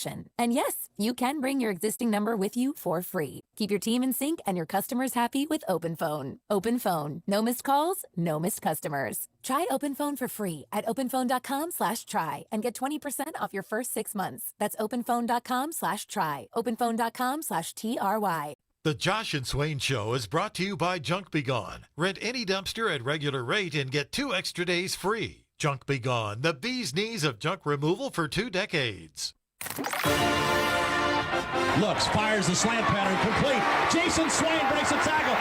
And yes, you can bring your existing number with you for free. Keep your team in sync and your customers happy with OpenPhone. OpenPhone. No missed calls, no missed customers. Try OpenPhone for free at openphone.com/try and get 20% off your first 6 months. That's openphone.com/try. openphone.com/TRY. The Josh and Swain Show is brought to you by Junk Be Gone. Rent any dumpster at regular rate and get 2 extra days free. Junk Be Gone, the bee's knees of junk removal for 2 decades. Looks, fires the slant pattern, complete. Jason Swain breaks a tackle.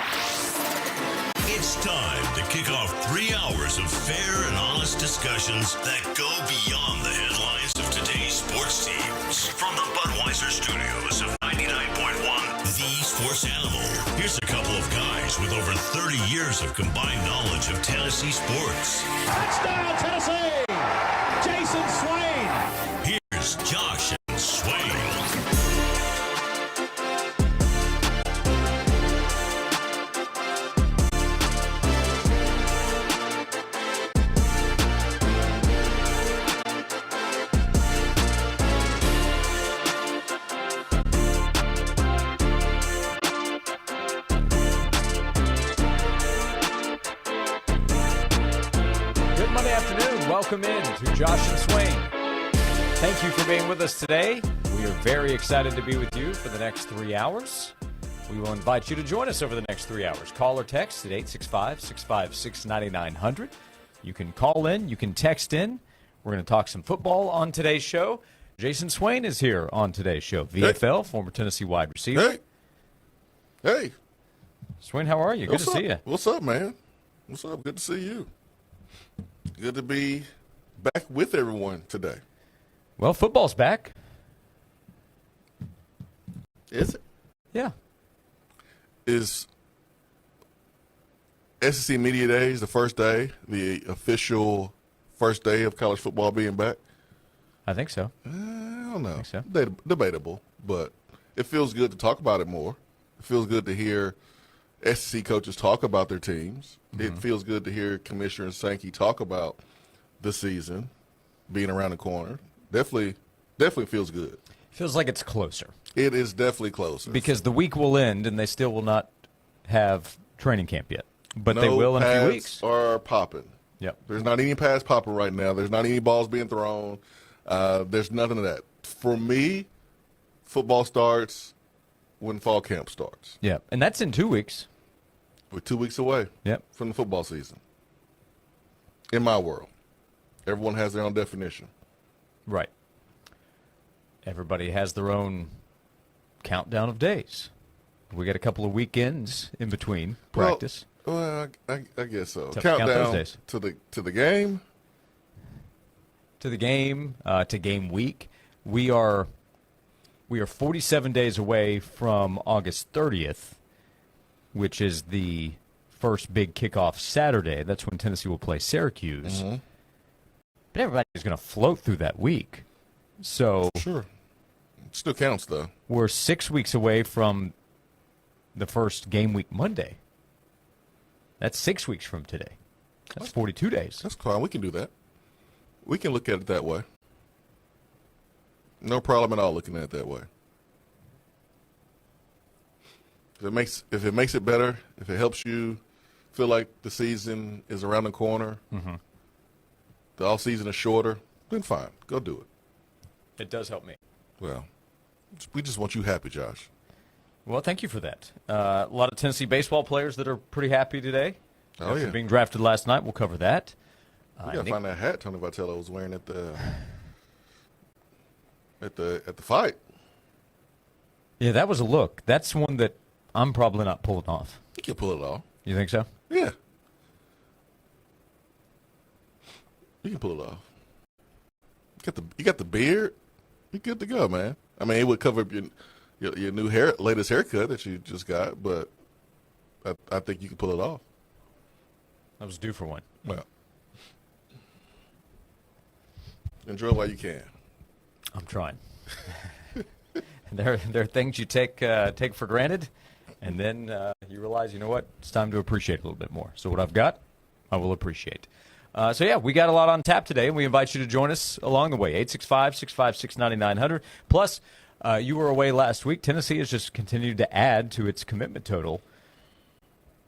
It's time to kick off 3 hours of fair and honest discussions that go beyond the headlines of today's sports teams. From the Budweiser studios of 99.1, The Sports Animal. Here's a couple of guys with over 30 years of combined knowledge of Tennessee sports. Touchdown, Tennessee! Jason Swain! Here's Josh and Swain. Good Monday afternoon. Welcome in to Josh and Swain. Thank you for being with us today. We are very excited to be with you for the next 3 hours. We will invite you to join us over the next 3 hours. Call or text at 865-656-9900. You can call in. You can text in. We're going to talk some football on today's show. Jason Swain is here on today's show. VFL, former Tennessee wide receiver. Hey. Swain, how are you? Good to see you. What's up, man? What's up? Good to see you. Good to be back with everyone today. Well, football's back. Is it? Yeah. Is SEC Media Days the first day, the official first day of college football being back? I think so. I don't know. I think so. Debatable, but it feels good to talk about it more. It feels good to hear SEC coaches talk about their teams. Mm-hmm. It feels good to hear Commissioner Sankey talk about the season being around the corner. Definitely feels good. Feels like it's closer. It is definitely closer. Because the week will end and they still will not have training camp yet. But they will in a few weeks. Are popping. Yep. There's not any pass popping right now. There's not any balls being thrown. There's nothing of that. For me, football starts when fall camp starts. Yeah, and that's in 2 weeks. We're 2 weeks away from the football season. In my world. Everyone has their own definition. Right. Everybody has their own countdown of days. We got a couple of weekends in between practice. Well, I guess so. Countdown to the game. To the game, to game week. We are 47 days away from August 30th, which is the first big kickoff Saturday. That's when Tennessee will play Syracuse. Mm-hmm. But everybody's going to float through that week. So sure. It still counts, though. We're 6 weeks away from the first game week Monday. That's 6 weeks from today. That's 42 days. That's fine. We can do that. We can look at it that way. No problem at all looking at it that way. If it makes it better, if it helps you feel like the season is around the corner, the off season is shorter, then fine. Go do it. It does help me. Well, we just want you happy, Josh. Well, thank you for that. A lot of Tennessee baseball players that are pretty happy today. Oh, yeah. Being drafted last night. We'll cover that. We got to find that hat Tony Vitello was wearing at the fight. Yeah, that was a look. That's one that I'm probably not pulling off. You can pull it off. You think so? Yeah. You can pull it off. You got the beard. You're good to go, man. I mean, it would cover up your new latest haircut that you just got, but I think you can pull it off. I was due for one. Well, enjoy while you can. I'm trying. There are things you take for granted, and then you realize, you know what? It's time to appreciate a little bit more. So what I've got, I will appreciate. So, yeah, we got a lot on tap today, and we invite you to join us along the way. 865-656-9900. Plus, you were away last week. Tennessee has just continued to add to its commitment total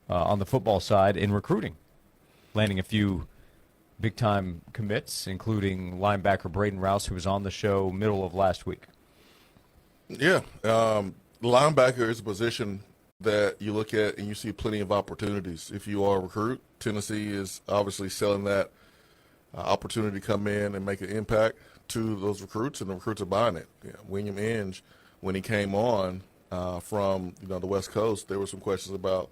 on the football side in recruiting, landing a few big-time commits, including linebacker Braden Rouse, who was on the show middle of last week. Yeah. Linebacker is a position that you look at and you see plenty of opportunities. If you are a recruit, Tennessee is obviously selling that opportunity to come in and make an impact to those recruits, and the recruits are buying it. Yeah, William Inge, when he came on from the West Coast, there were some questions about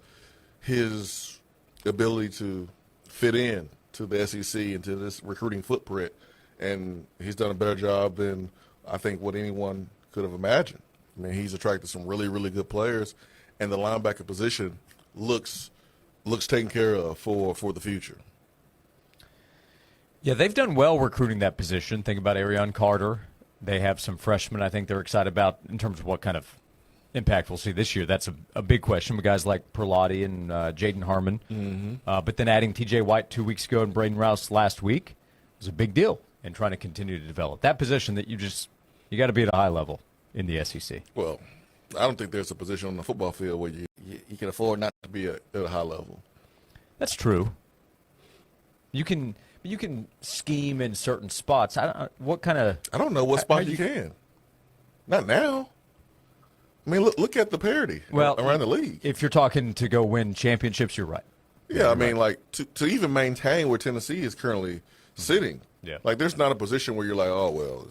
his ability to fit in to the SEC and to this recruiting footprint, and he's done a better job than I think what anyone could have imagined. I mean, he's attracted some really, really good players, and the linebacker position looks taken care of for the future. Yeah, they've done well recruiting that position. Think about Arion Carter. They have some freshmen I think they're excited about in terms of what kind of impact we'll see this year. That's a big question with guys like Perlotti and Jaden Harmon. Mm-hmm. But then adding T.J. White 2 weeks ago and Braden Rouse last week was a big deal in trying to continue to develop that position that you got to be at a high level in the SEC. Well, I don't think there's a position on the football field where you can afford not to be at a high level. That's true. You can scheme in certain spots. I don't know what spot you can. Not now. I mean, look at the parity around the league. If you're talking to go win championships, you're right. Yeah, I mean, like to even maintain where Tennessee is currently sitting. Yeah. Like, there's not a position where you're like, oh well,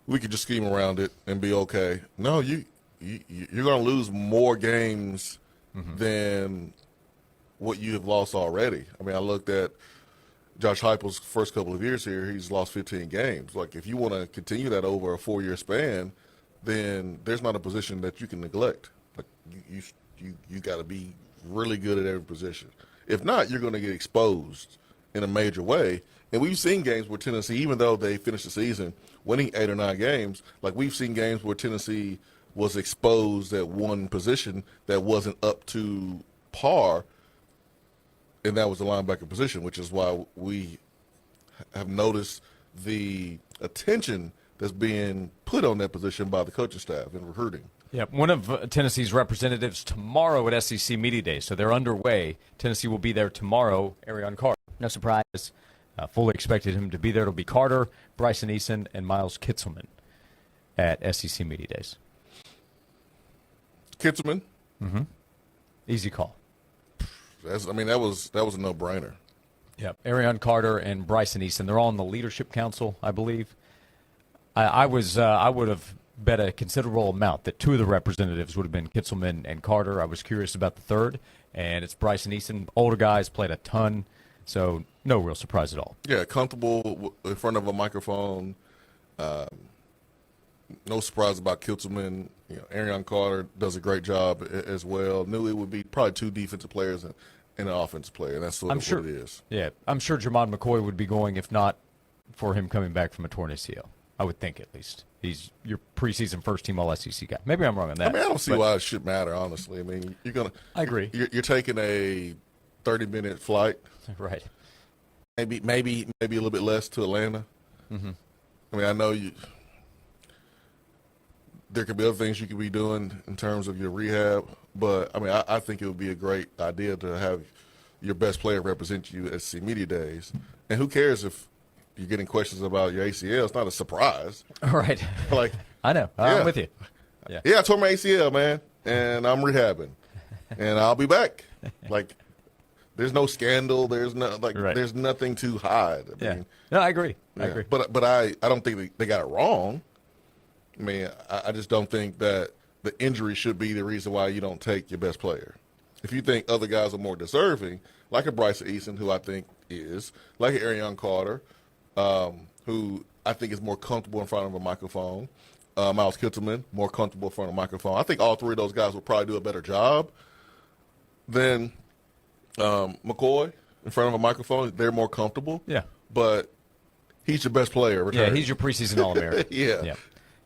we could just scheme around it and be okay. No, you're going to lose more games than what you have lost already. I mean, I looked at Josh Heupel's first couple of years here. He's lost 15 games. Like, if you want to continue that over a 4-year span, then there's not a position that you can neglect. Like, you got to be really good at every position. If not, you're going to get exposed in a major way. And we've seen games where Tennessee, even though they finished the season winning 8 or 9 games, like we've seen games where Tennessee was exposed at one position that wasn't up to par, and that was the linebacker position, which is why we have noticed the attention that's being put on that position by the coaching staff in recruiting. Yeah, one of Tennessee's representatives tomorrow at SEC Media Day, so they're underway. Tennessee will be there tomorrow. Arion Carter, no surprise. Fully expected him to be there. It'll be Carter, Bryson Eason, and Miles Kitselman at SEC Media Days. Kitselman? Mm-hmm. Easy call. That was a no-brainer. Yeah, Arion Carter and Bryson Eason. They're all on the Leadership Council, I believe. I would have bet a considerable amount that 2 of the representatives would have been Kitselman and Carter. I was curious about the third, and it's Bryson Eason. Older guys, played a ton, so no real surprise at all. Yeah, comfortable in front of a microphone. No surprise about Kitselman. Arion Carter does a great job as well. Knew it would be probably 2 defensive players and an offensive player. That's what it is. Yeah, I'm sure Jamon McCoy would be going if not for him coming back from a torn ACL. I would think, at least. He's your preseason first-team All-SEC guy. Maybe I'm wrong on that. I mean, I don't see why it should matter, honestly. I mean, I agree. You're taking a 30-minute flight. Right. Maybe a little bit less to Atlanta. Mm-hmm. I mean, I know there could be other things you could be doing in terms of your rehab, but, I mean, I think it would be a great idea to have your best player represent you at SEC Media Days. And who cares if you're getting questions about your ACL? It's not a surprise. Right. Like, I know. Yeah. I'm with you. Yeah, I tore my ACL, man, and I'm rehabbing, and I'll be back. Like, there's no scandal. There's There's nothing to hide. I mean, no, I agree. Yeah. I agree. But I don't think they got it wrong. I mean, I just don't think that the injury should be the reason why you don't take your best player. If you think other guys are more deserving, like a Bryson Eason, who I think is, like an Arion Carter, who I think is more comfortable in front of a microphone. Miles Kitselman, more comfortable in front of a microphone. I think all 3 of those guys will probably do a better job than McCoy in front of a microphone. They're more comfortable. Yeah. But he's your best player. Return. Yeah, he's your preseason All-American. Yeah.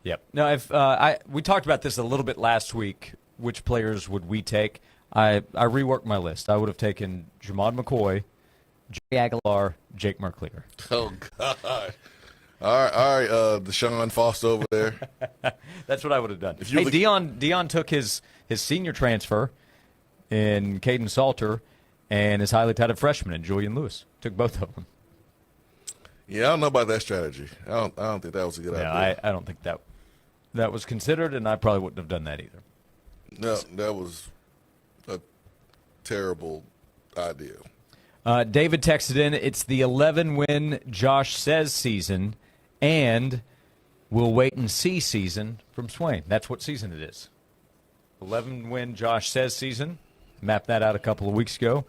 Yep. Now, we talked about this a little bit last week. Which players would we take? I reworked my list. I would have taken Jamon McCoy, Jerry Aguilar, Jake Merklier. Oh, God. All right, Deshaun Foster over there. That's what I would have done. If you Hey, Dion took his senior transfer in Caden Salter and his highly touted freshman in Julian Lewis. Took both of them. Yeah, I don't know about that strategy. I don't think that was a good idea. I don't think that was considered, and I probably wouldn't have done that either. No, that was a terrible idea. David texted in, it's the 11-win Josh Says season and we'll wait and see season from Swain. That's what season it is. 11-win Josh Says season. Mapped that out a couple of weeks ago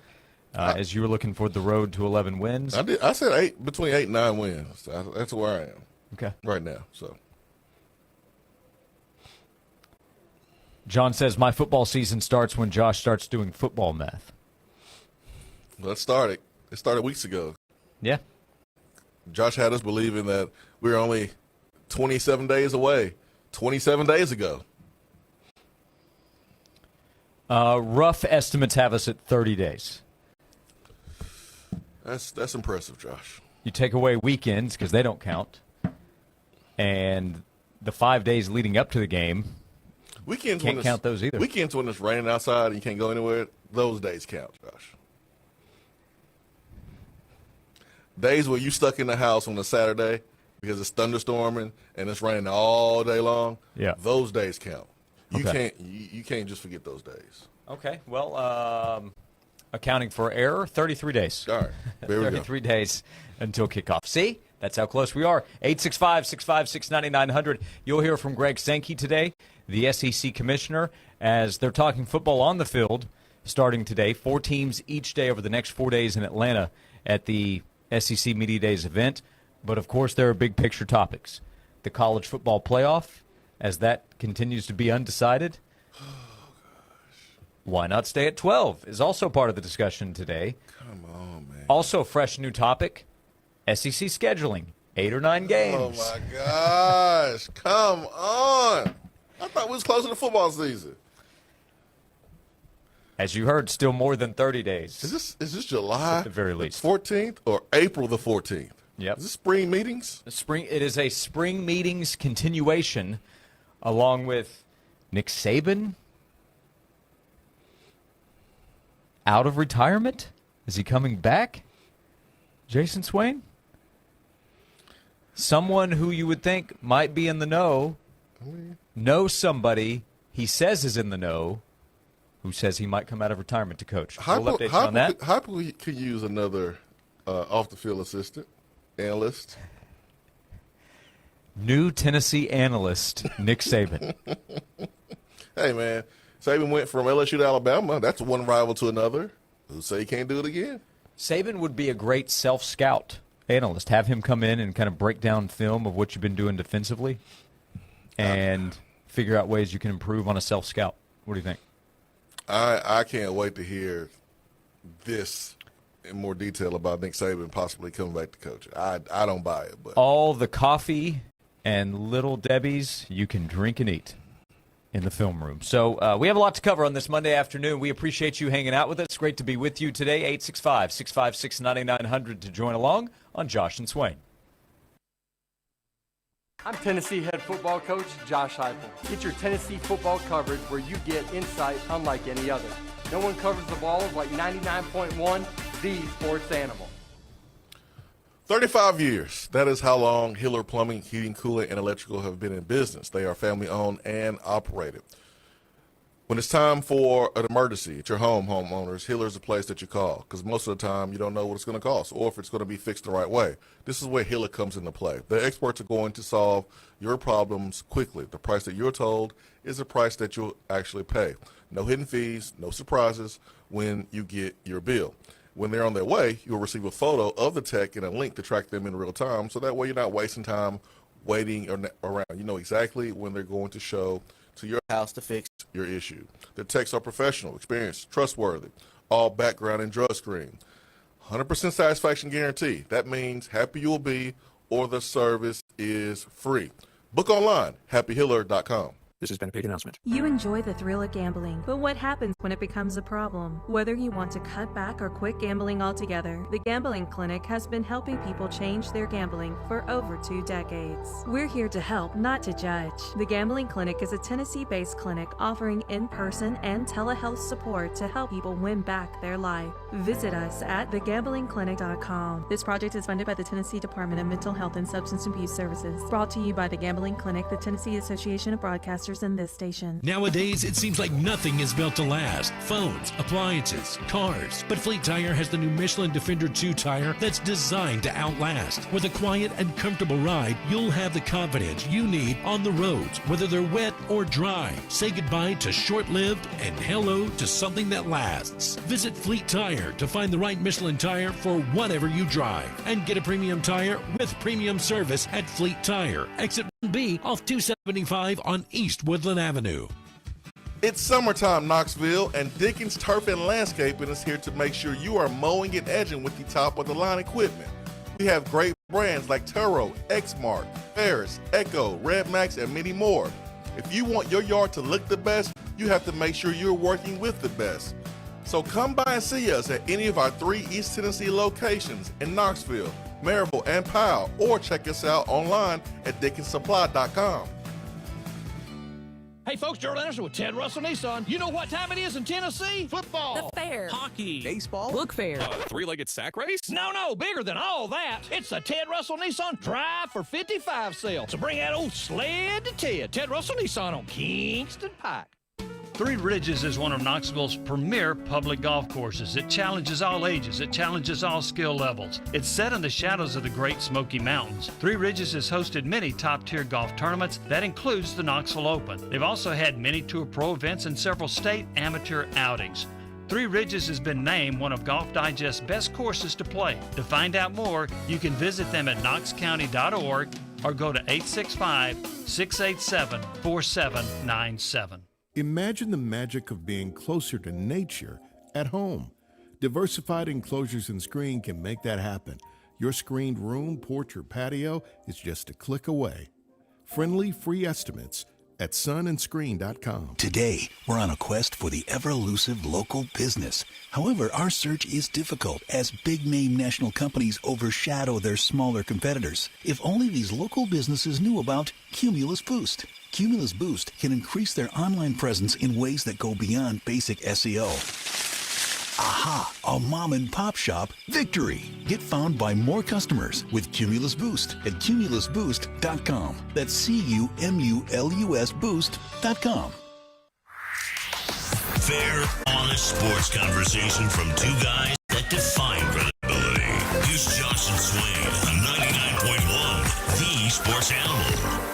as you were looking for the road to 11 wins. I said between 8 and 9 wins. That's where I am right now. So John says, my football season starts when Josh starts doing football math. well, it started weeks ago. Yeah. Josh had us believing that we were only 27 days away. 27 days ago. Rough estimates have us at 30 days. That's impressive, Josh. You take away weekends because they don't count, and the 5 days leading up to the game, Weekends can't count those either. Weekends when it's raining outside and you can't go anywhere, those days count, Josh. Days where you stuck in the house on a Saturday because it's thunderstorming and it's raining all day long, those days count. You can't just forget those days. Okay, well, accounting for error, 33 days. All right, there we go. 33 days until kickoff. See? That's how close we are. 865-656-9900. You'll hear from Greg Sankey today, the SEC commissioner, as they're talking football on the field starting today. 4 teams each day over the next 4 days in Atlanta at the SEC Media Days event. But, of course, there are big picture topics. The college football playoff, as that continues to be undecided. Oh, gosh. Why not stay at 12 is also part of the discussion today. Come on, man. Also, fresh new topic, SEC scheduling, 8 or 9 games. Oh, my gosh. Come on. I thought we was close to the football season. As you heard, still more than 30 days. Is this July? At the very least. 14th or April the 14th? Yep. Is this spring meetings? It is a spring meetings continuation along with Nick Saban out of retirement. Is he coming back? Jason Swain? Someone who you would think might be in the know, knows somebody he says is in the know, who says he might come out of retirement to coach. We'll update you on that. Hyper could use another off-the-field assistant, analyst. New Tennessee analyst, Nick Saban. Hey, man, Saban went from LSU to Alabama. That's one rival to another. Who say he can't do it again? Saban would be a great self-scout analyst. Have him come in and kind of break down film of what you've been doing defensively and figure out ways you can improve on a self-scout. What do you think? I can't wait to hear this in more detail about Nick Saban possibly coming back to coach. I don't buy it. But all the coffee and Little Debbie's you can drink and eat in the film room. So we have a lot to cover on this Monday afternoon. We appreciate you hanging out with us. Great to be with you today. 865-656-9900 to join along on Josh and Swain. I'm Tennessee head football coach Josh Heupel. Get your Tennessee football coverage where you get insight unlike any other. No one covers the ball like 99.1, the sports animal. 35 years. That is how long Hiller Plumbing, Heating, Cooling, and Electrical have been in business. They are family-owned and operated. When it's time for an emergency at your home, homeowners, Hiller's the place that you call because most of the time you don't know what it's going to cost or if it's going to be fixed the right way. This is where Hiller comes into play. The experts are going to solve your problems quickly. The price that you're told is the price that you'll actually pay. No hidden fees, no surprises when you get your bill. When they're on their way, you'll receive a photo of the tech and a link to track them in real time so that way you're not wasting time waiting around. You know exactly when they're going to show to your house to fix your issue. The techs are professional, experienced, trustworthy, all background and drug screen. 100% satisfaction guarantee. That means happy you'll be or the service is free. Book online, happyhiller.com. This has been a paid announcement. You enjoy the thrill of gambling, but what happens when it becomes a problem? Whether you want to cut back or quit gambling altogether, the Gambling Clinic has been helping people change their gambling for over 2 decades. We're here to help, not to judge. The Gambling Clinic is a Tennessee-based clinic offering in-person and telehealth support to help people win back their life. Visit us at thegamblingclinic.com. This project is funded by the Tennessee Department of Mental Health and Substance Abuse Services. Brought to you by the Gambling Clinic, the Tennessee Association of Broadcasters, and this station. Nowadays, it seems like nothing is built to last. Phones, appliances, cars. But Fleet Tire has the new Michelin Defender 2 tire that's designed to outlast. With a quiet and comfortable ride, you'll have the confidence you need on the roads, whether they're wet or dry. Say goodbye to short-lived and hello to something that lasts. Visit Fleet Tire to find the right Michelin tire for whatever you drive. And get a premium tire with premium service at Fleet Tire. Exit 1B off 275 on East Woodland Avenue. It's summertime, Knoxville, and Dickens Turf and Landscaping is here to make sure you are mowing and edging with the top-of-the-line equipment. We have great brands like Turo, Exmark, Ferris, Echo, Red Max, and many more. If you want your yard to look the best, you have to make sure you're working with the best. So come by and see us at any of our 3 East Tennessee locations in Knoxville, Maryville, and Powell, or check us out online at DickensSupply.com. Hey folks, Gerald Anderson with Ted Russell Nissan. You know what time it is in Tennessee? Football, The fair, hockey, Baseball? book fair, Three-legged sack race? No, bigger than all that. It's the Ted Russell Nissan Drive for 55 sale. So bring that old sled to Ted. Ted Russell Nissan on Kingston Pike. Three Ridges is one of Knoxville's premier public golf courses. It challenges all ages. It challenges all skill levels. It's set in the shadows of the Great Smoky Mountains. Three Ridges has hosted many top-tier golf tournaments. That includes the Knoxville Open. They've also had many Tour Pro events and several state amateur outings. Three Ridges has been named one of Golf Digest's best courses to play. To find out more, you can visit them at knoxcounty.org or go to 865-687-4797. Imagine the magic of being closer to nature at home. Diversified Enclosures and Screen can make that happen. Your screened room, porch, or patio is just a click away. Friendly, free estimates at sunandscreen.com. Today, we're on a quest for the ever-elusive local business. However, our search is difficult as big-name national companies overshadow their smaller competitors. If only these local businesses knew about Cumulus Boost. Cumulus Boost can increase their online presence in ways that go beyond basic SEO. Aha! A mom-and-pop shop victory. Get found by more customers with Cumulus Boost at cumulusboost.com. That's CUMULUS Boost.com. Fair, honest sports conversation from two guys that define credibility. Here's Josh and Swain on 99.1, the Sports Animal.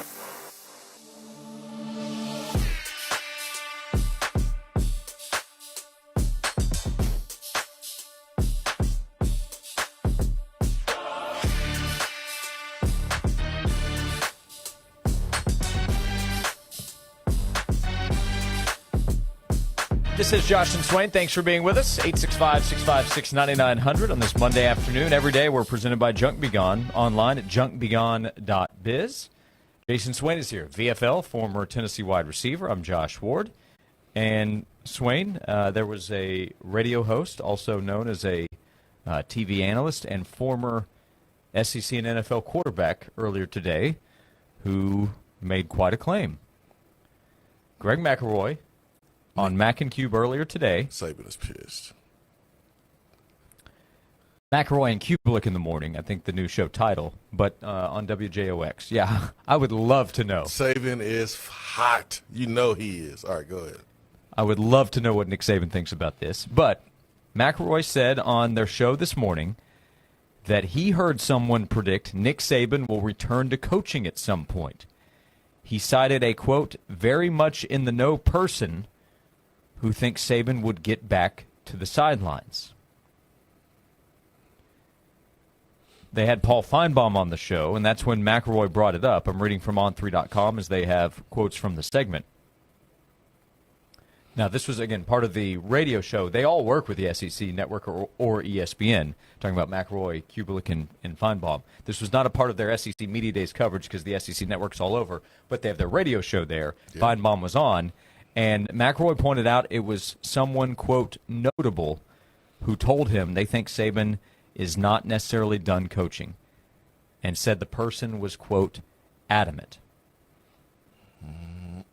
This is Josh and Swain. Thanks for being with us. 865-656-9900 on this Monday afternoon. Every day we're presented by Junk Be Gone, online at junkbegone.biz. Jason Swain is here, VFL, former Tennessee wide receiver. I'm Josh Ward. And Swain, there was a radio host, also known as a TV analyst and former SEC and NFL quarterback earlier today who made quite a claim. Greg McElroy on Mac and Cube earlier today. Saban is pissed. McElroy and Kubelik in the morning, I think the new show title, but on WJOX. Yeah, I would love to know. Saban is hot. You know he is. All right, go ahead. I would love to know what Nick Saban thinks about this. But McElroy said on their show this morning that he heard someone predict Nick Saban will return to coaching at some point. He cited a, quote, very much in the know person who thinks Saban would get back to the sidelines. They had Paul Feinbaum on the show, and that's when McElroy brought it up. I'm reading from on3.com as they have quotes from the segment. Now, this was, again, part of the radio show. They all work with the SEC Network or ESPN, talking about McElroy, Kubelik, and Feinbaum. This was not a part of their SEC Media Days coverage because the SEC Network's all over, but they have their radio show there. Yeah. Feinbaum was on, and McElroy pointed out it was someone, quote, notable, who told him they think Saban is not necessarily done coaching, and said the person was, quote, adamant.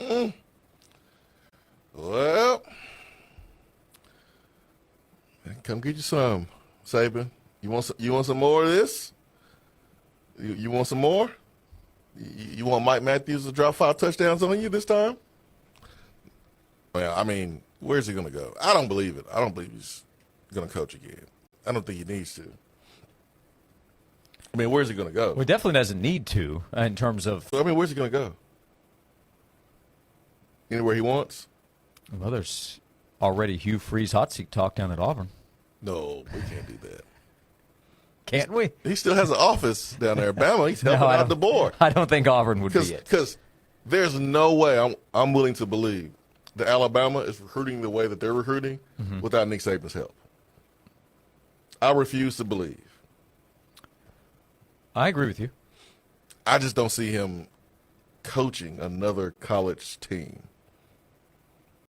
Mm-mm. Well, come get you some, Saban. You want some more of this? You want some more? You want Mike Matthews to drop 5 touchdowns on you this time? Well, I mean, where's he going to go? I don't believe it. I don't believe he's going to coach again. I don't think he needs to. I mean, where's he going to go? Well, he definitely doesn't need to in terms of. I mean, where's he going to go? Anywhere he wants? Well, there's already Hugh Freeze hot seat talk down at Auburn. No, we can't do that. Can't we? He still has an office down there, Bama. He's helping out the board. I don't think Auburn would be it. Because there's no way I'm willing to believe that Alabama is recruiting the way that they're recruiting without Nick Saban's help. I refuse to believe. I agree with you. I just don't see him coaching another college team.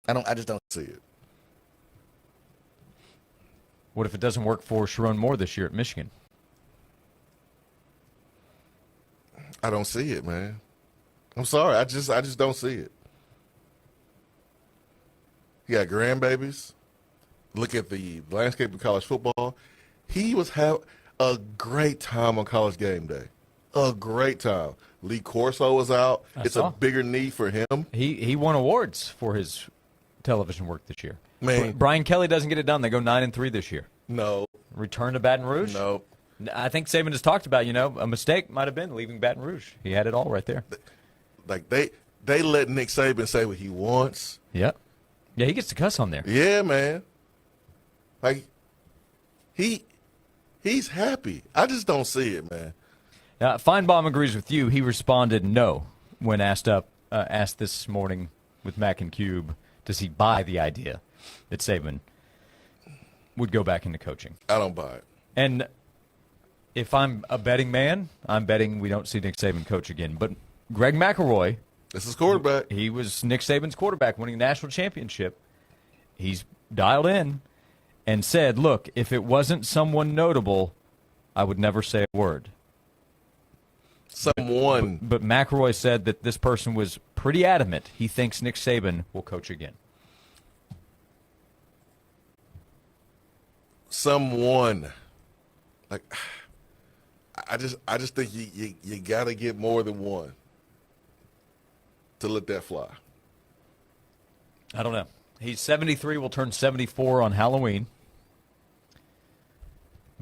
I just don't see it. What if it doesn't work for Sharon Moore this year at Michigan? I don't see it, man. I'm sorry. I just don't see it. He got grandbabies. Look at the landscape of college football. He was having a great time on College Game Day. A great time. Lee Corso was out. It's a bigger need for him. He won awards for his television work this year. Man, Brian Kelly doesn't get it done. They go 9-3 this year. No. Return to Baton Rouge? No. I think Saban has talked about, a mistake might have been leaving Baton Rouge. He had it all right there. Like they let Nick Saban say what he wants. Yeah. Yeah, he gets to cuss on there. Yeah, man. Like he's happy. I just don't see it, man. Feinbaum agrees with you. He responded no when asked this morning with Mac and Cube, does he buy the idea that Saban would go back into coaching? I don't buy it. And if I'm a betting man, I'm betting we don't see Nick Saban coach again. But Greg McElroy, this is quarterback. He was Nick Saban's quarterback winning a national championship. He's dialed in and said, look, if it wasn't someone notable, I would never say a word. Someone. But McElroy said that this person was pretty adamant. He thinks Nick Saban will coach again. Someone. Like, I just think you got to get more than one to let that fly. I don't know. He's 73, will turn 74 on Halloween.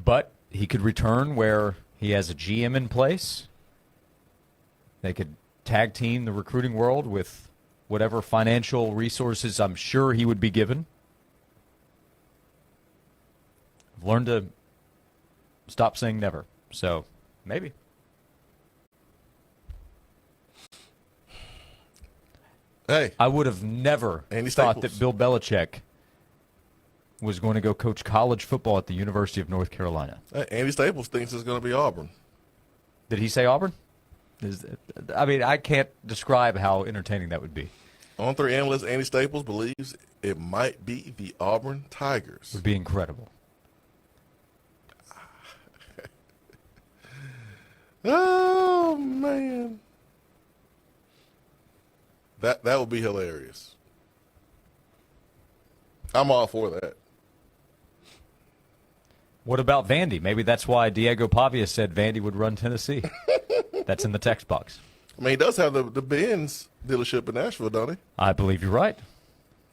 But he could return where he has a GM in place. They could tag team the recruiting world with whatever financial resources I'm sure he would be given. I've learned to stop saying never. So, maybe. Hey. I would have never thought that Bill Belichick was going to go coach college football at the University of North Carolina. Andy Staples thinks it's going to be Auburn. Did he say Auburn? I can't describe how entertaining that would be. On-3 analyst Andy Staples believes it might be the Auburn Tigers. Would be incredible. Oh, man. That would be hilarious. I'm all for that. What about Vandy? Maybe that's why Diego Pavia said Vandy would run Tennessee. That's in the text box. I mean, he does have the Benz dealership in Nashville, don't he? I believe you're right.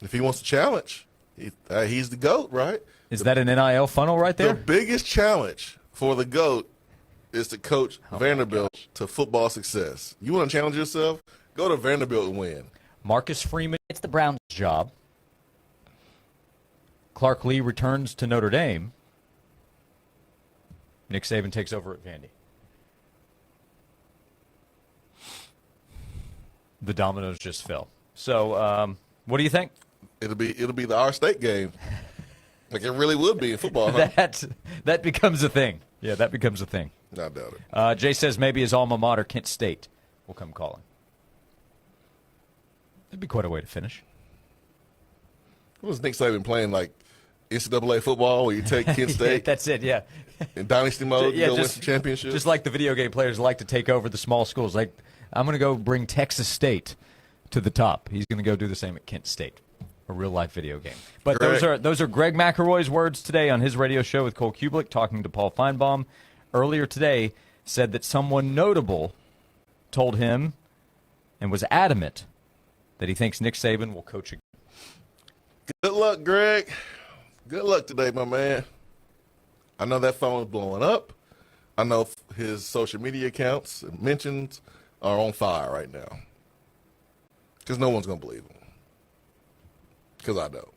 If he wants to challenge, he's the GOAT, right? Is that an NIL funnel right there? The biggest challenge for the GOAT is to coach Vanderbilt to football success. You want to challenge yourself? Go to Vanderbilt and win. Marcus Freeman gets the Browns' job. Clark Lee returns to Notre Dame. Nick Saban takes over at Vandy. The dominoes just fell. So, what do you think? It'll be the R State game. Like it really would be in football, huh? That becomes a thing. Yeah, that becomes a thing. I doubt it. Jay says maybe his alma mater, Kent State, will come calling. That'd be quite a way to finish. What was Nick Saban playing, like NCAA football where you take Kent State? That's it, yeah. In dynasty mode, yeah, go win some championships? Just like the video game players like to take over the small schools. Like, I'm going to go bring Texas State to the top. He's going to go do the same at Kent State. A real-life video game. But those are Greg McElroy's words today on his radio show with Cole Kublik, talking to Paul Feinbaum. Earlier today, said that someone notable told him and was adamant that he thinks Nick Saban will coach again. Good luck, Greg. Good luck today, my man. I know that phone is blowing up. I know his social media accounts and mentions are on fire right now. Because no one's going to believe him. Because I don't.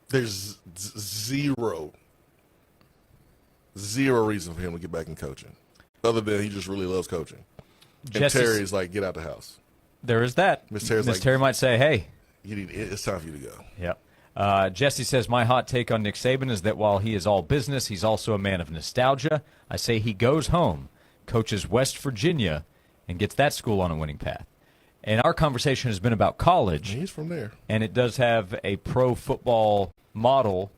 There's zero reason for him to get back in coaching, other than he just really loves coaching. And Terry's like, get out the house. There is that. Miss Terry might say, hey. It's time for you to go. Yep. Jesse says, my hot take on Nick Saban is that while he is all business, he's also a man of nostalgia. I say he goes home, coaches West Virginia, and gets that school on a winning path. And our conversation has been about college. He's from there. And it does have a pro football model,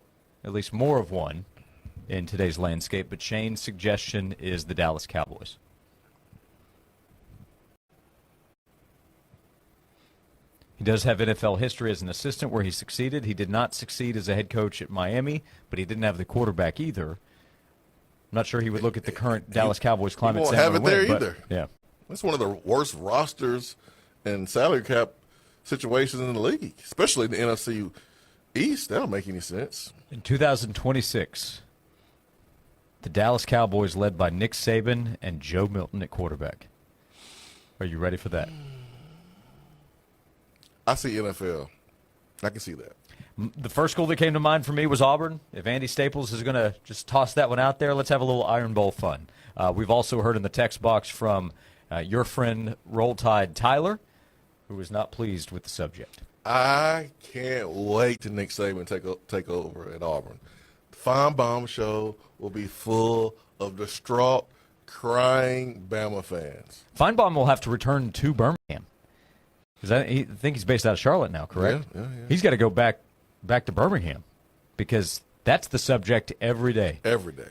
at least more of one, in today's landscape. But Shane's suggestion is the Dallas Cowboys. He does have NFL history as an assistant where he succeeded. He did not succeed as a head coach at Miami, but he didn't have the quarterback either. I'm not sure he would look at the current Dallas Cowboys climate. He won't have it there either. Yeah. That's one of the worst rosters and salary cap situations in the league, especially in the NFC East. That don't make any sense. In 2026, the Dallas Cowboys led by Nick Saban and Joe Milton at quarterback. Are you ready for that? I see NFL. I can see that. The first school that came to mind for me was Auburn. If Andy Staples is going to just toss that one out there, let's have a little Iron Bowl fun. We've also heard in the text box from your friend Roll Tide Tyler, who was not pleased with the subject. I can't wait till Nick Saban take over at Auburn. The Feinbaum show will be full of distraught, crying Bama fans. Feinbaum will have to return to Birmingham. I think he's based out of Charlotte now, correct? Yeah. He's got to go back to Birmingham because that's the subject every day. Every day.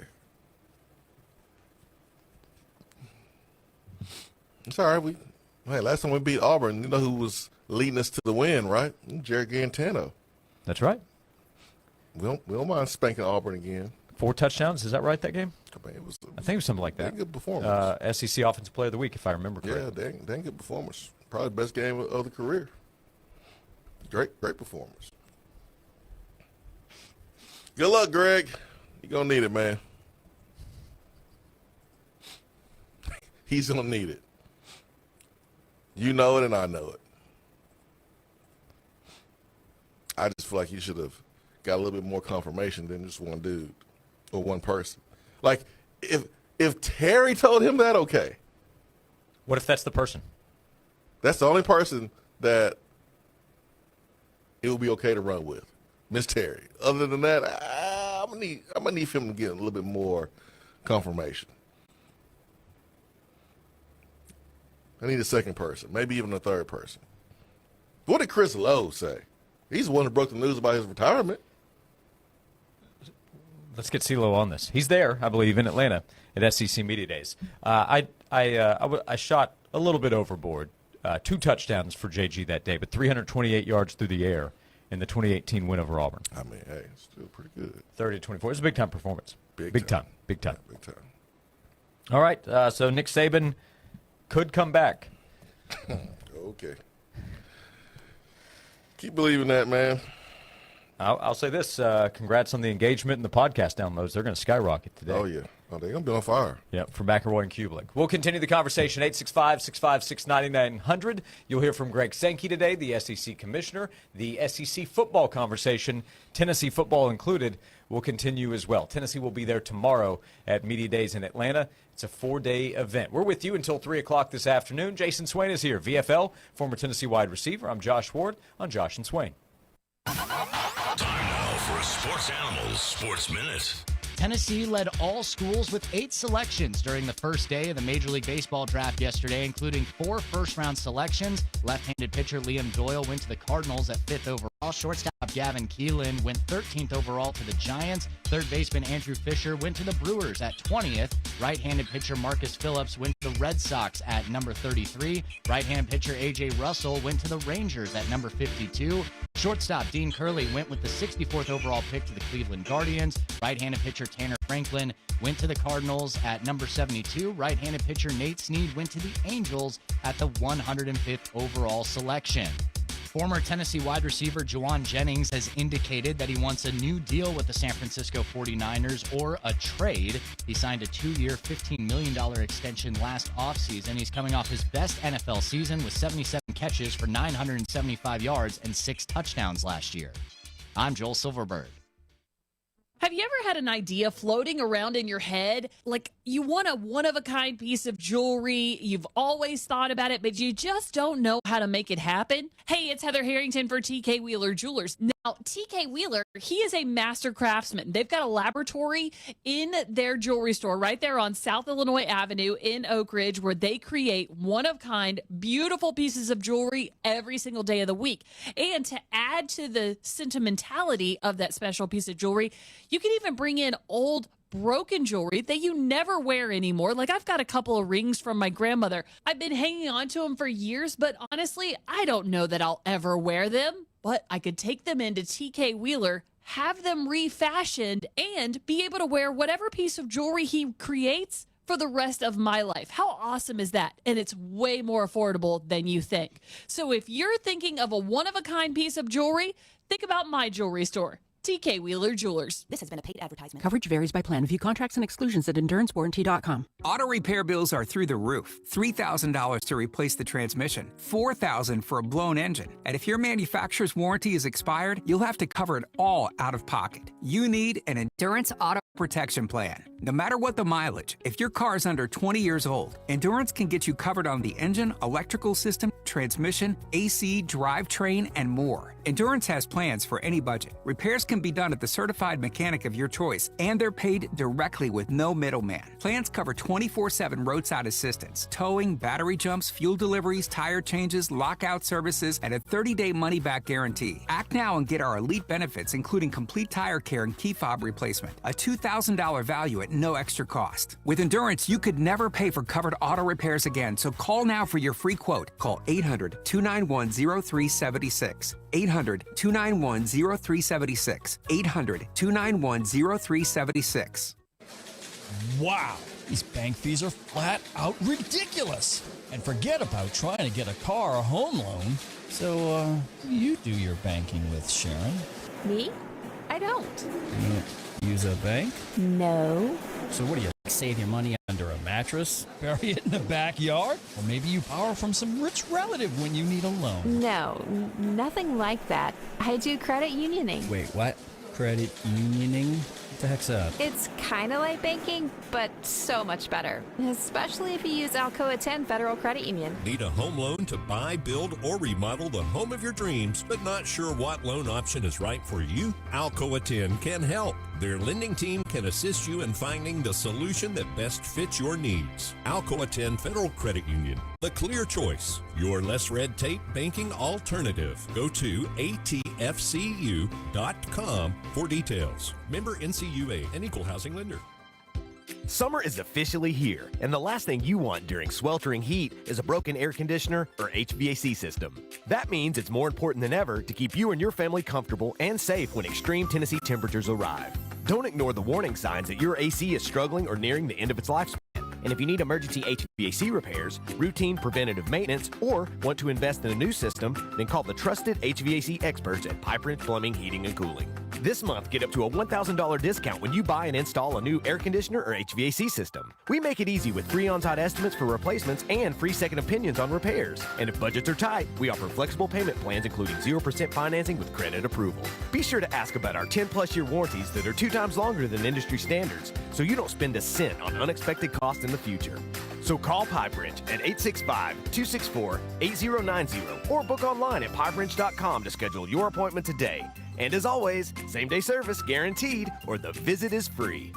It's all right. Last time we beat Auburn, you know who was leading us to the win, right? Jerry Garantano. That's right. We don't mind spanking Auburn again. 4 touchdowns, is that right, that game? I think it was something like that. Good performance. SEC Offensive Player of the Week, if I remember correctly. Yeah, dang good performance. Probably the best game of the career. Great performance. Good luck, Greg. You're going to need it, man. He's going to need it. You know it and I know it. I just feel like you should have got a little bit more confirmation than just one dude or one person. Like, if Terry told him that, okay. What if that's the person? That's the only person that it would be okay to run with, Miss Terry. Other than that, I'm gonna need him to get a little bit more confirmation. I need a second person, maybe even a third person. What did Chris Lowe say? He's the one who broke the news about his retirement. Let's get CeeLo on this. He's there, I believe, in Atlanta at SEC Media Days. I shot a little bit overboard. 2 touchdowns for JG that day, but 328 yards through the air in the 2018 win over Auburn. I mean, hey, it's still pretty good. 30-24. It was a big-time performance. Big time. Yeah, big time. All right, so Nick Saban could come back. Okay. Keep believing that, man. I'll say this. Congrats on the engagement and the podcast downloads. They're going to skyrocket today. Oh, yeah. Oh, they're going to be on fire. Yeah, from McElroy and Kublik. We'll continue the conversation, 865-656-9900. You'll hear from Greg Sankey today, the SEC commissioner, the SEC football conversation, Tennessee football included, will continue as well. Tennessee will be there tomorrow at Media Days in Atlanta. It's a 4-day event. We're with you until 3 o'clock this afternoon. Jason Swain is here, VFL, former Tennessee wide receiver. I'm Josh Ward on Josh and Swain. Time now for a Sports Animals Sports Minute. Tennessee led all schools with 8 selections during the first day of the Major League Baseball draft yesterday, including 4 first-round selections. Left-handed pitcher Liam Doyle went to the Cardinals at 5th overall. Shortstop Gavin Keelan went 13th overall to the Giants. Third baseman Andrew Fisher went to the Brewers at 20th. Right-handed pitcher Marcus Phillips went to the Red Sox at number 33. Right-hand pitcher A.J. Russell went to the Rangers at number 52. Shortstop Dean Curley went with the 64th overall pick to the Cleveland Guardians. Right-handed pitcher Tanner Franklin went to the Cardinals at number 72. Right-handed pitcher Nate Snead went to the Angels at the 105th overall selection. Former Tennessee wide receiver Juwan Jennings has indicated that he wants a new deal with the San Francisco 49ers or a trade. He signed a 2-year, $15 million extension last offseason. He's coming off his best NFL season with 77 catches for 975 yards and 6 touchdowns last year. I'm Joel Silverberg. Have you ever had an idea floating around in your head? Like you want a one-of-a-kind piece of jewelry, you've always thought about it, but you just don't know how to make it happen? Hey, it's Heather Harrington for TK Wheeler Jewelers. Now, TK Wheeler, he is a master craftsman. They've got a laboratory in their jewelry store right there on South Illinois Avenue in Oak Ridge where they create one-of-kind, beautiful pieces of jewelry every single day of the week. And to add to the sentimentality of that special piece of jewelry, you can even bring in old broken jewelry that you never wear anymore. Like I've got a couple of rings from my grandmother. I've been hanging on to them for years, but honestly, I don't know that I'll ever wear them. But I could take them into TK Wheeler, have them refashioned, and be able to wear whatever piece of jewelry he creates for the rest of my life. How awesome is that? And it's way more affordable than you think. So if you're thinking of a one-of-a-kind piece of jewelry, think about my jewelry store. TK Wheeler Jewelers. This has been a paid advertisement. Coverage varies by plan. View contracts and exclusions at endurancewarranty.com. Auto repair bills are through the roof. $3,000 to replace the transmission, $4,000 for a blown engine. And if your manufacturer's warranty is expired, you'll have to cover it all out of pocket. You need an Endurance Auto Protection Plan. No matter what the mileage, if your car is under 20 years old, Endurance can get you covered on the engine, electrical system, transmission, AC, drivetrain, and more. Endurance has plans for any budget. Repairs can be done at the certified mechanic of your choice, and they're paid directly with no middleman. Plans cover 24/7 roadside assistance, towing, battery jumps, fuel deliveries, tire changes, lockout services, and a 30-day money-back guarantee. Act now and get our elite benefits, including complete tire care and key fob replacement, a $2,000 value at no extra cost. With Endurance, you could never pay for covered auto repairs again, so call now for your free quote. Call 800-291-0376. 800-291-0376. 800-291-0376. Wow, these bank fees are flat out ridiculous. And forget about trying to get a car or home loan. So, who do you do your banking with, Sharon? Me? I don't. You don't use a bank? No. So what do you, save your money under a mattress? Bury it in the backyard? Or maybe you borrow from some rich relative when you need a loan? No, nothing like that. I do credit unioning. Wait, what? Credit unioning? What the heck's that? It's kind of like banking, but so much better. Especially if you use Alcoa 10 Federal Credit Union. Need a home loan to buy, build, or remodel the home of your dreams, but not sure what loan option is right for you? Alcoa 10 can help. Their lending team can assist you in finding the solution that best fits your needs. Alcoa 10 Federal Credit Union, the clear choice. Your less red tape banking alternative. Go to atfcu.com for details. Member NCUA, an equal housing lender. Summer is officially here, and the last thing you want during sweltering heat is a broken air conditioner or HVAC system. That means it's more important than ever to keep you and your family comfortable and safe when extreme Tennessee temperatures arrive. Don't ignore the warning signs that your AC is struggling or nearing the end of its lifespan. And if you need emergency HVAC repairs, routine preventative maintenance, or want to invest in a new system, then call the trusted HVAC experts at Pipe Wrench Plumbing, Heating, and Cooling. This month, get up to a $1,000 discount when you buy and install a new air conditioner or HVAC system. We make it easy with free on-site estimates for replacements and free second opinions on repairs. And if budgets are tight, we offer flexible payment plans including 0% financing with credit approval. Be sure to ask about our 10-plus year warranties that are 2 times longer than industry standards, so you don't spend a cent on unexpected costs in the future. So call Pipe Wrench at 865-264-8090 or book online at pipewrench.com to schedule your appointment today. And as always, same-day service guaranteed or the visit is free.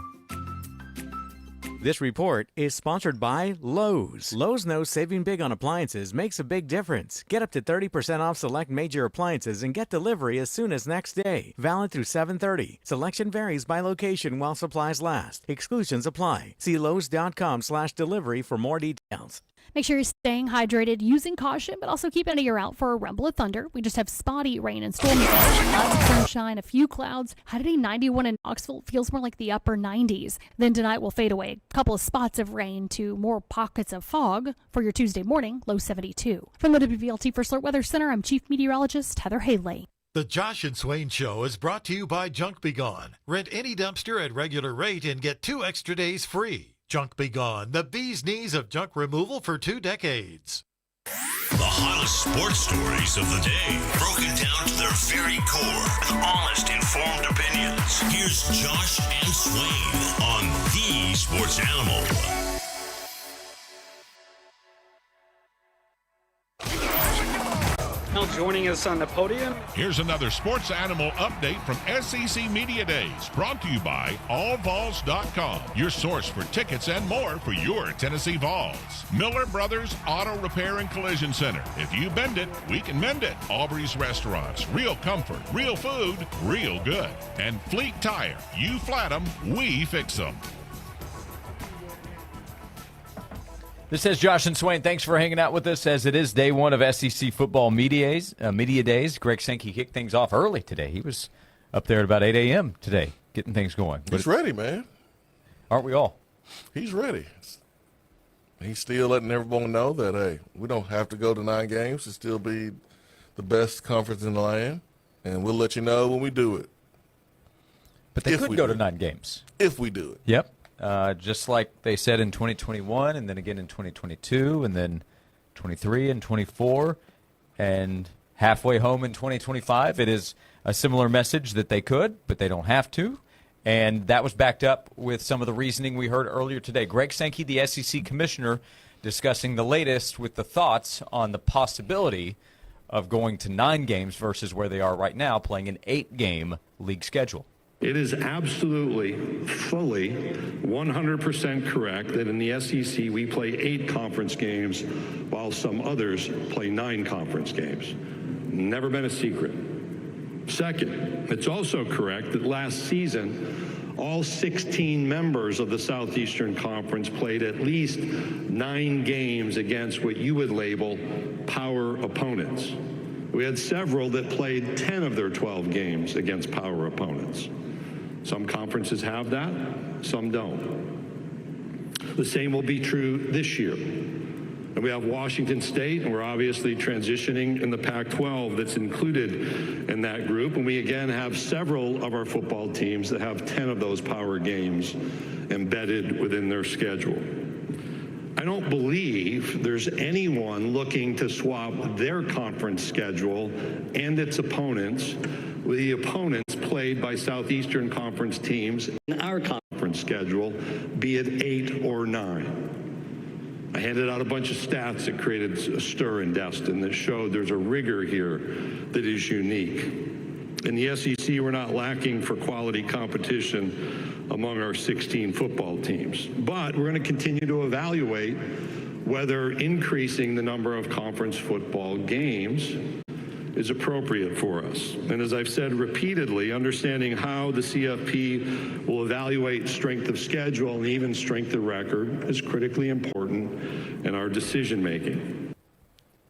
This report is sponsored by Lowe's. Lowe's knows saving big on appliances makes a big difference. Get up to 30% off select major appliances and get delivery as soon as next day. Valid through 7/30. Selection varies by location while supplies last. Exclusions apply. See Lowes.com/delivery for more details. Make sure you're staying hydrated, using caution, but also keep an ear out for a rumble of thunder. We just have spotty rain and storms. Lots of sunshine, a few clouds. High 91 in Knoxville feels more like the upper 90s. Then tonight will fade away. A couple of spots of rain to more pockets of fog for your Tuesday morning, low 72. From the WVLT First Alert Weather Center, I'm Chief Meteorologist Heather Haley. The Josh and Swain Show is brought to you by Junk Be Gone. Rent any dumpster at regular rate and get 2 extra days free. Junk Be Gone, the bee's knees of junk removal for 2 decades. The hottest sports stories of the day, broken down to their very core with honest, informed opinions. Here's Josh and Swain on The Sports Animal. Now joining us on the podium. Here's another Sports Animal update from SEC Media Days, brought to you by allvols.com, your source for tickets and more for your Tennessee Vols. Miller Brothers Auto Repair and Collision Center. If you bend it, we can mend it. Aubrey's Restaurants, real comfort, real food, real good. And Fleet Tire, you flat them, we fix them. This is Josh and Swain. Thanks for hanging out with us as it is day one of SEC football media days. Greg Sankey kicked things off early today. He was up there at about 8 a.m. today getting things going. He's ready, man. Aren't we all? He's ready. He's still letting everyone know that, hey, we don't have to go to 9 games to still be the best conference in the land, and we'll let you know when we do it. But they could go to 9 games. If we do it. Yep. Just like they said in 2021 and then again in 2022 and then 23 and 24 and halfway home in 2025. It is a similar message that they could, but they don't have to. And that was backed up with some of the reasoning we heard earlier today. Greg Sankey, the SEC commissioner, discussing the latest with the thoughts on the possibility of going to 9 games versus where they are right now, playing an 8-game league schedule. It is absolutely, fully, 100% correct that in the SEC we play 8 conference games while some others play 9 conference games. Never been a secret. Second, it's also correct that last season all 16 members of the Southeastern Conference played at least 9 games against what you would label power opponents. We had several that played 10 of their 12 games against power opponents. Some conferences have that, some don't. The same will be true this year. And we have Washington State, and we're obviously transitioning in the Pac-12 that's included in that group. And we again have several of our football teams that have 10 of those power games embedded within their schedule. I don't believe there's anyone looking to swap their conference schedule and its opponents with the opponents played by Southeastern Conference teams in our conference schedule, be it 8 or 9. I handed out a bunch of stats that created a stir in Destin that showed there's a rigor here that is unique. In the SEC, we're not lacking for quality competition among our 16 football teams. But we're going to continue to evaluate whether increasing the number of conference football games is appropriate for us. And as I've said repeatedly, understanding how the CFP will evaluate strength of schedule and even strength of record is critically important in our decision making.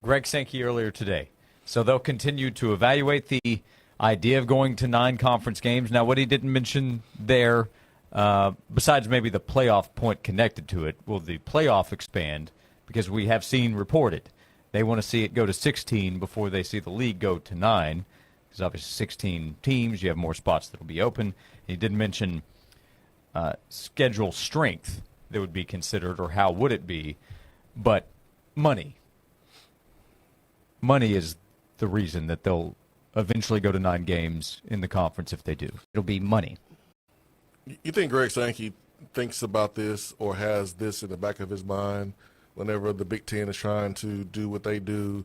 Greg Sankey earlier today. So they'll continue to evaluate the idea of going to 9 conference games. Now, what he didn't mention there besides maybe the playoff point connected to it, will the playoff expand? Because we have seen reported they want to see it go to 16 before they see the league go to 9. Because obviously 16 teams, you have more spots that will be open. He did mention schedule strength that would be considered, or how would it be? But money. Money is the reason that they'll eventually go to 9 games in the conference if they do. It'll be money. You think Greg Sankey thinks about this or has this in the back of his mind whenever the Big Ten is trying to do what they do,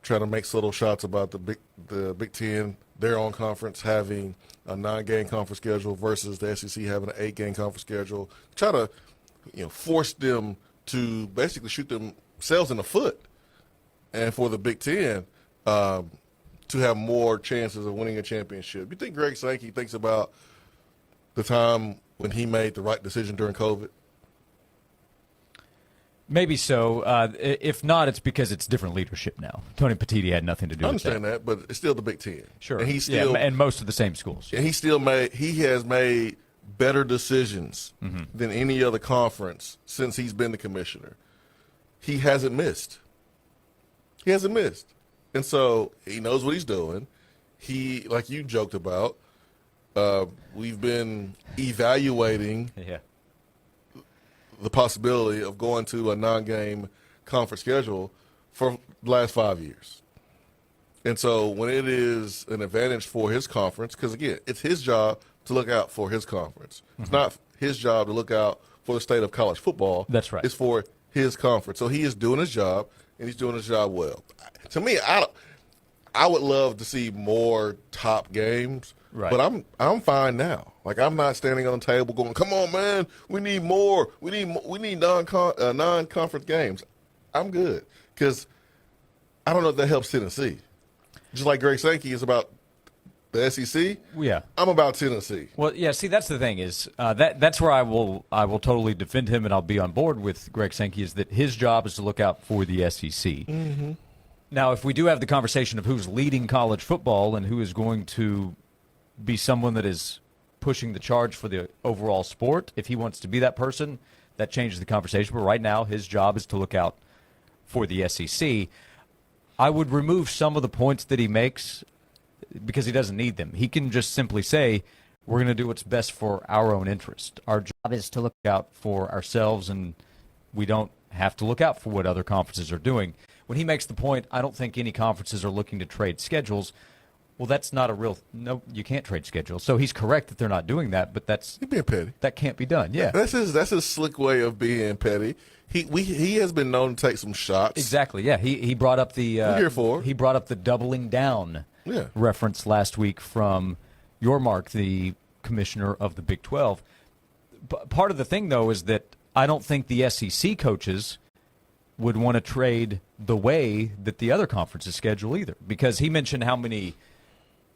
trying to make subtle shots about the Big Ten, their own conference having a 9-game conference schedule versus the SEC having an 8-game conference schedule, try to force them to basically shoot themselves in the foot, and for the Big Ten to have more chances of winning a championship. You think Greg Sankey thinks about the time when he made the right decision during COVID? Maybe so. If not, it's because it's different leadership now. Tony Petitti had nothing to do with that. I understand that, but it's still the Big Ten. Sure. And he's still, and most of the same schools. And he has made better decisions than any other conference since he's been the commissioner. He hasn't missed. And so he knows what he's doing. He, like you joked about, we've been evaluating the possibility of going to a 9-game conference schedule for the last 5 years. And so when it is an advantage for his conference, because, again, it's his job to look out for his conference. It's not his job to look out for the state of college football. That's right. It's for his conference. So he is doing his job, and he's doing his job well. To me, I would love to see more top games. Right. But I'm fine now. Like, I'm not standing on the table going, "Come on, man, we need more. We need non-conference games." I'm good because I don't know if that helps Tennessee. Just like Greg Sankey is about the SEC. Yeah, I'm about Tennessee. Well, yeah. See, that's the thing is that's where I will totally defend him, and I'll be on board with Greg Sankey. Is that his job is to look out for the SEC. Mm-hmm. Now, if we do have the conversation of who's leading college football and who is going to be someone that is pushing the charge for the overall sport, if he wants to be that person, that changes the conversation. But right now, his job is to look out for the SEC. I would remove some of the points that he makes because he doesn't need them. He can just simply say, we're going to do what's best for our own interest. Our job is to look out for ourselves, and we don't have to look out for what other conferences are doing. When he makes the point, I don't think any conferences are looking to trade schedules. Well, that's not a real – no, you can't trade schedules. So he's correct that they're not doing that, but that's – he's being petty. That can't be done, yeah. That's his slick way of being petty. He has been known to take some shots. Exactly, yeah. He brought up the he brought up the doubling down reference last week from your Mark, the commissioner of the Big 12. Part of the thing, though, is that I don't think the SEC coaches would want to trade the way that the other conferences schedule either, because he mentioned how many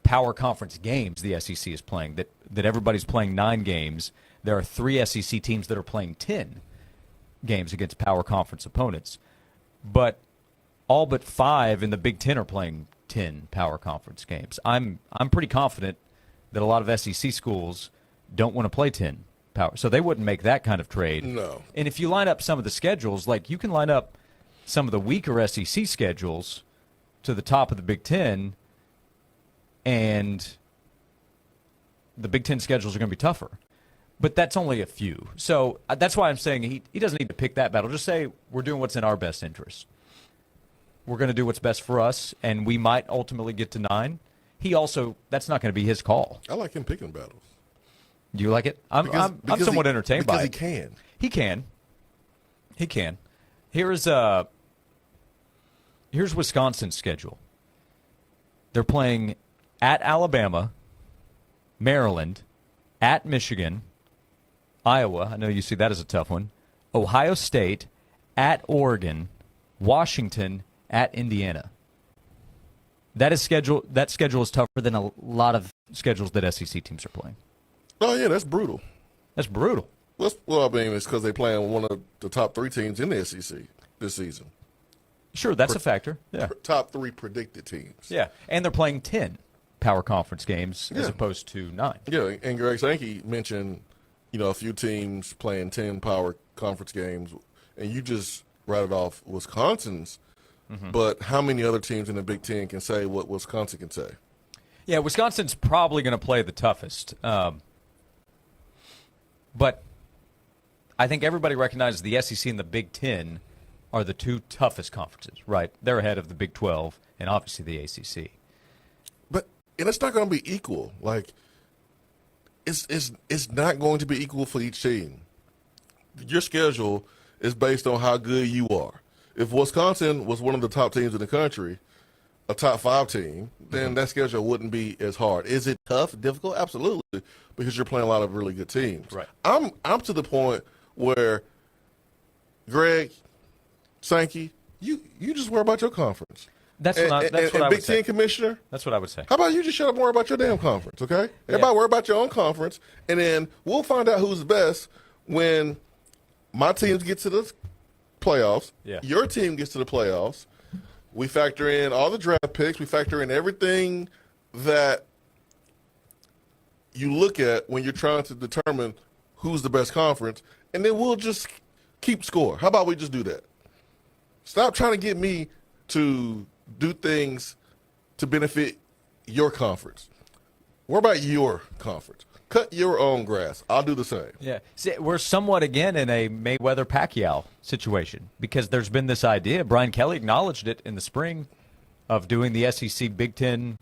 power conference games the SEC is playing, that everybody's playing 9 games. There are 3 SEC teams that are playing 10 games against power conference opponents, but all but 5 in the Big Ten are playing 10 power conference games. I'm pretty confident that a lot of SEC schools don't want to play 10 power, so they wouldn't make that kind of trade. No. And if you line up some of the schedules, like you can line up some of the weaker SEC schedules to the top of the Big Ten, and the Big Ten schedules are going to be tougher. But that's only a few. So that's why I'm saying he doesn't need to pick that battle. Just say we're doing what's in our best interest. We're going to do what's best for us, and we might ultimately get to 9. That's not going to be his call. I like him picking battles. Do you like it? I'm somewhat entertained by it. Because he can. He can. He can. Here's Wisconsin's schedule. They're playing at Alabama, Maryland, at Michigan, Iowa. I know you see that as a tough one. Ohio State, at Oregon, Washington, at Indiana. That schedule is tougher than a lot of schedules that SEC teams are playing. Oh, yeah, that's brutal. That's brutal. Well, I mean, it's because they're playing one of the top 3 teams in the SEC this season. Sure, that's a factor. Yeah. Top 3 predicted teams. Yeah, and they're playing 10 power conference games as opposed to 9. Yeah, and Greg Sankey mentioned a few teams playing 10 power conference games, and you just rattled off Wisconsin's. Mm-hmm. But how many other teams in the Big Ten can say what Wisconsin can say? Yeah, Wisconsin's probably going to play the toughest. But I think everybody recognizes the SEC and the Big Ten are the two toughest conferences, right? They're ahead of the Big 12 and obviously the ACC. And it's not going to be equal. Like, it's not going to be equal for each team. Your schedule is based on how good you are. If Wisconsin was one of the top teams in the country, a top 5 team, then that schedule wouldn't be as hard. Is it tough, difficult? Absolutely, because you're playing a lot of really good teams. Right. I'm to the point where, Greg, Sankey, you just worry about your conference. That's what I would Big say. Ten commissioner. That's what I would say. How about you just shut up and worry about your damn conference, okay? Everybody worry about your own conference, and then we'll find out who's the best when my teams get to the playoffs. Yeah. Your team gets to the playoffs. We factor in all the draft picks. We factor in everything that you look at when you're trying to determine who's the best conference, and then we'll just keep score. How about we just do that? Stop trying to get me to do things to benefit your conference. What about your conference? Cut your own grass. I'll do the same. Yeah. See, we're somewhat, again, in a Mayweather-Pacquiao situation because there's been this idea. Brian Kelly acknowledged it in the spring of doing the SEC Big Ten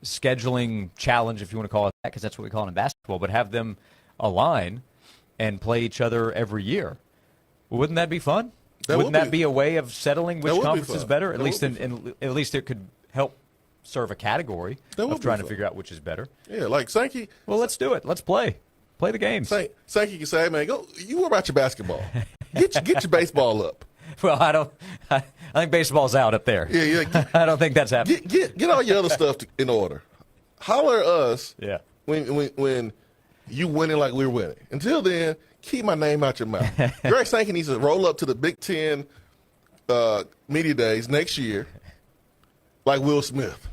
scheduling challenge, if you want to call it that, because that's what we call it in basketball, but have them align and play each other every year. Wouldn't that be fun? Wouldn't that be a way of settling which conference is better? At least at least it could help serve a category of trying to figure out which is better. Yeah, like Sankey. Well, let's do it. Let's play. Play the games. Sankey can say, hey, man, go. You worry about your basketball. Get your baseball up. Well, I think baseball's out up there. Yeah. I don't think that's happening. Get all your other stuff in order. Holler at us. Yeah. When you winning like we're winning. Until then, keep my name out your mouth. Greg Sankey needs to roll up to the Big Ten media days next year like Will Smith.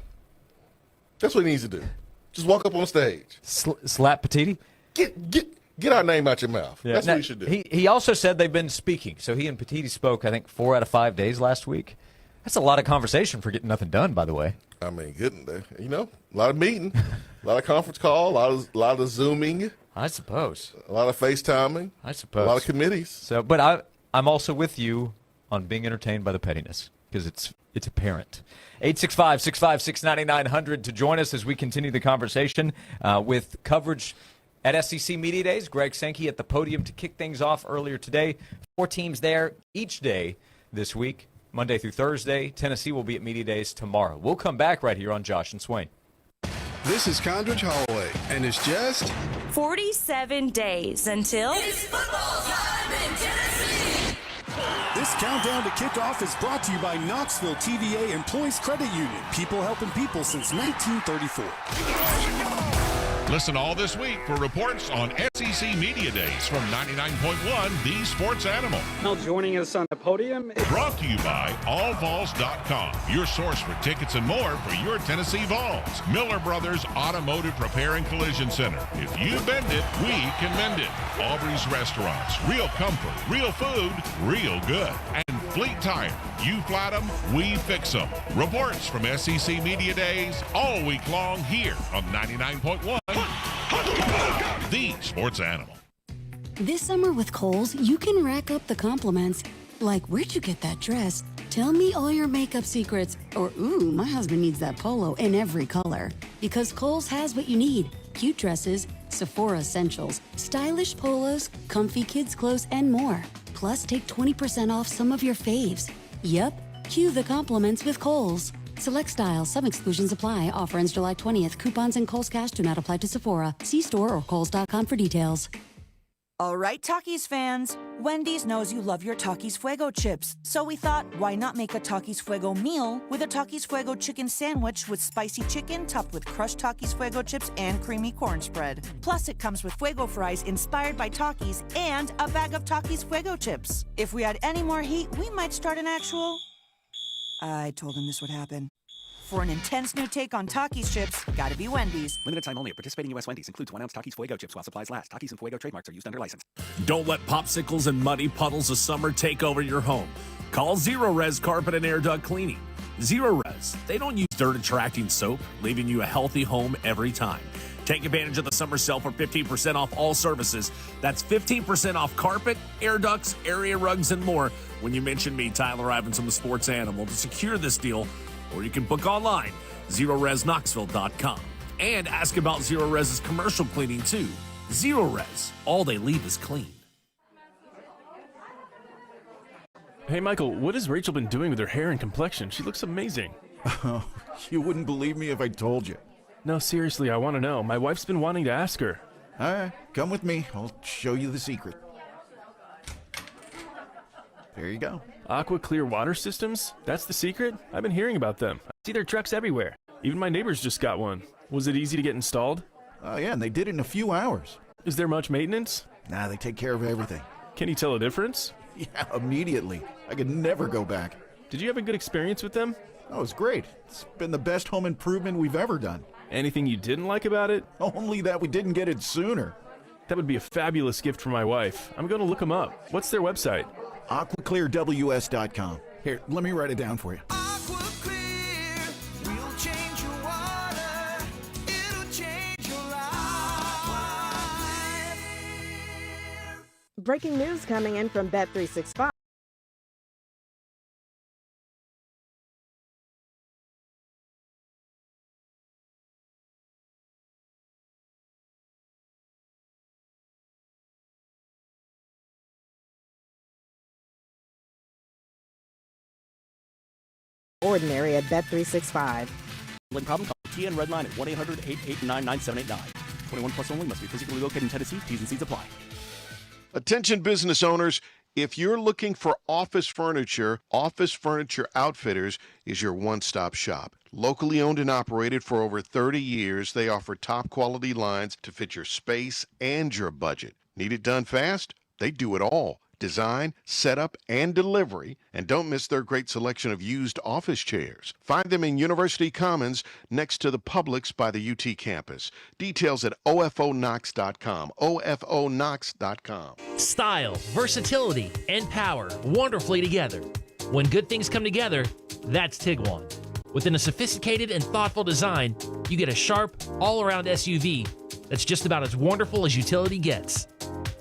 That's what he needs to do. Just walk up on stage. Slap Petiti? Get our name out your mouth. Yeah. That's Now, what he should do. He also said they've been speaking. So he and Petiti spoke, I think, 4 out of 5 days last week. That's a lot of conversation for getting nothing done, by the way. I mean, a lot of meeting, a lot of conference call, a lot of Zooming. I suppose. A lot of FaceTiming. I suppose. A lot of committees. So, but I'm also with you on being entertained by the pettiness because it's apparent. 865-656-9900 to join us as we continue the conversation with coverage at SEC Media Days. Greg Sankey at the podium to kick things off earlier today. 4 teams there each day this week, Monday through Thursday. Tennessee will be at Media Days tomorrow. We'll come back right here on Josh and Swain. This is Condridge Holloway, and it's just 47 days until it's football time in Tennessee. This countdown to kickoff is brought to you by Knoxville TVA Employees Credit Union. People helping people since 1934. Listen all this week for reports on SEC Media Days from 99.1 The Sports Animal. Now joining us on the podium. Brought to you by allvols.com, your source for tickets and more for your Tennessee Vols. Miller Brothers Automotive Repair and Collision Center. If you bend it, we can mend it. Aubrey's Restaurants, real comfort, real food, real good. And Fleet Tire, you flat them, we fix them. Reports from SEC Media Days all week long here on 99.1 The Sports Animal. This summer with Kohl's, you can rack up the compliments. Like, where'd you get that dress? Tell me all your makeup secrets. Or, ooh, my husband needs that polo in every color. Because Kohl's has what you need. Cute dresses, Sephora essentials, stylish polos, comfy kids clothes, and more. Plus, take 20% off some of your faves. Yep, cue the compliments with Kohl's. Select styles, some exclusions apply. Offer ends July 20th. Coupons and Kohl's Cash do not apply to Sephora. See store or kohls.com for details. All right, Takis fans. Wendy's knows you love your Takis Fuego chips. So we thought, why not make a Takis Fuego meal with a Takis Fuego chicken sandwich with spicy chicken topped with crushed Takis Fuego chips and creamy corn spread. Plus, it comes with Fuego fries inspired by Takis and a bag of Takis Fuego chips. If we had any more heat, we might start an actual... I told him this would happen. For an intense new take on Takis chips, gotta be Wendy's. Limited time only at participating U.S. Wendy's. Includes 1 ounce Takis Fuego chips while supplies last. Takis and Fuego trademarks are used under license. Don't let popsicles and muddy puddles of summer take over your home. Call Zero Res Carpet and Air Duct Cleaning. Zero Res, they don't use dirt-attracting soap, leaving you a healthy home every time. Take advantage of the summer sale for 15% off all services. That's 15% off carpet, air ducts, area rugs, and more when you mention me, Tyler Ivinson, the Sports Animal, to secure this deal. Or you can book online, ZeroResKnoxville.com. And ask about Zero Res's commercial cleaning, too. Zero Res, all they leave is clean. Hey, Michael, what has Rachel been doing with her hair and complexion? She looks amazing. Oh, you wouldn't believe me if I told you. No, seriously, I want to know. My wife's been wanting to ask her. All right, come with me. I'll show you the secret. There you go. Aqua Clear Water Systems? That's the secret? I've been hearing about them. I see their trucks everywhere. Even my neighbors just got one. Was it easy to get installed? Oh, yeah, and they did it in a few hours. Is there much maintenance? Nah, they take care of everything. Can you tell a difference? Yeah, immediately. I could never go back. Did you have a good experience with them? Oh, it's great. It's been the best home improvement we've ever done. Anything you didn't like about it? Only that we didn't get it sooner. That would be a fabulous gift for my wife. I'm going to look them up. What's their website? AquaClearWS.com. Here, let me write it down for you. Breaking news coming in from Bet365. Ordinary at Bet365. Problem? Call TN Redline at 1-800-889-9789. 21 plus only. Must be physically located in Tennessee. T's and C's apply. Attention business owners, if you're looking for Office Furniture Outfitters is your one-stop shop. Locally owned and operated for over 30 years, they offer top quality lines to fit your space and your budget. Need it done fast? They do it all. Design, setup, and delivery. And don't miss their great selection of used office chairs. Find them in University Commons next to the Publix by the UT campus. Details at ofonox.com. ofonox.com. Style, versatility, and power wonderfully together. When good things come together, that's Tiguan. Within a sophisticated and thoughtful design, you get a sharp, all-around SUV that's just about as wonderful as utility gets.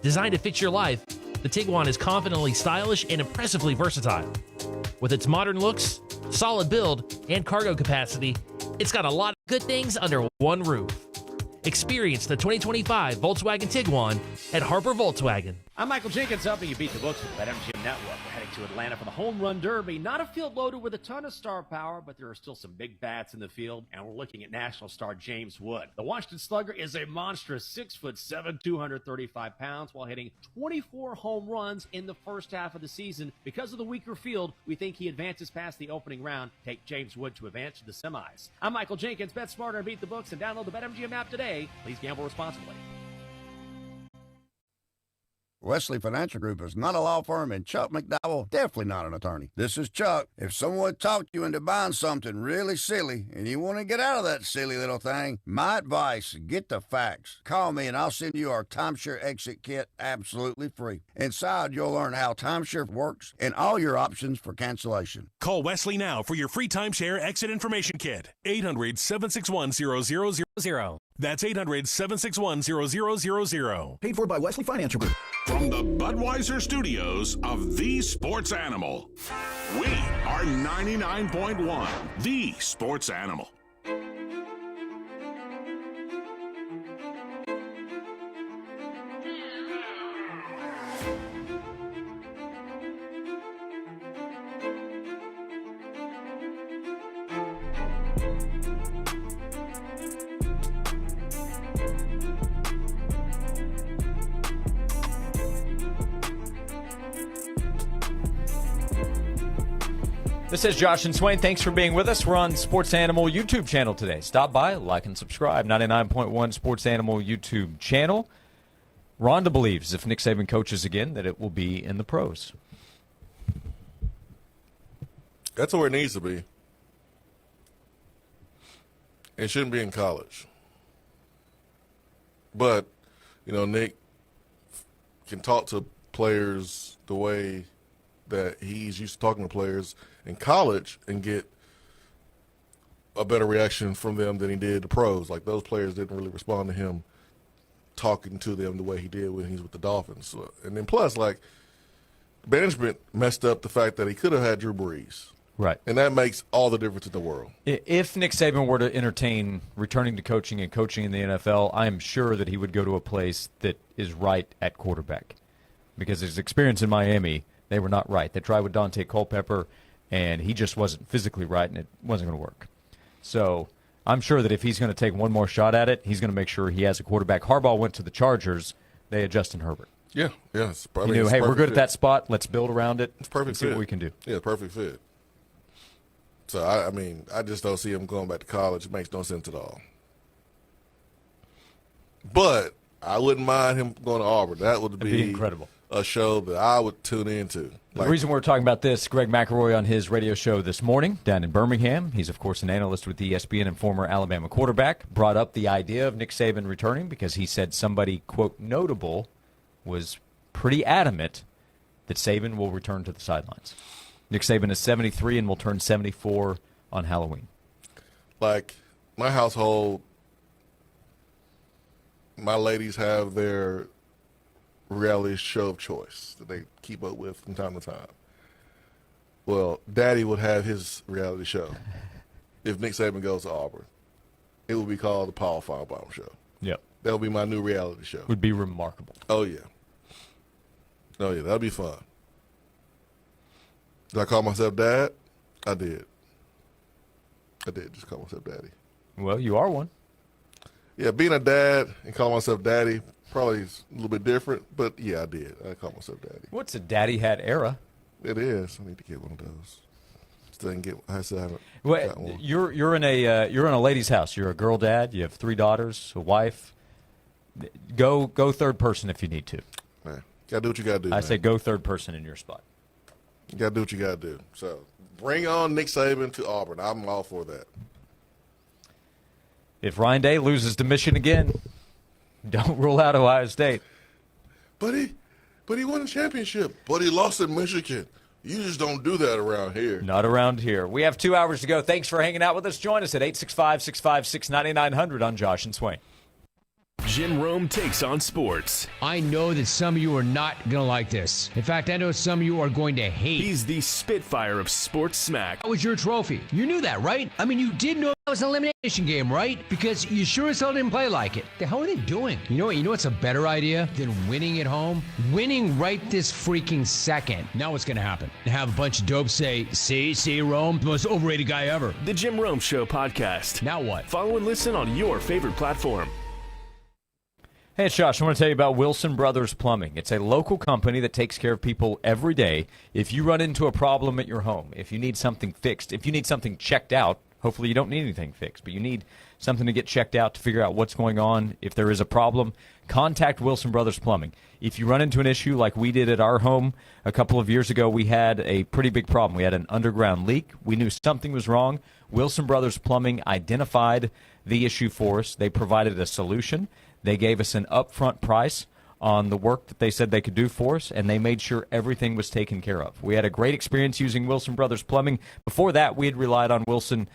Designed to fit your life, the Tiguan is confidently stylish and impressively versatile. With its modern looks, solid build, and cargo capacity, it's got a lot of good things under one roof. Experience the 2025 Volkswagen Tiguan at Harper Volkswagen. I'm Michael Jenkins, helping you beat the books with BetMGM Network. We're heading to Atlanta for the Home Run Derby. Not a field loaded with a ton of star power, but there are still some big bats in the field, and we're looking at national star James Wood. The Washington Slugger is a monstrous 6'7", 235 pounds, while hitting 24 home runs in the first half of the season. Because of the weaker field, we think he advances past the opening round. Take James Wood to advance to the semis. I'm Michael Jenkins. Bet smarter and beat the books, and download the BetMGM app today. Please gamble responsibly. Wesley Financial Group is not a law firm, and Chuck McDowell definitely not an attorney. This is Chuck. If someone talked you into buying something really silly and you want to get out of that silly little thing, my advice, get the facts. Call me and I'll send you our timeshare exit kit absolutely free. Inside, you'll learn how timeshare works and all your options for cancellation. Call Wesley now for your free timeshare exit information kit. 800-761-0000. That's 800-761-0000. Paid for by Wesley Financial Group. From the Budweiser studios of The Sports Animal, we are 99.1 The Sports Animal. This is Josh and Swain. Thanks for being with us. We're on Sports Animal YouTube channel today. Stop by, like, and subscribe. 99.1 Sports Animal YouTube channel. Rhonda believes if Nick Saban coaches again that it will be in the pros. That's where it needs to be. It shouldn't be in college. But, Nick can talk to players the way that he's used to talking to players in college and get a better reaction from them than he did the pros. Like, those players didn't really respond to him talking to them the way he did when he's with the Dolphins. So, and then plus, management messed up the fact that he could have had Drew Brees. Right. And that makes all the difference in the world. If Nick Saban were to entertain returning to coaching and coaching in the NFL, I am sure that he would go to a place that is right at quarterback. Because his experience in Miami, they were not right. They tried with Dante Culpepper, and he just wasn't physically right, and it wasn't going to work. So I'm sure that if he's going to take one more shot at it, he's going to make sure he has a quarterback. Harbaugh went to the Chargers. They had Justin Herbert. Yeah. He knew, hey, we're good at that spot. Let's build around it. It's perfect see fit. what we can do. Yeah, perfect fit. So, I just don't see him going back to college. It makes no sense at all. But I wouldn't mind him going to Auburn. That would be incredible. A show that I would tune into. The reason we're talking about this, Greg McElroy on his radio show this morning down in Birmingham, he's, of course, an analyst with ESPN and former Alabama quarterback, brought up the idea of Nick Saban returning because he said somebody, quote, notable was pretty adamant that Saban will return to the sidelines. Nick Saban is 73 and will turn 74 on Halloween. Like, my household, my ladies have their reality show of choice that they keep up with from time to time. Well, Daddy would have his reality show if Nick Saban goes to Auburn. It would be called the Paul Firebaum Show. Yep. That would be my new reality show. Would be remarkable. Oh, yeah. That'd be fun. Did I call myself Dad? I did. Just call myself Daddy. Well, you are one. Yeah, being a dad and calling myself Daddy probably is a little bit different, but yeah, I did. I call myself Daddy. What's a daddy hat era? It is. I need to get one of those. I still haven't well, got one. You're in a lady's house. You're a girl dad. You have 3 daughters, a wife. Go third person if you need to. Man, gotta do what you gotta do. I say go third person in your spot. You gotta do what you gotta do. So bring on Nick Saban to Auburn. I'm all for that. If Ryan Day loses to Michigan again, don't rule out Ohio State. But he won a championship. But he lost in Michigan. You just don't do that around here. Not around here. We have 2 hours to go. Thanks for hanging out with us. Join us at 865-656-9900 on Josh and Swain. Jim Rome takes on sports. I know that some of you are not going to like this. In fact, I know some of you are going to hate. He's the Spitfire of sports smack. That was your trophy. You knew that, right? I mean, you did know that was an elimination game, right? Because you sure as hell didn't play like it. The hell are they doing? You know what's a better idea than winning at home? Winning right this freaking second. Now what's going to happen? Have a bunch of dopes say, see, Rome, the most overrated guy ever. The Jim Rome Show podcast. Now what? Follow and listen on your favorite platform. Hey, it's Josh. I want to tell you about Wilson Brothers Plumbing. It's a local company that takes care of people every day. If you run into a problem at your home, if you need something fixed, if you need something checked out, hopefully you don't need anything fixed, but you need something to get checked out to figure out what's going on. If there is a problem, contact Wilson Brothers Plumbing. If you run into an issue like we did at our home a couple of years ago, we had a pretty big problem. We had an underground leak. We knew something was wrong. Wilson Brothers Plumbing identified the issue for us. They provided a solution. They gave us an upfront price on the work that they said they could do for us, and they made sure everything was taken care of. We had a great experience using Wilson Brothers Plumbing. Before that, we had relied on Wilson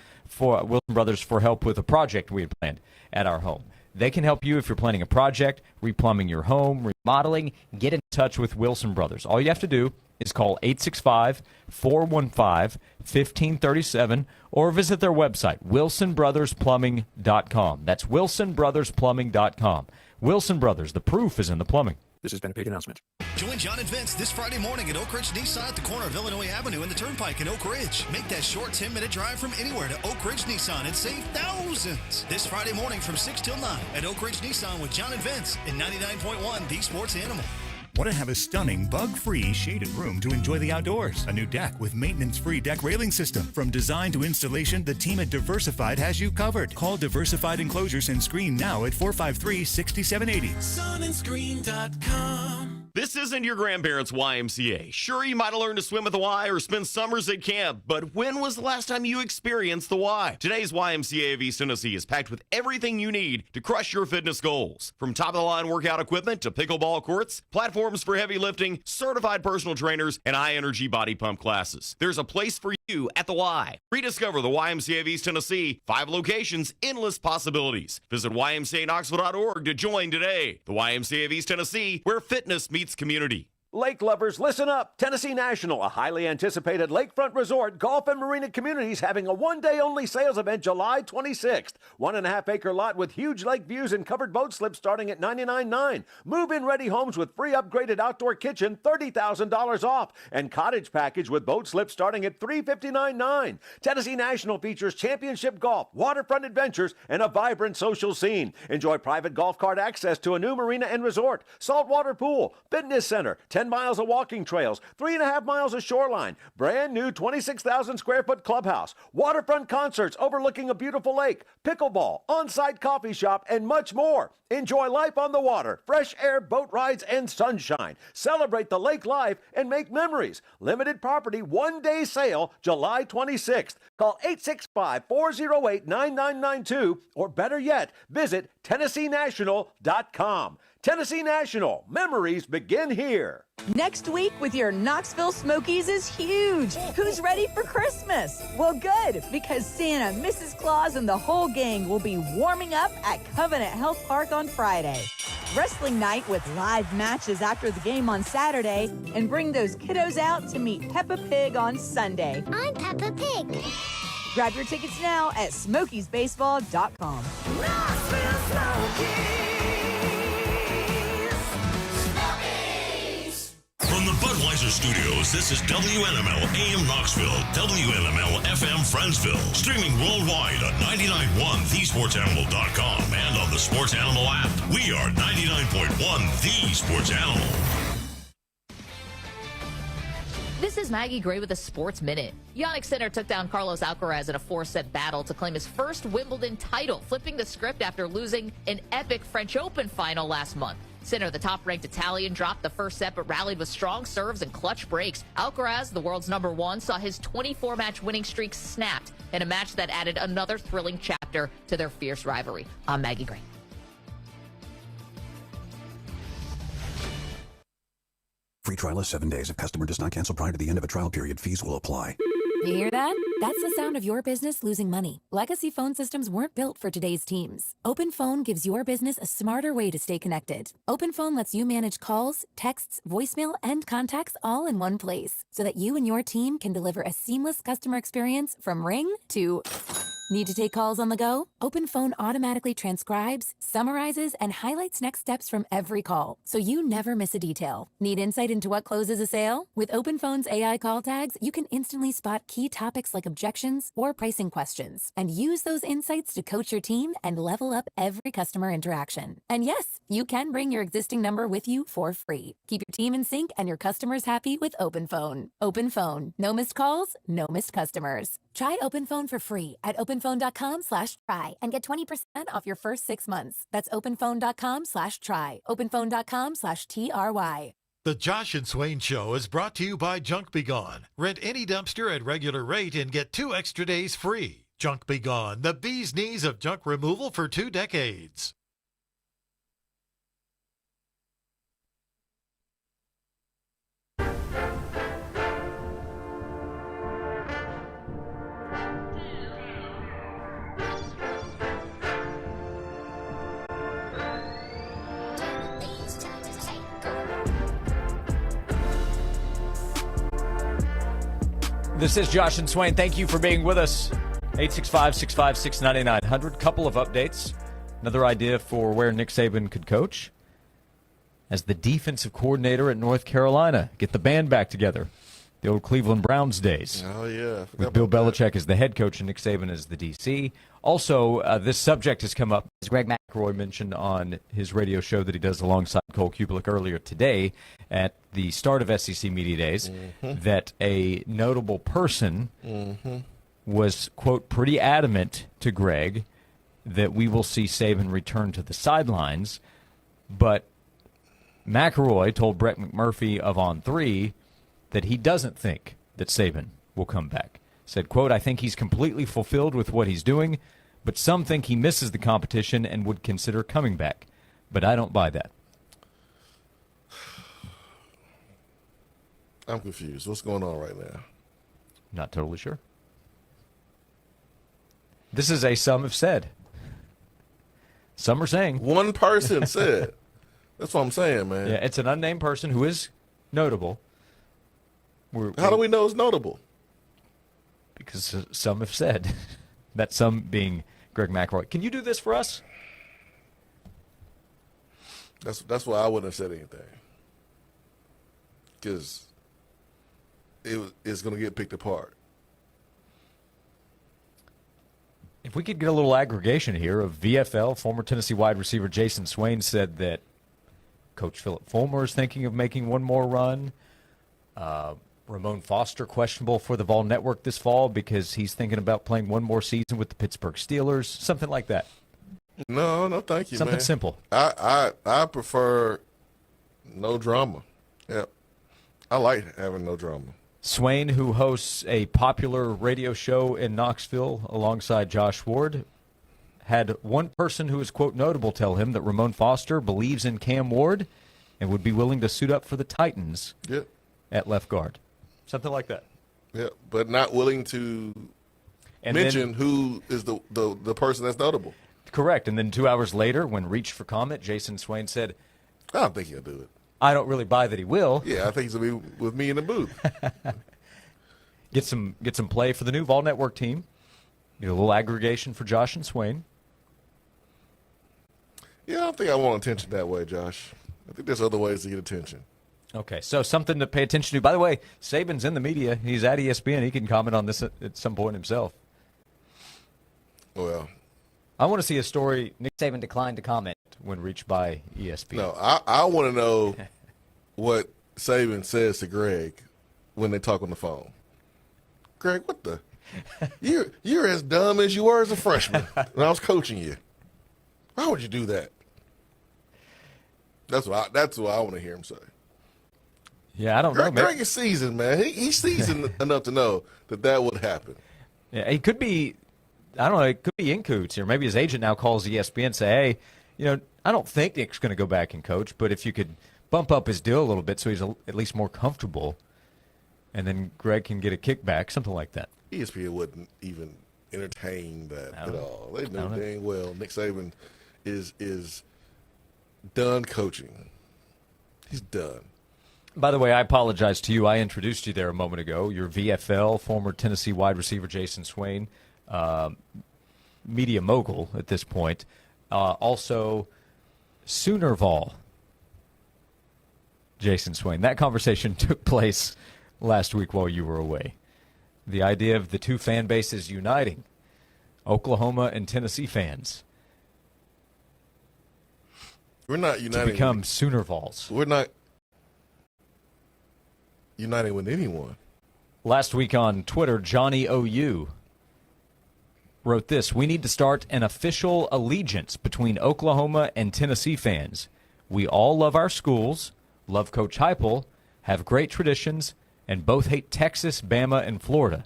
Brothers for help with a project we had planned at our home. They can help you if you're planning a project, replumbing your home, remodeling. Get in touch with Wilson Brothers. All you have to do is call 865-415-1537 or visit their website, wilsonbrothersplumbing.com. That's wilsonbrothersplumbing.com. Wilson Brothers, the proof is in the plumbing. This has been a paid announcement. Join John and Vince this Friday morning at Oak Ridge Nissan at the corner of Illinois Avenue and the Turnpike in Oak Ridge. Make that short 10-minute drive from anywhere to Oak Ridge Nissan and save thousands. This Friday morning from 6 till 9 at Oak Ridge Nissan with John and Vince in 99.1 The Sports Animal. Want to have a stunning, bug-free, shaded room to enjoy the outdoors? A new deck with maintenance-free deck railing system. From design to installation, the team at Diversified has you covered. Call Diversified Enclosures and screen now at 453-6780. Sunscreen.com. This isn't your grandparents' YMCA. Sure, you might have learned to swim at the Y or spend summers at camp, but when was the last time you experienced the Y? Today's YMCA of East Tennessee is packed with everything you need to crush your fitness goals. From top-of-the-line workout equipment to pickleball courts, platforms for heavy lifting, certified personal trainers, and high-energy body pump classes. There's a place for you at the Y. Rediscover the YMCA of East Tennessee. 5 locations, endless possibilities. Visit ymcaknoxville.org to join today. The YMCA of East Tennessee, where fitness meets community. Lake lovers, listen up. Tennessee National, a highly anticipated lakefront resort, golf and marina communities having a one-day-only sales event July 26th. 1.5-acre lot with huge lake views and covered boat slips starting at $99,900. Move-in ready homes with free upgraded outdoor kitchen, $30,000 off. And cottage package with boat slips starting at $359,900. Tennessee National features championship golf, waterfront adventures, and a vibrant social scene. Enjoy private golf cart access to a new marina and resort, saltwater pool, fitness center, 10 miles of walking trails, 3.5 miles of shoreline, brand new 26,000 square foot clubhouse, waterfront concerts overlooking a beautiful lake, pickleball, on-site coffee shop, and much more. Enjoy life on the water, fresh air, boat rides, and sunshine. Celebrate the lake life and make memories. Limited property one-day sale July 26th. Call 865-408-9992 or better yet, visit TennesseeNational.com. Tennessee National, memories begin here. Next week with your Knoxville Smokies is huge. Who's ready for Christmas? Well, good, because Santa, Mrs. Claus, and the whole gang will be warming up at Covenant Health Park on Friday. Wrestling night with live matches after the game on Saturday, and bring those kiddos out to meet Peppa Pig on Sunday. I'm Peppa Pig. Grab your tickets now at SmokiesBaseball.com. Knoxville Smokies. From the Budweiser Studios, this is WNML AM Knoxville, WNML FM Friendsville. Streaming worldwide on 99.1 thesportsanimal.com and on the Sports Animal app. We are 99.1 The Sports Animal. This is Maggie Gray with a Sports Minute. Yannick Sinner took down Carlos Alcaraz in a 4-set battle to claim his first Wimbledon title, flipping the script after losing an epic French Open final last month. Sinner, the top-ranked Italian, dropped the first set but rallied with strong serves and clutch breaks. Alcaraz, the world's #1, saw his 24-match winning streak snapped in a match that added another thrilling chapter to their fierce rivalry. I'm Maggie Gray. Free trial is 7 days. If customer does not cancel prior to the end of a trial period, fees will apply. You hear that? That's the sound of your business losing money. Legacy phone systems weren't built for today's teams. Open Phone gives your business a smarter way to stay connected. Open Phone lets you manage calls, texts, voicemail, and contacts all in one place so that you and your team can deliver a seamless customer experience from ring to... Need to take calls on the go? Open Phone automatically transcribes, summarizes, and highlights next steps from every call, so you never miss a detail. Need insight into what closes a sale? With Open Phone's AI call tags, you can instantly spot key topics like objections or pricing questions, and use those insights to coach your team and level up every customer interaction. And yes, you can bring your existing number with you for free. Keep your team in sync and your customers happy with Open Phone. Open Phone. No missed calls, no missed customers. Try Open Phone for free at openphone.com/try and get 20% off your first 6 months. That's openphone.com/try. openphone.com/TRY. The Josh and Swain Show is brought to you by Junk Be Gone. Rent any dumpster at regular rate and get 2 extra days free. Junk Be Gone, the bee's knees of junk removal for 2 decades. This is Josh and Swain. Thank you for being with us. 865-656-9900. Couple of updates. Another idea for where Nick Saban could coach as the defensive coordinator at North Carolina. Get the band back together. The old Cleveland Browns days. Oh, yeah. With Bill Belichick as the head coach and Nick Saban as the DC. Also, this subject has come up, as Greg McElroy mentioned on his radio show that he does alongside Cole Kubelik earlier today at the start of SEC Media Days, that a notable person was, quote, pretty adamant to Greg that we will see Saban return to the sidelines, but McElroy told Brett McMurphy of On3 that he doesn't think that Saban will come back. Said, quote, I think he's completely fulfilled with what he's doing, but some think he misses the competition and would consider coming back. But I don't buy that. I'm confused. What's going on right now? Not totally sure. This is a some have said. Some are saying. One person said. That's what I'm saying, man. Yeah, it's an unnamed person who is notable. How do we know it's notable? Because some have said. That some being Greg McElroy. Can you do this for us? That's why I wouldn't have said anything. Because it's going to get picked apart. If we could get a little aggregation here of VFL, former Tennessee wide receiver Jason Swain said that Coach Philip Fulmer is thinking of making one more run. Ramon Foster questionable for the Vol Network this fall because he's thinking about playing one more season with the Pittsburgh Steelers, something like that. No, thank you, Something man. simple. I prefer no drama. Yeah, I like having no drama. Swain, who hosts a popular radio show in Knoxville alongside Josh Ward, had one person who is, quote, notable tell him that Ramon Foster believes in Cam Ward and would be willing to suit up for the Titans at left guard. Something like that. Yeah, but not willing to mention who is the person that's notable. Correct. And then 2 hours later, when reached for comment, Jason Swain said, I don't think he'll do it. I don't really buy that he will. Yeah, I think he's going to be with me in the booth. Get some play for the new Vol Network team. Get a little aggregation for Josh and Swain. Yeah, I don't think I want attention that way, Josh. I think there's other ways to get attention. Okay, so something to pay attention to. By the way, Saban's in the media. He's at ESPN. He can comment on this at some point himself. Well, I want to see a story. Nick Saban declined to comment when reached by ESPN. No, I want to know what Saban says to Greg when they talk on the phone. Greg, what the? You're as dumb as you were as a freshman when I was coaching you. Why would you do that? That's what I want to hear him say. Yeah, I don't know. Greg is seasoned, man. He's seasoned enough to know that would happen. Yeah, he could be. I don't know. It could be in coots, or maybe his agent now calls ESPN and say, "Hey, I don't think Nick's going to go back and coach, but if you could bump up his deal a little bit so he's at least more comfortable, and then Greg can get a kickback, something like that." ESPN wouldn't even entertain that at all. They know dang well Nick Saban is done coaching. He's done. By the way, I apologize to you. I introduced you there a moment ago. Your VFL, former Tennessee wide receiver Jason Swain, media mogul at this point. Also, Sooner Vol, Jason Swain. That conversation took place last week while you were away. The idea of the two fan bases uniting, Oklahoma and Tennessee fans. We're not uniting. To become Sooner Vols. We're not uniting with anyone. Last week on Twitter, Johnny OU wrote this: "We need to start an official allegiance between Oklahoma and Tennessee fans. We all love our schools, love Coach Heupel, have great traditions, and both hate Texas, Bama, and Florida.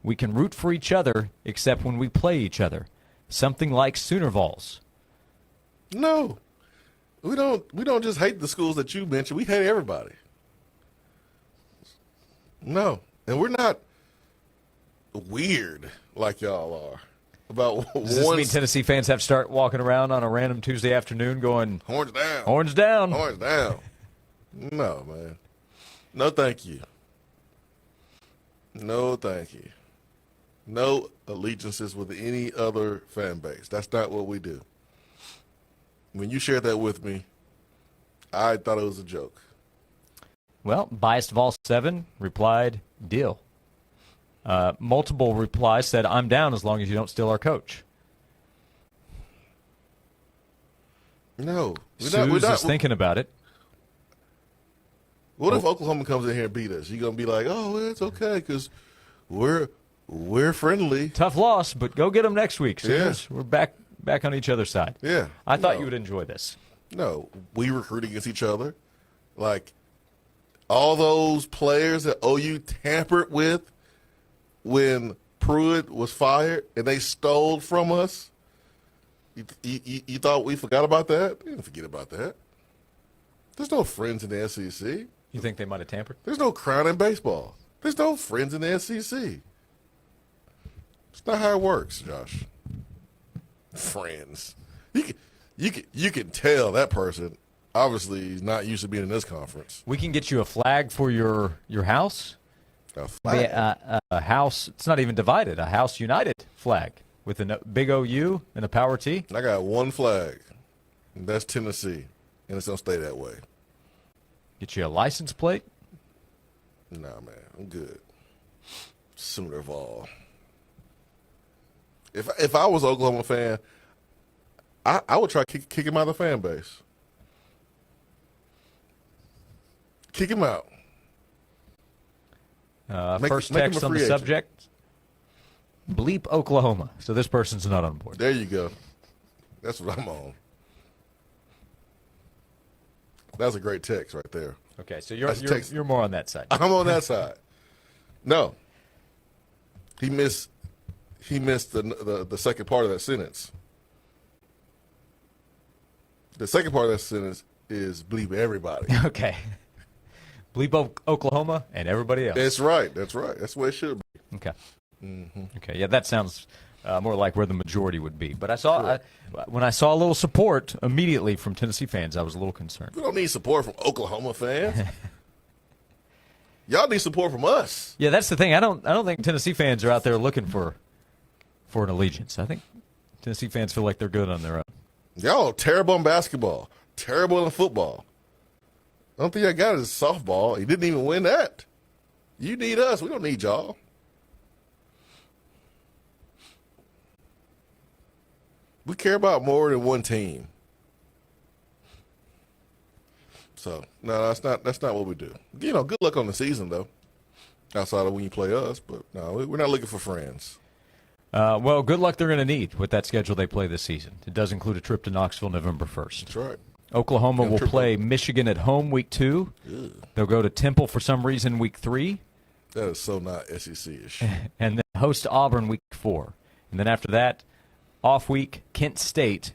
We can root for each other except when we play each other. Something like Sooner Vols." No. We don't just hate the schools that you mentioned. We hate everybody. No. And we're not weird like y'all are. Does this mean Tennessee fans have to start walking around on a random Tuesday afternoon going, horns down. Horns down. Horns down. No, man. No, thank you. No, thank you. No allegiances with any other fan base. That's not what we do. When you shared that with me, I thought it was a joke. Well, Biased Vol 7 replied, deal. Multiple replies said, I'm down as long as you don't steal our coach. No. Sue's just thinking about it. What if Oklahoma comes in here and beat us? You going to be like, oh, it's okay because we're friendly. Tough loss, but go get them next week. Sooners. Yeah. We're back on each other's side. Yeah. I thought you would enjoy this. No. We recruit against each other. Like, all those players that OU tampered with when Pruitt was fired and they stole from us, you thought we forgot about that? We didn't forget about that. There's no friends in the SEC. You think they might have tampered? There's no crown in baseball. There's no friends in the SEC. It's not how it works, Josh. Friends. You can tell that person obviously is not used to being in this conference. We can get you a flag for your house. A flag? A house. It's not even divided. A House United flag with a big OU and a power T. I got one flag, and that's Tennessee, and it's gonna stay that way. Get you a license plate. Nah, man, I'm good. Sooner Vol. If I was an Oklahoma fan, I would try to kick him out of the fan base. Kick him out. First text on the subject. Bleep Oklahoma. So this person's not on board. There you go. That's what I'm on. That's a great text right there. Okay, so you're more on that side. I'm on that side. No. He missed the second part of that sentence. The second part of that sentence is bleep everybody. Okay. Bleep Oklahoma and everybody else. That's right. That's the way it should be. Okay. Mm-hmm. Okay. Yeah, that sounds more like where the majority would be. But when I saw a little support immediately from Tennessee fans, I was a little concerned. We don't need support from Oklahoma fans. Y'all need support from us. Yeah, that's the thing. I don't think Tennessee fans are out there looking for an allegiance. I think Tennessee fans feel like they're good on their own. Y'all are terrible in basketball, terrible in football. The only thing I got is softball. He didn't even win that. You need us. We don't need y'all. We care about more than one team. So, no, that's not what we do. You know, good luck on the season, though, outside of when you play us. But, no, we're not looking for friends. Well, good luck they're going to need with that schedule they play this season. It does include a trip to Knoxville November 1st. That's right. Oklahoma will play Michigan at home week 2. Ugh. They'll go to Temple for some reason week 3. That is so not SEC-ish. And then host Auburn week 4. And then after that, off week, Kent State.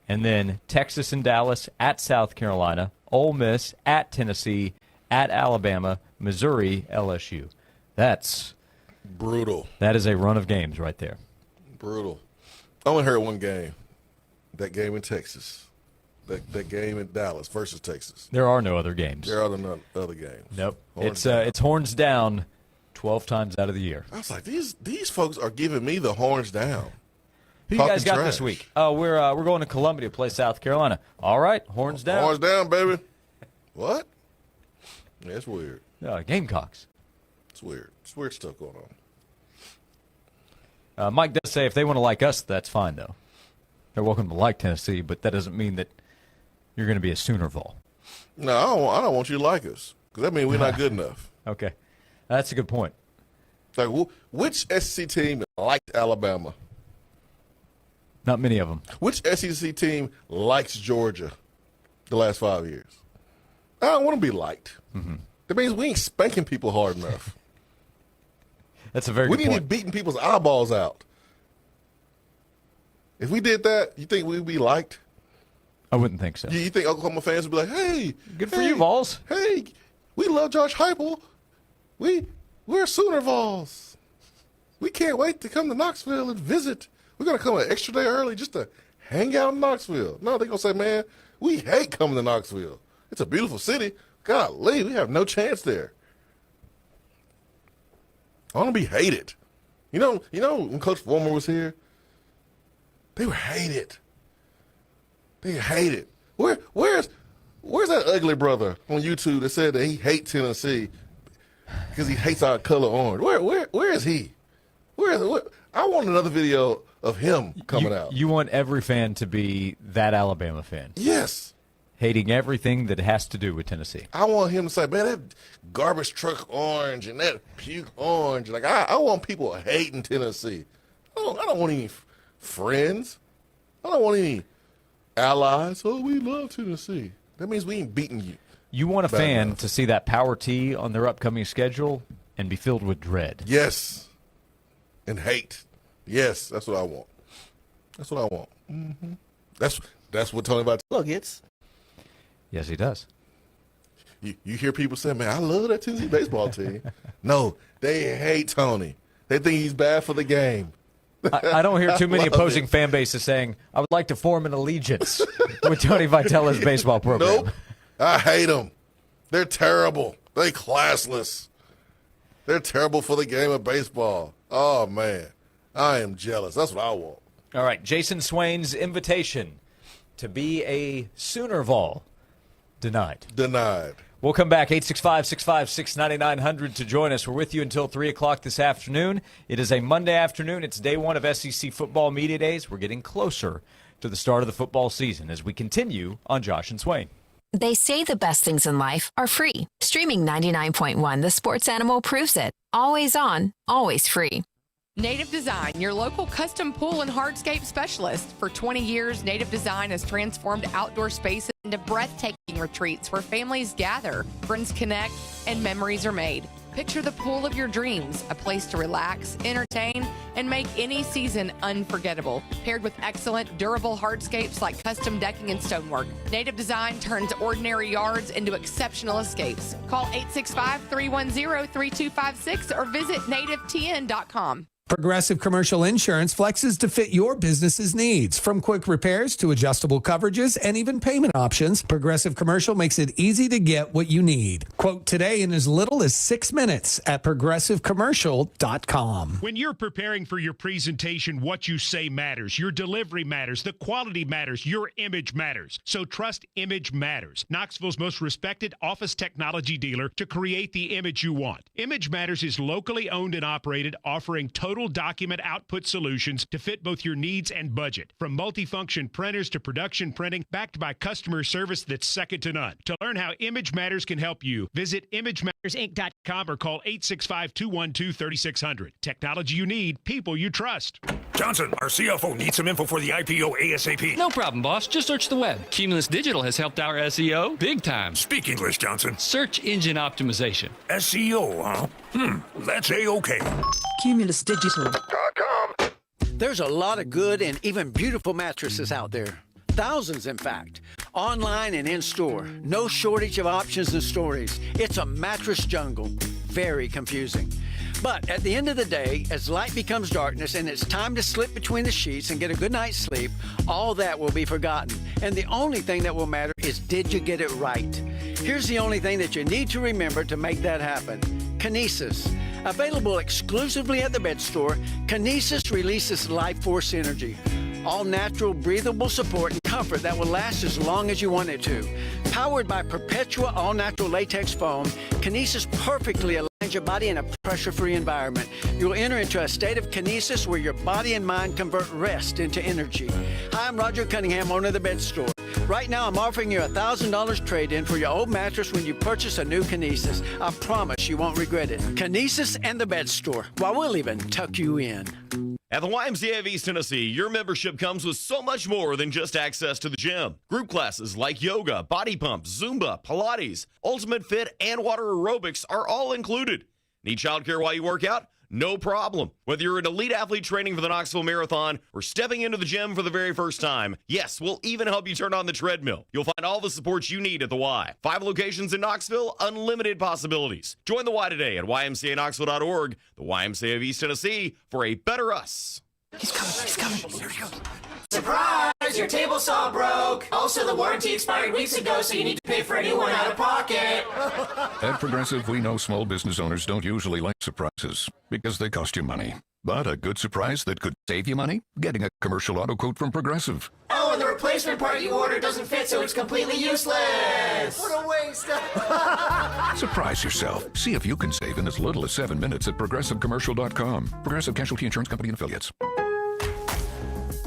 And then Texas and Dallas at South Carolina, Ole Miss at Tennessee, at Alabama, Missouri, LSU. That's brutal. That is a run of games right there. Brutal. I only heard one game. That game in Texas. That game in Dallas versus Texas. There are no other games. There are no other games. Nope. It's horns down 12 times out of the year. I was like, these folks are giving me the horns down. Who you guys got this week? Oh, we're going to Columbia to play South Carolina. All right, horns down. Horns down, baby. What? Yeah, it's weird. Gamecocks. It's weird. It's weird stuff going on. Mike does say if they want to like us, that's fine, though. They're welcome to like Tennessee, but that doesn't mean that you're going to be a Sooner Vol. No, I don't want you to like us, because that means we're not good enough. Okay. That's a good point. Like, which SEC team liked Alabama? Not many of them. Which SEC team likes Georgia the last 5 years? I don't want to be liked. Mm-hmm. That means we ain't spanking people hard enough. That's a very good point. We need to be beating people's eyeballs out. If we did that, you think we'd be liked? I wouldn't think so. You think Oklahoma fans would be like, hey. Good for you, Vols. Hey, we love Josh Heupel. We're Sooner Vols. We can't wait to come to Knoxville and visit. We're going to come an extra day early just to hang out in Knoxville. No, they're going to say, man, we hate coming to Knoxville. It's a beautiful city. Golly, we have no chance there. I want to be hated. You know when Coach Fulmer was here, they were hated. They hated. Where's that ugly brother on YouTube that said that he hates Tennessee because he hates our color orange? Where is he? I want another video of him coming out. You want every fan to be that Alabama fan. Yes. Hating everything that has to do with Tennessee. I want him to say, man, that garbage truck orange and that puke orange. Like I want people hating Tennessee. I don't want any friends. I don't want any allies. Oh, we love Tennessee. That means we ain't beating you. You want a Bad fan enough. to see that power tee on their upcoming schedule and be filled with dread. Yes. And hate. Yes, that's what I want. That's what I want. Mm-hmm. That's what Tony Vitello gets. Yes, he does. You hear people say, man, I love that Tennessee baseball team. No, they hate Tony. They think he's bad for the game. I don't hear too many Love opposing it. fan bases saying, I would like to form an allegiance with Tony Vitello's baseball program. Nope. I hate them. They're terrible. They classless. They're terrible for the game of baseball. Oh, man. I am jealous. That's what I want. All right, Jason Swain's invitation to be a Sooner Vol denied. Denied. We'll come back, 865-656-9900 to join us. We're with you until 3 o'clock this afternoon. It is a Monday afternoon. It's day one of SEC Football Media Days. We're getting closer to the start of the football season as we continue on Josh and Swain. They say the best things in life are free. Streaming 99.1, the sports animal proves it. Always on, always free. Native Design, your local custom pool and hardscape specialist. For 20 years, Native Design has transformed outdoor spaces into breathtaking retreats where families gather, friends connect, and memories are made. Picture the pool of your dreams, a place to relax, entertain, and make any season unforgettable. Paired with excellent, durable hardscapes like custom decking and stonework, Native Design turns ordinary yards into exceptional escapes. Call 865-310-3256 or visit nativetn.com. Progressive Commercial Insurance flexes to fit your business's needs. From quick repairs to adjustable coverages and even payment options, Progressive Commercial makes it easy to get what you need. Quote today in as little as 6 minutes at progressivecommercial.com. When you're preparing for your presentation, what you say matters. Your delivery matters. The quality matters. Your image matters. So trust Image Matters, Knoxville's most respected office technology dealer to create the image you want. Image Matters is locally owned and operated, offering total document output solutions to fit both your needs and budget. From multifunction printers to production printing, backed by customer service that's second to none. To learn how Image Matters can help you, visit imagemattersinc.com or call 865-212-3600. Technology you need, people you trust. Johnson, our CFO needs some info for the IPO ASAP. No problem, boss. Just search the web. Cumulus Digital has helped our SEO big time. Speak English, Johnson. Search engine optimization. SEO, huh? That's A-OK. Cumulus Digital. There's a lot of good and even beautiful mattresses out there. Thousands, in fact. Online and in-store. No shortage of options and stories. It's a mattress jungle. Very confusing. But at the end of the day, as light becomes darkness and it's time to slip between the sheets and get a good night's sleep, all that will be forgotten. And the only thing that will matter is, did you get it right? Here's the only thing that you need to remember to make that happen. Kinesis. Available exclusively at the bed store, Kinesis releases life force energy. All natural, breathable support and comfort that will last as long as you want it to. Powered by Perpetua all-natural latex foam, Kinesis perfectly aligns your body in a pressure-free environment. You'll enter into a state of kinesis where your body and mind convert rest into energy. Hi, I'm Roger Cunningham, owner of the bed store. Right now, I'm offering you $1,000 trade-in for your old mattress when you purchase a new Kinesis. I promise you won't regret it. Kinesis and the bed store. While we'll even tuck you in. At the YMCA of East Tennessee, your membership comes with so much more than just access to the gym. Group classes like yoga, body pumps, Zumba, Pilates, Ultimate Fit, and water aerobics are all included. Need childcare while you work out? No problem. Whether you're an elite athlete training for the Knoxville Marathon or stepping into the gym for the very first time, yes, we'll even help you turn on the treadmill. You'll find all the support you need at the Y. 5 locations in Knoxville, unlimited possibilities. Join the Y today at ymcaknoxville.org, the YMCA of East Tennessee, for a better us. He's coming. Here he goes. Surprise! Your table saw broke. Also, the warranty expired weeks ago, so you need to pay for a new one out of pocket. At Progressive, we know small business owners don't usually like surprises because they cost you money. But a good surprise that could save you money? Getting a commercial auto quote from Progressive. Oh, and the replacement part you ordered doesn't fit, so it's completely useless. What a waste. Surprise yourself. See if you can save in as little as 7 minutes at ProgressiveCommercial.com. Progressive Casualty Insurance Company and Affiliates.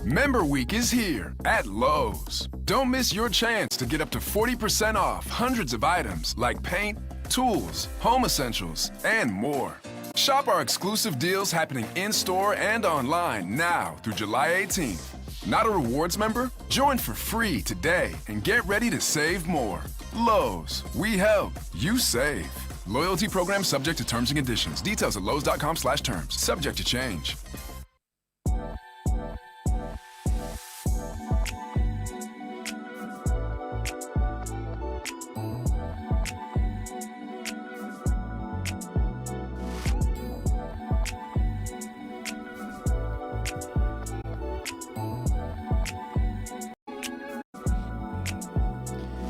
Member Week is here at Lowe's. Don't miss your chance to get up to 40% off hundreds of items like paint, tools, home essentials, and more. Shop our exclusive deals happening in-store and online now through July 18th. Not a rewards member? Join for free today and get ready to save more. Lowe's, we help, you save. Loyalty program subject to terms and conditions. Details at lowes.com/terms. Subject to change.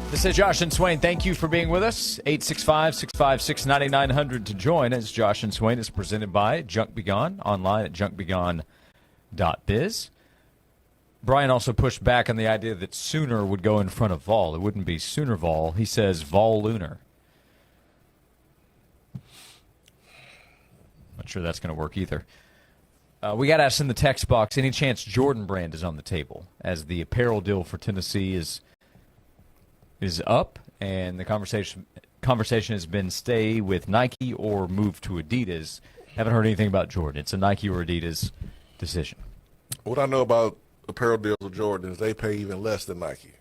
This is Josh and Swain. Thank you for being with us. 865-656-9900 to join as Josh and Swain is presented by Junk Be Gone, online at junkbegone.biz. Brian also pushed back on the idea that Sooner would go in front of Vol. It wouldn't be Sooner Vol. He says Vol Lunar. Not sure that's going to work either. We got asked in the text box, any chance Jordan Brand is on the table as the apparel deal for Tennessee is up, and the conversation has been stay with Nike or move to Adidas. Haven't heard anything about Jordan. It's a Nike or Adidas decision. What I know about apparel deals with Jordan is they pay even less than Nike.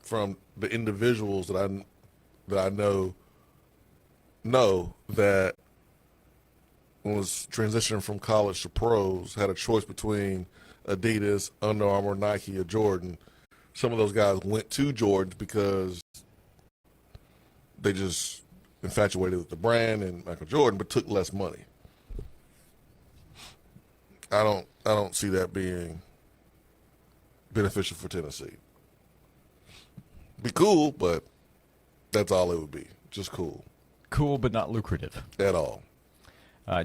From the individuals that I know that was transitioning from college to pros, had a choice between Adidas, Under Armour, Nike, or Jordan. Some of those guys went to Jordan because they just infatuated with the brand and Michael Jordan, but took less money. I don't see that being beneficial for Tennessee. Be cool, but that's all it would be. Just cool. Cool, but not lucrative. At all.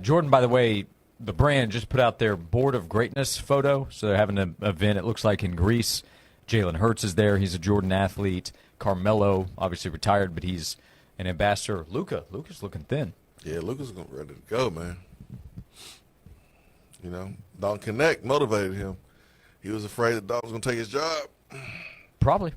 Jordan, by the way, the brand just put out their Board of Greatness photo. So they're having an event, it looks like, in Greece. Jalen Hurts is there. He's a Jordan athlete. Carmelo, obviously retired, but he's an ambassador. Luka's looking thin. Yeah, Luka's ready to go, man. You know, Don Connect motivated him. He was afraid that Don was going to take his job. Probably.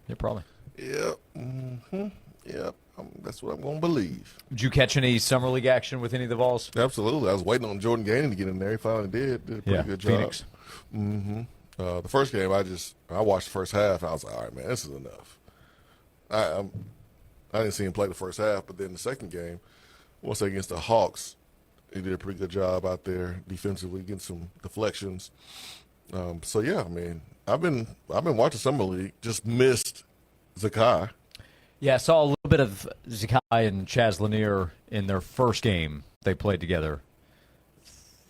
Yeah, probably. Yep. Mm-hmm. Yep. That's what I'm going to believe. Did you catch any summer league action with any of the Vols? Absolutely. I was waiting on Jordan Gaining to get in there. He finally did. Did a pretty good job. Phoenix. Mm-hmm. The first game, I watched the first half. I was like, all right, man, this is enough. I didn't see him play the first half, but then the second game, once against the Hawks, he did a pretty good job out there defensively, getting some deflections. So yeah, I mean, I've been watching summer league. Just missed Zakai. Yeah, I saw a little bit of Zakai and Chaz Lanier in their first game they played together.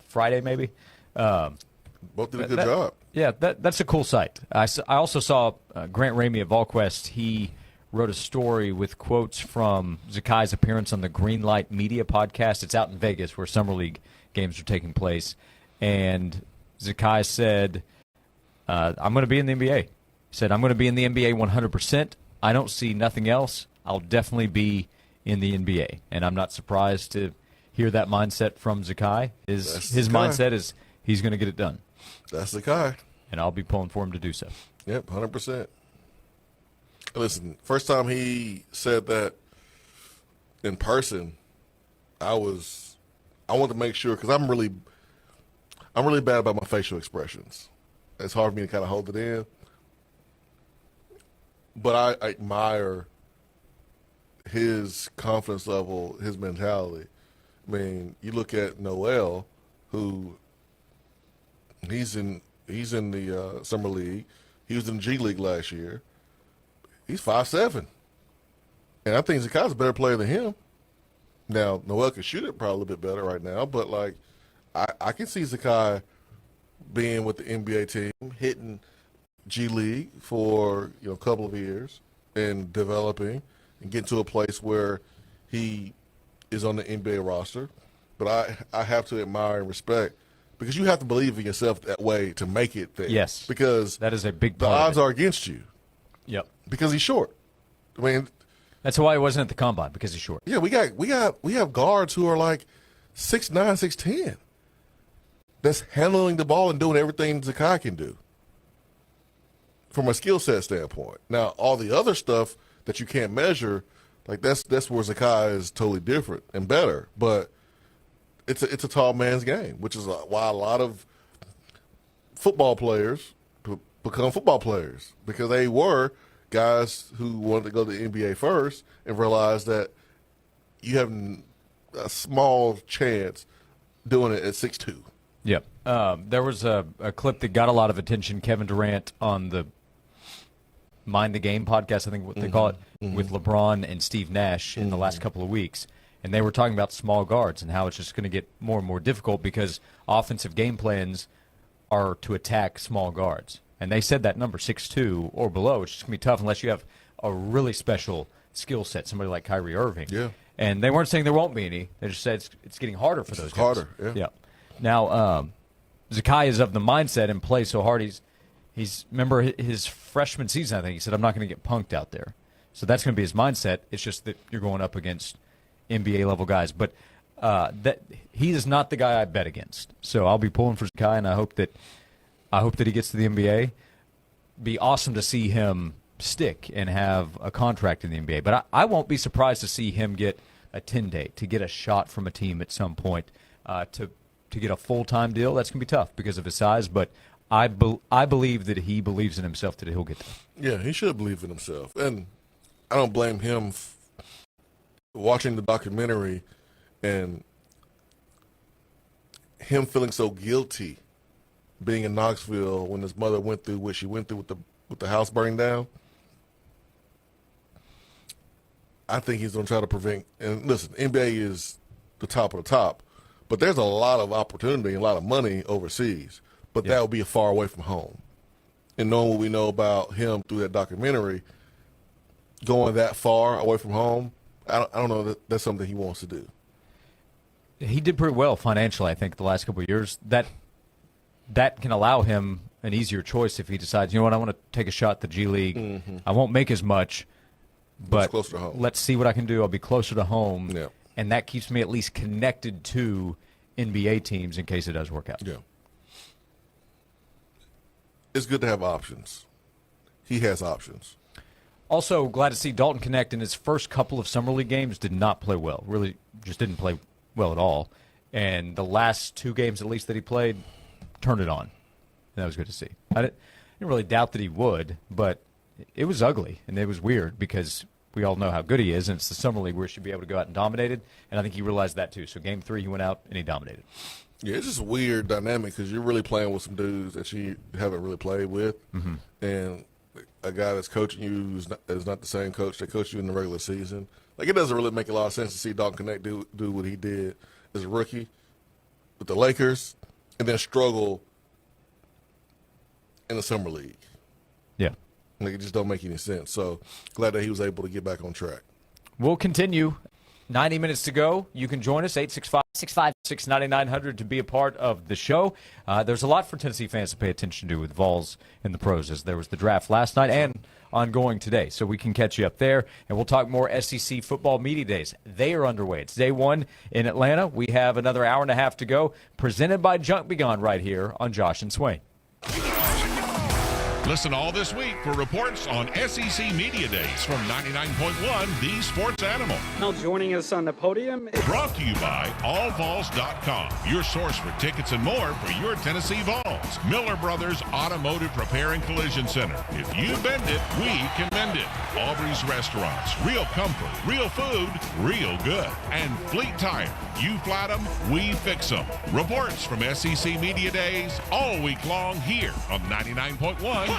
Friday, maybe. Both did a good job. Yeah, that's a cool sight. I also saw Grant Ramey at VolQuest. He wrote a story with quotes from Zakai's appearance on the Greenlight Media podcast. It's out in Vegas where Summer League games are taking place. And Zakai said, I'm going to be in the NBA. He said, I'm going to be in the NBA 100%. I don't see nothing else. I'll definitely be in the NBA. And I'm not surprised to hear that mindset from Zakai. His mindset is he's going to get it done. That's Zakai. And I'll be pulling for him to do so. Yep, 100%. Listen, first time he said that in person, I wanted to make sure, because I'm really bad about my facial expressions. It's hard for me to kind of hold it in. But I admire his confidence level, his mentality. I mean, you look at Noel, who he's in the summer league. He was in the G League last year. He's 5'7", and I think Zakai's a better player than him. Now Noel can shoot it probably a bit better right now, but like I can see Zakai being with the NBA team, hitting G League for a couple of years and developing and getting to a place where he is on the NBA roster. But I have to admire and respect, because you have to believe in yourself that way to make it there. Yes, because that is a big the part odds of it. are against you. Yep, because he's short. I mean, that's why he wasn't at the combine, because he's short. Yeah, we have guards who are like 6'9", 6'10", that's handling the ball and doing everything Zakai can do from a skill set standpoint. Now, all the other stuff that you can't measure, like that's where Zakai is totally different and better. But it's a tall man's game, which is why a lot of football players become football players, because they were guys who wanted to go to the NBA first and realized that you have a small chance doing it at 6'2". Yep. There was a clip that got a lot of attention. Kevin Durant on the Mind the Game podcast, I think what they call it, with LeBron and Steve Nash in the last couple of weeks. And they were talking about small guards and how it's just going to get more and more difficult because offensive game plans are to attack small guards. And they said that number 6'2" or below, it's just going to be tough unless you have a really special skill set, somebody like Kyrie Irving. Yeah. And they weren't saying there won't be any. They just said it's getting harder for those guys. Harder, yeah. Now, Zakai is of the mindset and plays so hard. He's remember his freshman season, I think, he said, I'm not going to get punked out there. So that's going to be his mindset. It's just that you're going up against NBA-level guys. But that he is not the guy I bet against. So I'll be pulling for Zakai, and I hope that he gets to the NBA. Be awesome to see him stick and have a contract in the NBA. But I won't be surprised to see him get a 10-day, to get a shot from a team at some point, to get a full-time deal. That's going to be tough because of his size, but I believe that he believes in himself that he'll get there. Yeah, he should believe in himself. And I don't blame him watching the documentary and him feeling so guilty being in Knoxville when his mother went through what she went through with the house burning down. I think he's going to try to prevent – and listen, NBA is the top of the top, but there's a lot of opportunity and a lot of money overseas. But that would be far away from home. And knowing what we know about him through that documentary, going that far away from home, I don't know that that's something he wants to do. He did pretty well financially, I think, the last couple of years. That can allow him an easier choice if he decides, you know what, I want to take a shot at the G League. I won't make as much, but closer to home. Let's see what I can do. I'll be closer to home. Yeah. And that keeps me at least connected to NBA teams in case it does work out. Yeah. It's good to have options. He has options. Also, glad to see Dalton Connect in his first couple of Summer League games did not play well. Really just didn't play well at all. And the last two games, at least, that he played, turned it on. And that was good to see. I didn't really doubt that he would, but it was ugly, and it was weird because we all know how good he is, and it's the Summer League where he should be able to go out and dominate it, and I think he realized that too. So Game 3, he went out, and he dominated. Yeah, it's just a weird dynamic because you're really playing with some dudes that you haven't really played with, and a guy that's coaching you is not the same coach that coached you in the regular season. Like, it doesn't really make a lot of sense to see Dalton Connect do what he did as a rookie with the Lakers and then struggle in the Summer League. Yeah. Like, it just don't make any sense. So, glad that he was able to get back on track. We'll continue. 90 minutes to go. You can join us, 865-656-9900 to be a part of the show. There's a lot for Tennessee fans to pay attention to with Vols in the pros, as there was the draft last night and ongoing today. So we can catch you up there, and we'll talk more SEC football media days. They are underway. It's day one in Atlanta. We have another hour and a half to go, presented by Junk Be Gone right here on Josh and Swain. Listen all this week for reports on SEC Media Days from 99.1 The Sports Animal. Now joining us on the podium. Brought to you by allvols.com, your source for tickets and more for your Tennessee Vols. Miller Brothers Automotive Repair and Collision Center. If you bend it, we can mend it. Aubrey's Restaurants, real comfort, real food, real good. And Fleet Tire, you flat them, we fix them. Reports from SEC Media Days all week long here on 99.1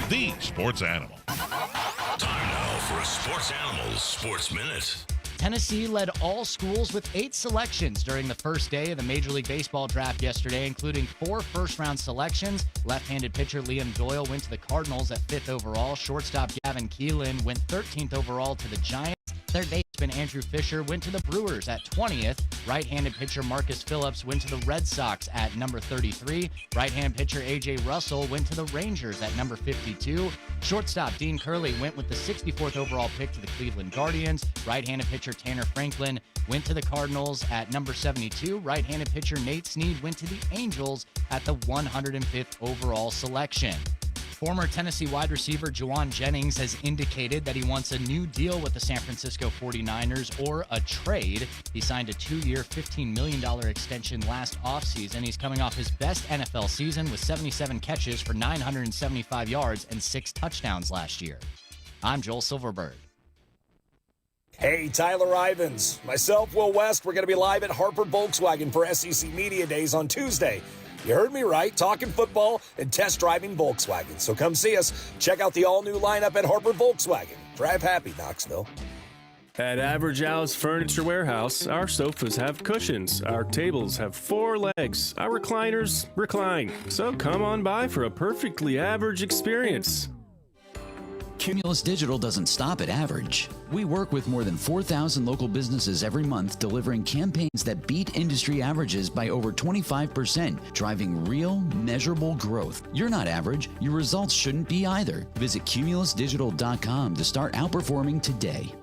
The Sports Animal. Time now for a Sports Animals Sports Minute. Tennessee led all schools with 8 selections during the first day of the Major League Baseball draft yesterday, including 4 first-round selections. Left-handed pitcher Liam Doyle went to the Cardinals at 5th overall. Shortstop Gavin Keelan went 13th overall to the Giants. Third baseman Andrew Fisher went to the Brewers at 20th. Right-handed pitcher Marcus Phillips went to the Red Sox at number 33. Right-hand pitcher A.J. Russell went to the Rangers at number 52. Shortstop Dean Curley went with the 64th overall pick to the Cleveland Guardians. Right-handed pitcher Tanner Franklin went to the Cardinals at number 72. Right-handed pitcher Nate Snead went to the Angels at the 105th overall selection. Former Tennessee wide receiver Juwan Jennings has indicated that he wants a new deal with the San Francisco 49ers or a trade. He signed a 2-year, $15 million extension last offseason. He's coming off his best NFL season with 77 catches for 975 yards and 6 touchdowns last year. I'm Joel Silverberg. Hey, Tyler Ivins. Myself, Will West, we're going to be live at Hartford Volkswagen for SEC Media Days on Tuesday. You heard me right, talking football and test driving Volkswagen. So come see us. Check out the all-new lineup at Hartford Volkswagen. Drive happy, Knoxville. At Average Al's Furniture Warehouse, our sofas have cushions, our tables have 4 legs, our recliners recline. So come on by for a perfectly average experience. Cumulus Digital doesn't stop at average. We work with more than 4,000 local businesses every month, delivering campaigns that beat industry averages by over 25%, driving real, measurable growth. You're not average. Your results shouldn't be either. Visit cumulusdigital.com to start outperforming today.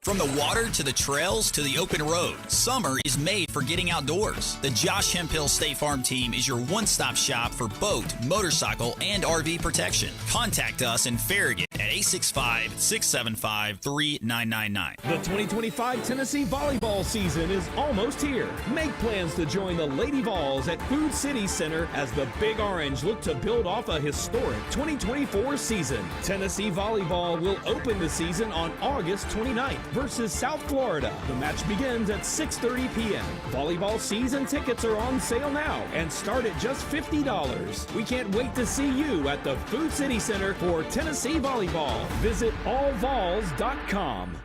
From the water to the trails to the open road, summer is made for getting outdoors. The Josh Hemphill State Farm team is your one-stop shop for boat, motorcycle, and RV protection. Contact us in Farragut at 865-675-3999. The 2025 Tennessee volleyball season is almost here. Make plans to join the Lady Vols at Food City Center as the Big Orange look to build off a historic 2024 season. Tennessee volleyball will open the season on August 29th. Versus South Florida. The match begins at 6:30 p.m. Volleyball season tickets are on sale now and start at just $50. We can't wait to see you at the Food City Center for Tennessee volleyball. Visit allvols.com.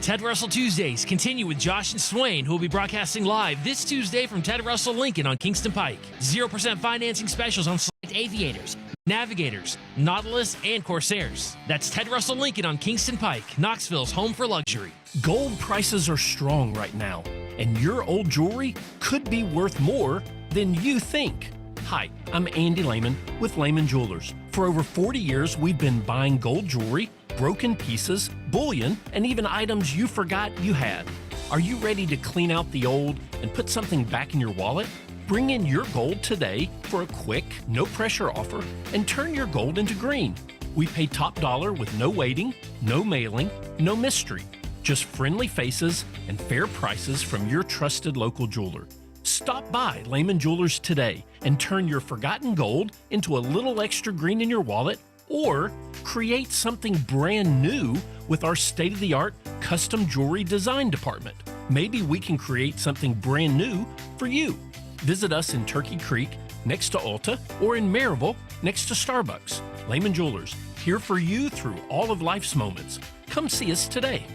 Ted Russell Tuesdays continue with Josh and Swain, who will be broadcasting live this Tuesday from Ted Russell Lincoln on Kingston Pike. 0% financing specials on select Aviators, Navigators, Nautilus, and Corsairs. That's Ted Russell Lincoln on Kingston Pike, Knoxville's home for luxury. Gold prices are strong right now, and your old jewelry could be worth more than you think. Hi, I'm Andy Lehman with Lehman Jewelers. For over 40 years, we've been buying gold jewelry, broken pieces, bullion, and even items you forgot you had. Are you ready to clean out the old and put something back in your wallet? Bring in your gold today for a quick, no-pressure offer and turn your gold into green. We pay top dollar with no waiting, no mailing, no mystery. Just friendly faces and fair prices from your trusted local jeweler. Stop by Lehman Jewelers today and turn your forgotten gold into a little extra green in your wallet, or create something brand new with our state-of-the-art custom jewelry design department. Maybe we can create something brand new for you. Visit us in Turkey Creek next to Ulta or in Maryville next to Starbucks. Lehman Jewelers, here for you through all of life's moments. Come see us today.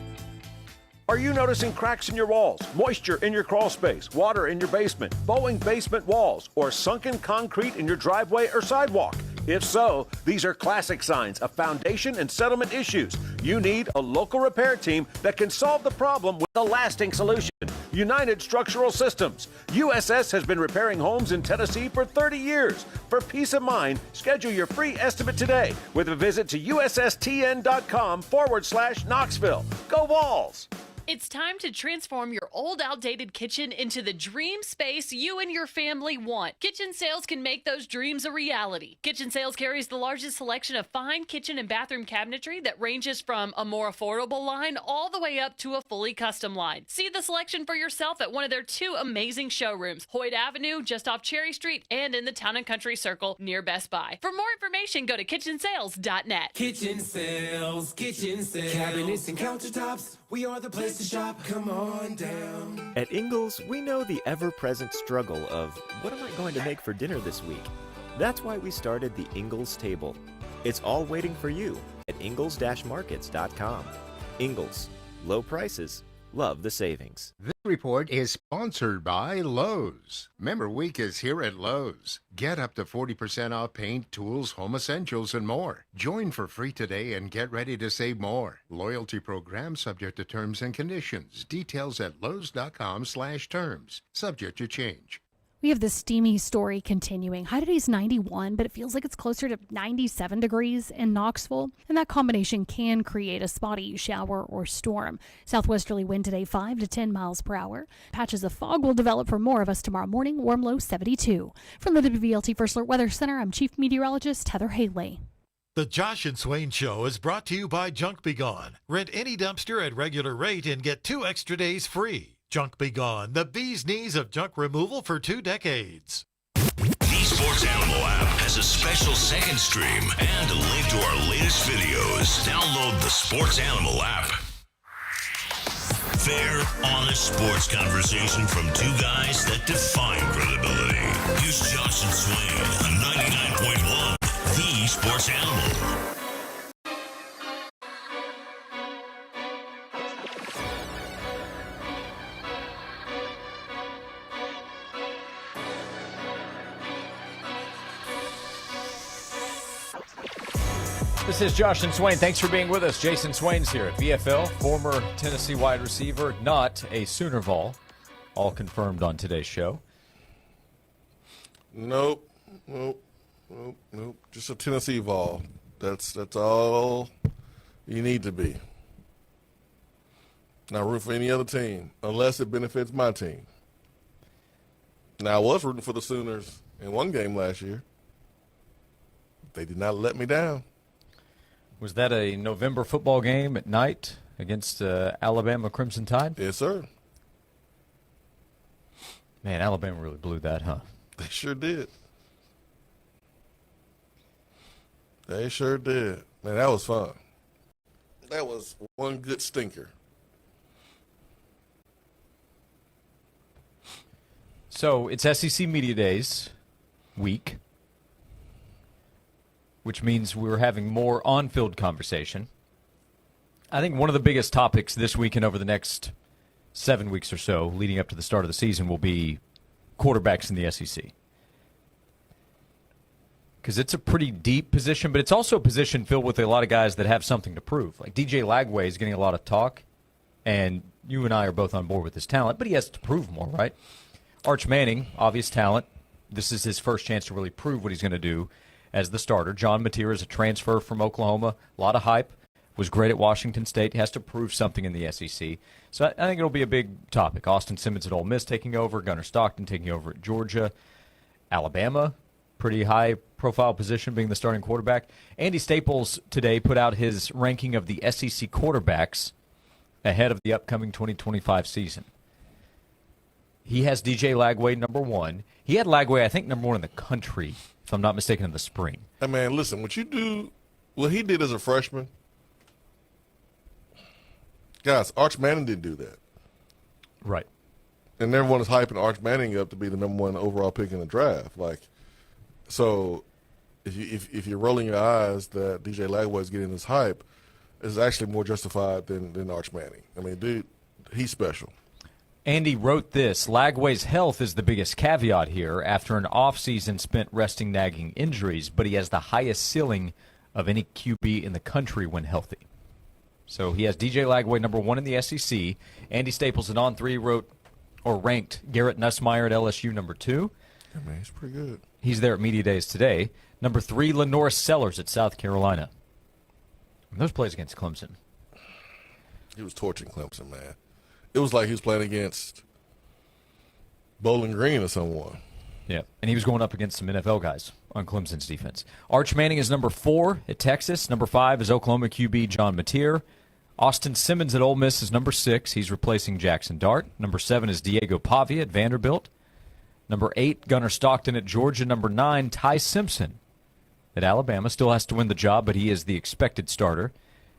Are you noticing cracks in your walls, moisture in your crawl space, water in your basement, bowing basement walls, or sunken concrete in your driveway or sidewalk? If so, these are classic signs of foundation and settlement issues. You need a local repair team that can solve the problem with a lasting solution. United Structural Systems. USS has been repairing homes in Tennessee for 30 years. For peace of mind, schedule your free estimate today with a visit to USSTN.com/Knoxville. Go Vols! It's time to transform your old, outdated kitchen into the dream space you and your family want. Kitchen Sales can make those dreams a reality. Kitchen Sales carries the largest selection of fine kitchen and bathroom cabinetry that ranges from a more affordable line all the way up to a fully custom line. See the selection for yourself at one of their 2 amazing showrooms, Hoyt Avenue, just off Cherry Street, and in the Town and Country Circle near Best Buy. For more information, go to kitchensales.net. Kitchen Sales, cabinets and countertops. We are the place to shop. Come on down. At Ingles, we know the ever-present struggle of what am I going to make for dinner this week? That's why we started the Ingles table. It's all waiting for you at ingles-markets.com. Ingles, low prices, love the savings. This report is sponsored by Lowe's. Member Week is here at Lowe's. Get up to 40% off paint, tools, home essentials, and more. Join for free today and get ready to save more. Loyalty program subject to terms and conditions. Details at lowes.com/terms. Subject to change. We have this steamy story continuing. High today's 91, but it feels like it's closer to 97 degrees in Knoxville, and that combination can create a spotty shower or storm. Southwesterly wind today 5 to 10 miles per hour. Patches of fog will develop for more of us tomorrow morning, warm low 72. From the WVLT First Alert Weather Center, I'm Chief Meteorologist Heather Haley. The Josh and Swain Show is brought to you by Junk Be Gone. Rent any dumpster at regular rate and get 2 extra days free. Junk Be Gone, the bee's knees of junk removal for 2 decades. The Sports Animal app has a special second stream and a link to our latest videos. Download the Sports Animal app. Fair, honest sports conversation from 2 guys that define credibility. Here's Josh and Swain on 99.1, The Sports Animal. This is Josh and Swain. Thanks for being with us. Jason Swain's here at VFL, former Tennessee wide receiver, not a Sooner Vol. All confirmed on today's show. Nope. Just a Tennessee Vol. That's all you need to be. Not root for any other team unless it benefits my team. Now, I was rooting for the Sooners in one game last year. They did not let me down. Was that a November football game at night against Alabama Crimson Tide? Yes, sir. Man, Alabama really blew that, huh? They sure did. They sure did. Man, that was fun. That was one good stinker. So it's SEC Media Days week, which means we're having more on-field conversation. I think one of the biggest topics this week and over the next 7 weeks or so leading up to the start of the season will be quarterbacks in the SEC. Because it's a pretty deep position, but it's also a position filled with a lot of guys that have something to prove. Like DJ Lagway is getting a lot of talk, and you and I are both on board with his talent, but he has to prove more, right? Arch Manning, obvious talent. This is his first chance to really prove what he's going to do as the starter. John Mateer is a transfer from Oklahoma. A lot of hype. Was great at Washington State. Has to prove something in the SEC. So I think it'll be a big topic. Austin Simmons at Ole Miss taking over. Gunnar Stockton taking over at Georgia. Alabama, pretty high-profile position, being the starting quarterback. Andy Staples today put out his ranking of the SEC quarterbacks ahead of the upcoming 2025 season. He has DJ Lagway number 1. He had Lagway, I think, number 1 in the country, if I'm not mistaken, in the spring. Hey, man, listen, what he did as a freshman, guys, Arch Manning didn't do that. Right. And everyone is hyping Arch Manning up to be the number 1 overall pick in the draft. So if you're rolling your eyes that DJ Lagway is getting this hype, it's actually more justified than Arch Manning. I mean, dude, he's special. Andy wrote this: Lagway's health is the biggest caveat here after an offseason spent resting nagging injuries, but he has the highest ceiling of any QB in the country when healthy. So he has DJ Lagway number 1 in the SEC. Andy Staples at On3 ranked Garrett Nussmeier at LSU number 2. Yeah, man, he's pretty good. He's there at Media Days today. Number 3, Lenore Sellers at South Carolina. And those plays against Clemson. He was torching Clemson, man. It was like he was playing against Bowling Green or someone. Yeah, and he was going up against some NFL guys on Clemson's defense. Arch Manning is number 4 at Texas. Number 5 is Oklahoma QB John Mateer. Austin Simmons at Ole Miss is number 6. He's replacing Jackson Dart. Number 7 is Diego Pavia at Vanderbilt. Number 8, Gunnar Stockton at Georgia. Number 9, Ty Simpson at Alabama. Still has to win the job, but he is the expected starter.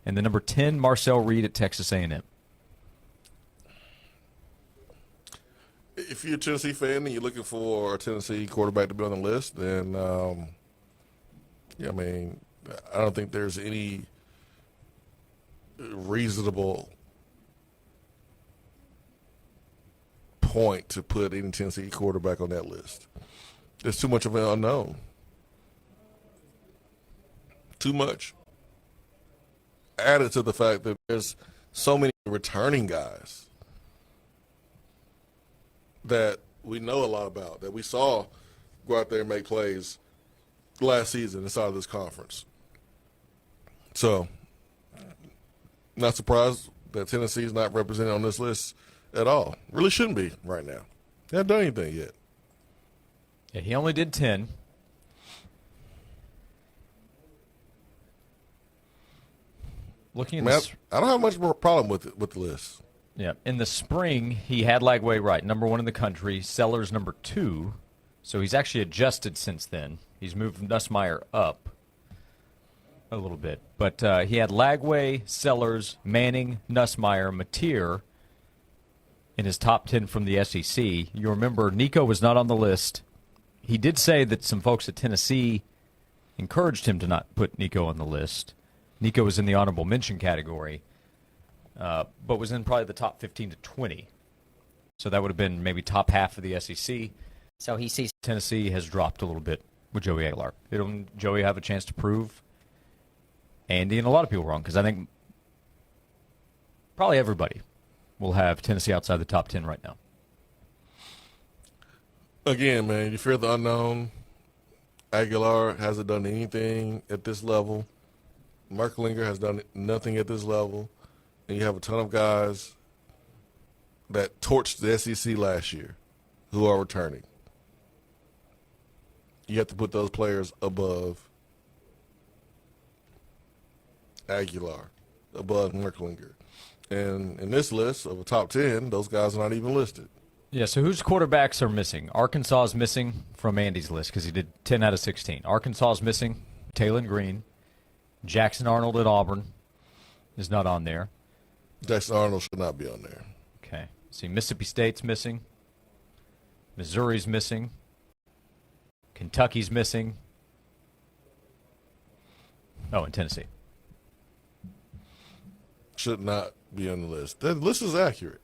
And then number 10, Marcel Reed at Texas A&M. If you're a Tennessee fan and you're looking for a Tennessee quarterback to be on the list, then, I mean, I don't think there's any reasonable point to put any Tennessee quarterback on that list. There's too much of an unknown. Too much. Added to the fact that there's so many returning guys that we know a lot about, that we saw go out there and make plays last season inside of this conference. So, not surprised that Tennessee is not represented on this list at all. Really shouldn't be right now. They haven't done anything yet. Yeah, he only did 10. Looking at this, I don't have much more problem with the list. Yeah, in the spring, he had Lagway right, number 1 in the country, Sellers number 2. So he's actually adjusted since then. He's moved Nussmeier up a little bit. But he had Lagway, Sellers, Manning, Nussmeier, Mateer in his top 10 from the SEC. You remember Nico was not on the list. He did say that some folks at Tennessee encouraged him to not put Nico on the list. Nico was in the honorable mention category, but was in probably the top 15 to 20. So that would have been maybe top half of the SEC. So he sees Tennessee has dropped a little bit with Joey Aguilar. It'll Joey have a chance to prove Andy and a lot of people wrong, because I think probably everybody will have Tennessee outside the top 10 right now. Again, man, you fear the unknown. Aguilar hasn't done anything at this level. Merklinger has done nothing at this level. And you have a ton of guys that torched the SEC last year who are returning. You have to put those players above Aguilar, above Merklinger. And in this list of a top 10, those guys are not even listed. Yeah, so whose quarterbacks are missing? Arkansas is missing from Andy's list because he did 10 out of 16. Arkansas is missing Taylon Green. Jackson Arnold at Auburn is not on there. Jackson Arnold should not be on there. Okay. See, Mississippi State's missing. Missouri's missing. Kentucky's missing. Oh, and Tennessee. Should not be on the list. The list is accurate.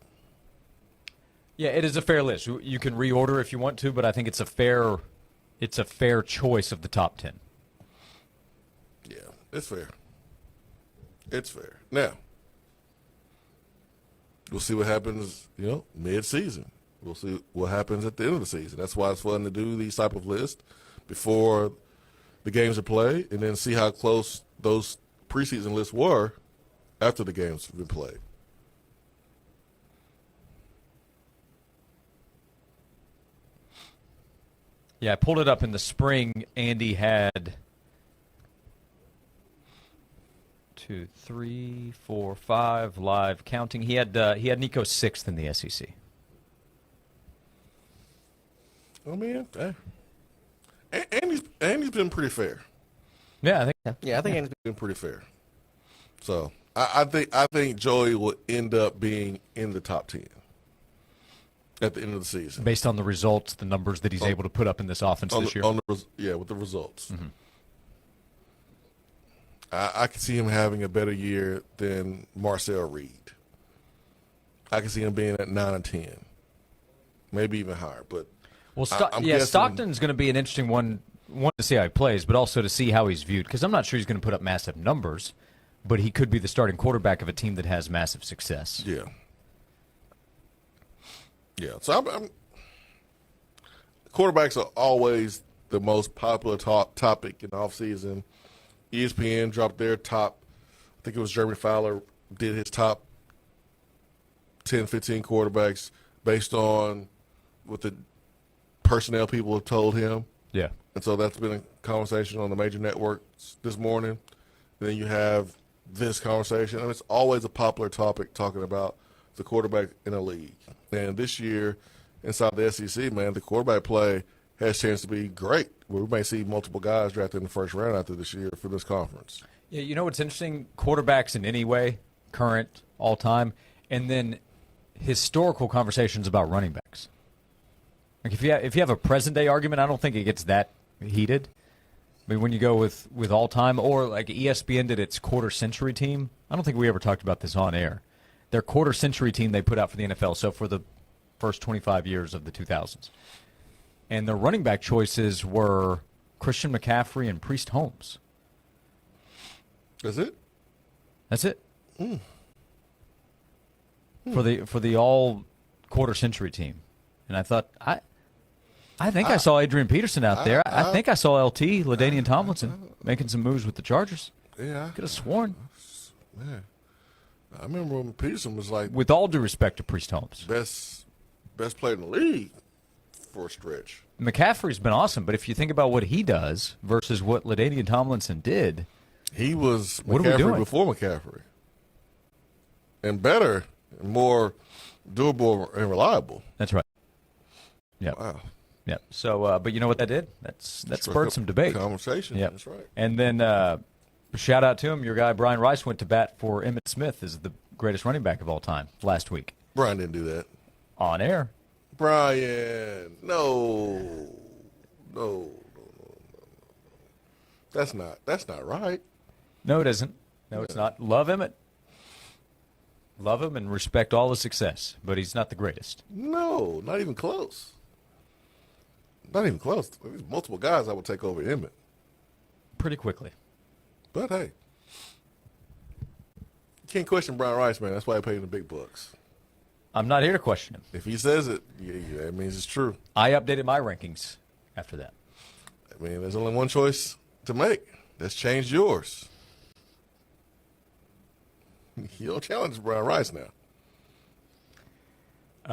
Yeah, it is a fair list. You can reorder if you want to, but I think it's a fair choice of the top 10. Yeah, it's fair. It's fair. Now, we'll see what happens, mid-season. We'll see what happens at the end of the season. That's why it's fun to do these type of lists before the games are played, and then see how close those preseason lists were after the games have been played. Yeah, I pulled it up in the spring. Andy had 2, 3, 4, 5 live counting. He had Nico 6th in the SEC. I mean, Andy's been pretty fair. Yeah, I think. Yeah, I think Andy's been pretty fair. So I think Joey will end up being in the top 10 at the end of the season, based on the results, the numbers that he's able to put up in this offense this year. With the results. Mm-hmm. I can see him having a better year than Marcel Reed. I can see him being at 9 and 10, maybe even higher. But Stockton's going to be an interesting one to see how he plays, but also to see how he's viewed, because I'm not sure he's going to put up massive numbers, but he could be the starting quarterback of a team that has massive success. Yeah. Yeah, so quarterbacks are always the most popular topic in the offseason. ESPN dropped their top, I think it was Jeremy Fowler, did his top 10, 15 quarterbacks based on what the personnel people have told him. Yeah. And so that's been a conversation on the major networks this morning. And then you have this conversation, and it's always a popular topic talking about the quarterback in a league. And this year, inside the SEC, man, the quarterback play has a chance to be great. We may see multiple guys drafted in the first round after this year for this conference. Yeah, you know what's interesting? Quarterbacks in any way, current, all-time, and then historical conversations about running backs. Like if you have a present-day argument, I don't think it gets that heated. I mean, when you go with all-time, or like ESPN did its quarter-century team, I don't think we ever talked about this on air. Their quarter-century team they put out for the NFL, so for the first 25 years of the 2000s. And their running back choices were Christian McCaffrey and Priest Holmes. That's it? That's it. For the all quarter-century team. And I thought, I think I saw Adrian Peterson out there. I think I saw LT, LaDainian Tomlinson, making some moves with the Chargers. Yeah. Could have sworn. Man. I remember when Peterson was like, with all due respect to Priest Holmes, best player in the league for a stretch. McCaffrey's been awesome, but if you think about what he does versus what LaDainian Tomlinson did, he was what are we McCaffrey doing? before McCaffrey. And better, and more durable and reliable. That's right. Yeah. Wow. Yeah. So, but you know what that did? That spurred some debate. Conversation. Yep. That's right. And then shout out to him. Your guy Brian Rice went to bat for Emmitt Smith as the greatest running back of all time last week. Brian didn't do that. On air. Brian, no. That's not right. No, it isn't. No, it's not. Love Emmitt. Love him and respect all his success, but he's not the greatest. No, not even close. Not even close. There's multiple guys I would take over Emmitt. Pretty quickly. But hey, you can't question Brian Rice, man. That's why I paid him the big bucks. I'm not here to question him. If he says it, yeah, that means it's true. I updated my rankings after that. I mean, there's only one choice to make. That's changed yours. You don't challenge Brian Rice now.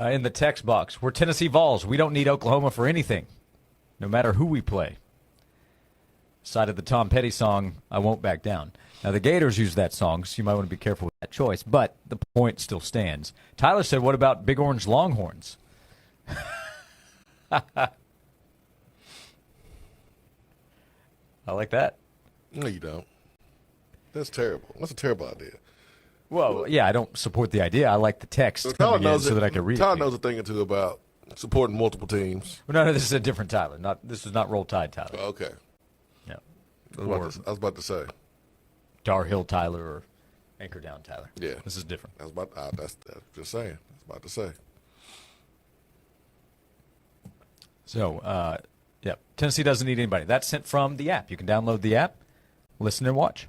In the text box, we're Tennessee Vols. We don't need Oklahoma for anything, no matter who we play. Cited the Tom Petty song, I Won't Back Down. Now, the Gators use that song, so you might want to be careful with that choice, but the point still stands. Tyler said, what about Big Orange Longhorns? I like that. No, you don't. That's terrible. That's a terrible idea. Well, yeah, I don't support the idea. I like the text So coming in so that I can read Tyler it. knows a thing or two about supporting multiple teams. Well, no, this is a different Tyler. This is not Roll Tide Tyler. Okay. Yeah. I was about to say. Dar Hill Tyler or Anchor Down Tyler. Yeah. This is different. That's just saying. I was about to say. So, yeah, Tennessee doesn't need anybody. That's sent from the app. You can download the app, listen and watch.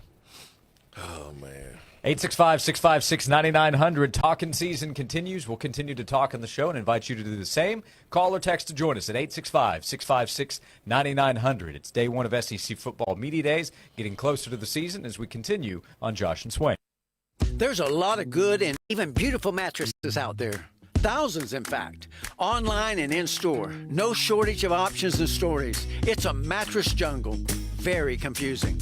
Oh, man. 865-656-9900. Talking season continues. We'll continue to talk on the show and invite you to do the same. Call or text to join us at 865-656-9900. It's day one of SEC football media days, getting closer to the season as we continue on Josh and Swain. There's a lot of good and even beautiful mattresses out there. Thousands, in fact. Online and in-store. No shortage of options and stories. It's a mattress jungle. Very confusing.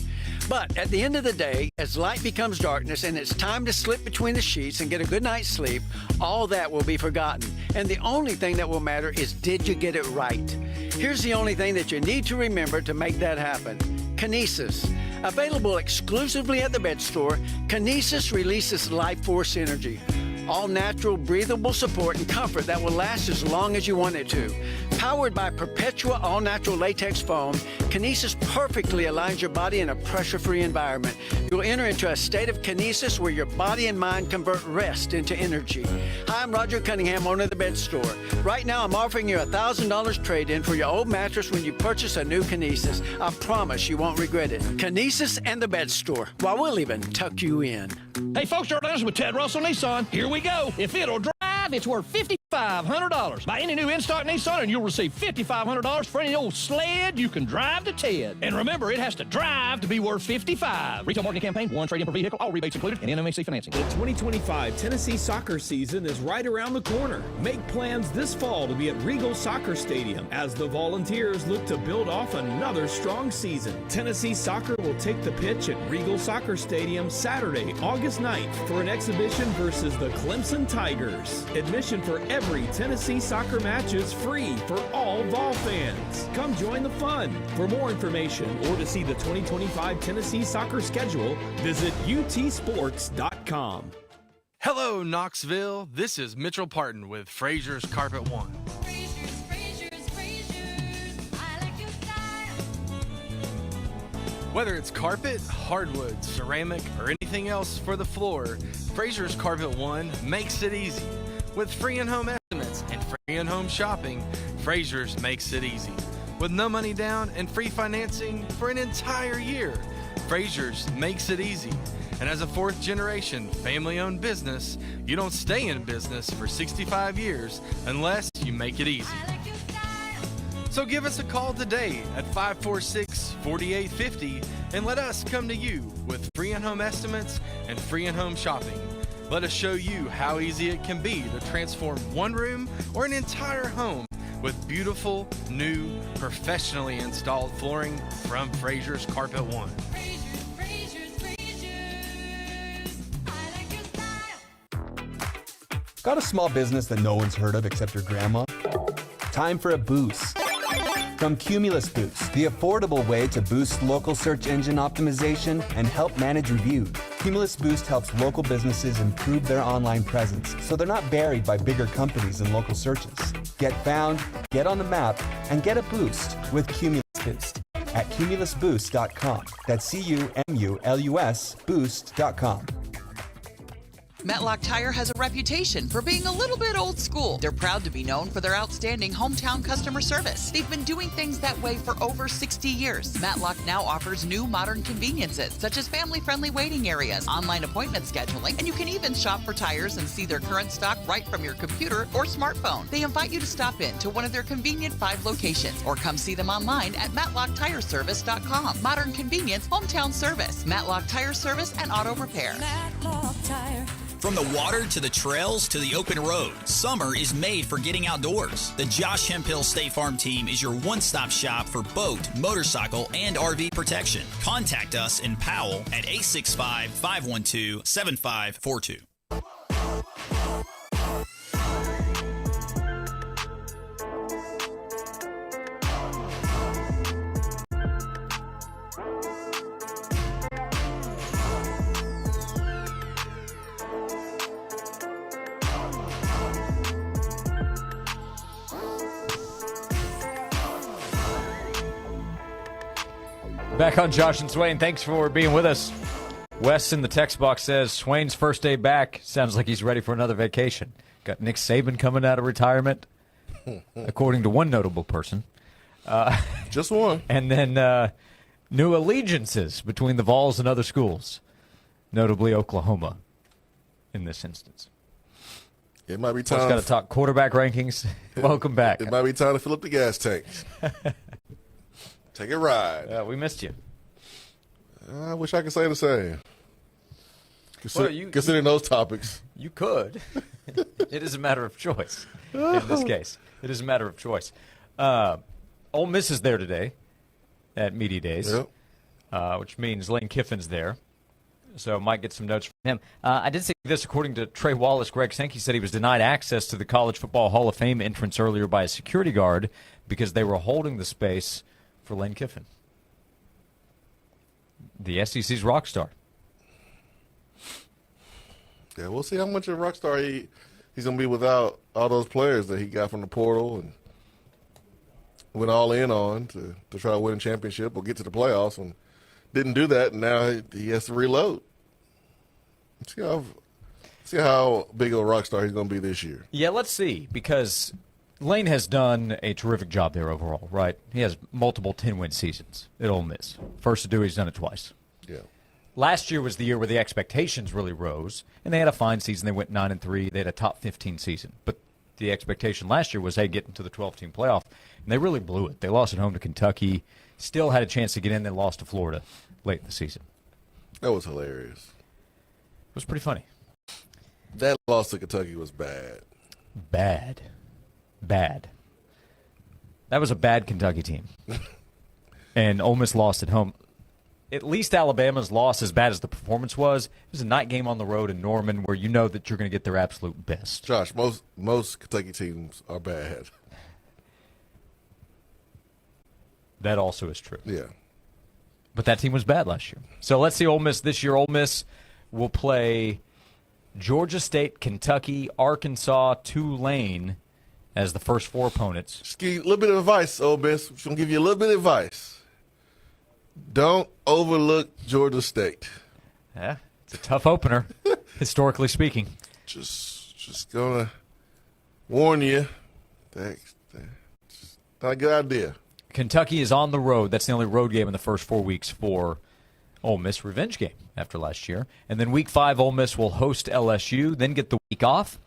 But at the end of the day, as light becomes darkness and it's time to slip between the sheets and get a good night's sleep, all that will be forgotten. And the only thing that will matter is, did you get it right? Here's the only thing that you need to remember to make that happen. Kinesis. Available exclusively at the bed store, Kinesis releases life force energy. All natural, breathable support and comfort that will last as long as you want it to. Powered by Perpetua all-natural latex foam, Kinesis perfectly aligns your body in a pressure-free environment. You'll enter into a state of kinesis where your body and mind convert rest into energy. Hi, I'm Roger Cunningham, owner of the Bed Store. Right now, I'm offering you a $1,000 trade-in for your old mattress when you purchase a new Kinesis. I promise you won't regret it. Kinesis and the Bed Store. While we'll even tuck you in. Hey, folks, Charles Anderson with Ted Russell Nissan. Here we go. If it'll drive, it's worth $5,500. Buy any new in-stock Nissan and you'll receive $5,500 for any old sled you can drive to Ted. And remember, it has to drive to be worth $55,000. Retail marketing campaign, one trade-in per vehicle, all rebates included, and NMAC financing. The 2025 Tennessee soccer season is right around the corner. Make plans this fall to be at Regal Soccer Stadium as the Volunteers look to build off another strong season. Tennessee soccer will take the pitch at Regal Soccer Stadium Saturday, August 9th for an exhibition versus the Clemson Tigers. Admission for every Tennessee soccer match is free for all Vol fans. Come join the fun. For more information or to see the 2025 Tennessee soccer schedule, visit utsports.com. Hello, Knoxville. This is Mitchell Parton with Frazier's Carpet One. Whether it's carpet, hardwood, ceramic, or anything else for the floor, Frazier's Carpet One makes it easy. With free in-home estimates and free in-home shopping, Frazier's makes it easy. With no money down and free financing for an entire year, Frazier's makes it easy. And as a fourth-generation family-owned business, you don't stay in business for 65 years unless you make it easy. So give us a call today at 546-4850 and let us come to you with free in-home estimates and free in-home shopping. Let us show you how easy it can be to transform one room or an entire home with beautiful, new, professionally installed flooring from Fraser's Carpet One. Got a small business that no one's heard of except your grandma? Time for a boost. From Cumulus Boost, the affordable way to boost local search engine optimization and help manage reviews. Cumulus Boost helps local businesses improve their online presence so they're not buried by bigger companies in local searches. Get found, get on the map, and get a boost with Cumulus Boost at cumulusboost.com. That's CUMULUS boost.com. Matlock Tire has a reputation for being a little bit old school. They're proud to be known for their outstanding hometown customer service. They've been doing things that way for over 60 years. Matlock now offers new modern conveniences, such as family-friendly waiting areas, online appointment scheduling, and you can even shop for tires and see their current stock right from your computer or smartphone. They invite you to stop in to one of their convenient 5 locations or come see them online at MatlockTireService.com. Modern convenience, hometown service. Matlock Tire Service and Auto Repair. Matlock Tire. From the water to the trails to the open road, summer is made for getting outdoors. The Josh Hemphill State Farm team is your one-stop shop for boat, motorcycle, and RV protection. Contact us in Powell at 865-512-7542. Back on Josh and Swain. Thanks for being with us. Wes in the text box says Swain's first day back. Sounds like he's ready for another vacation. Got Nick Saban coming out of retirement, according to one notable person. Just one. And then new allegiances between the Vols and other schools, notably Oklahoma in this instance. It might be time. Got to talk quarterback rankings. Welcome back. It might be time to fill up the gas tanks. Take a ride. We missed you. I wish I could say the same. Considering those topics. You could. It is a matter of choice in this case. It is a matter of choice. Ole Miss is there today at Media Days, which means Lane Kiffin's there. So might get some notes from him. I did see this, according to Trey Wallace. Greg Sankey said he was denied access to the College Football Hall of Fame entrance earlier by a security guard because they were holding the space for Lane Kiffin, the SEC's rock star. Yeah, we'll see how much of a rock star he's going to be without all those players that he got from the portal and went all in on to try to win a championship or get to the playoffs, and didn't do that, and now he has to reload. See how big of a rock star he's going to be this year. Yeah, let's see, because Lane has done a terrific job there overall, right? He has multiple 10-win seasons at Ole Miss. First to do, he's done it twice. Yeah. Last year was the year where the expectations really rose, and they had a fine season. They went 9-3. They had a top 15 season. But the expectation last year was, hey, get into the 12-team playoff, and they really blew it. They lost at home to Kentucky, still had a chance to get in, then lost to Florida late in the season. That was hilarious. It was pretty funny. That loss to Kentucky was bad. Bad. That was a bad Kentucky team. And Ole Miss lost at home. At least Alabama's loss, as bad as the performance was, it was a night game on the road in Norman where you know that you're going to get their absolute best. Josh, most Kentucky teams are bad. That also is true. Yeah. But that team was bad last year. So let's see Ole Miss this year. Ole Miss will play Georgia State, Kentucky, Arkansas, Tulane as the first 4 opponents. Just give you a little bit of advice, Ole Miss. I'm going to give you a little bit of advice. Don't overlook Georgia State. Yeah, it's a tough opener, historically speaking. Just going to warn you. That's not a good idea. Kentucky is on the road. That's the only road game in the first 4 weeks for Ole Miss. Revenge game after last year. And then week 5, Ole Miss will host LSU, then get the week off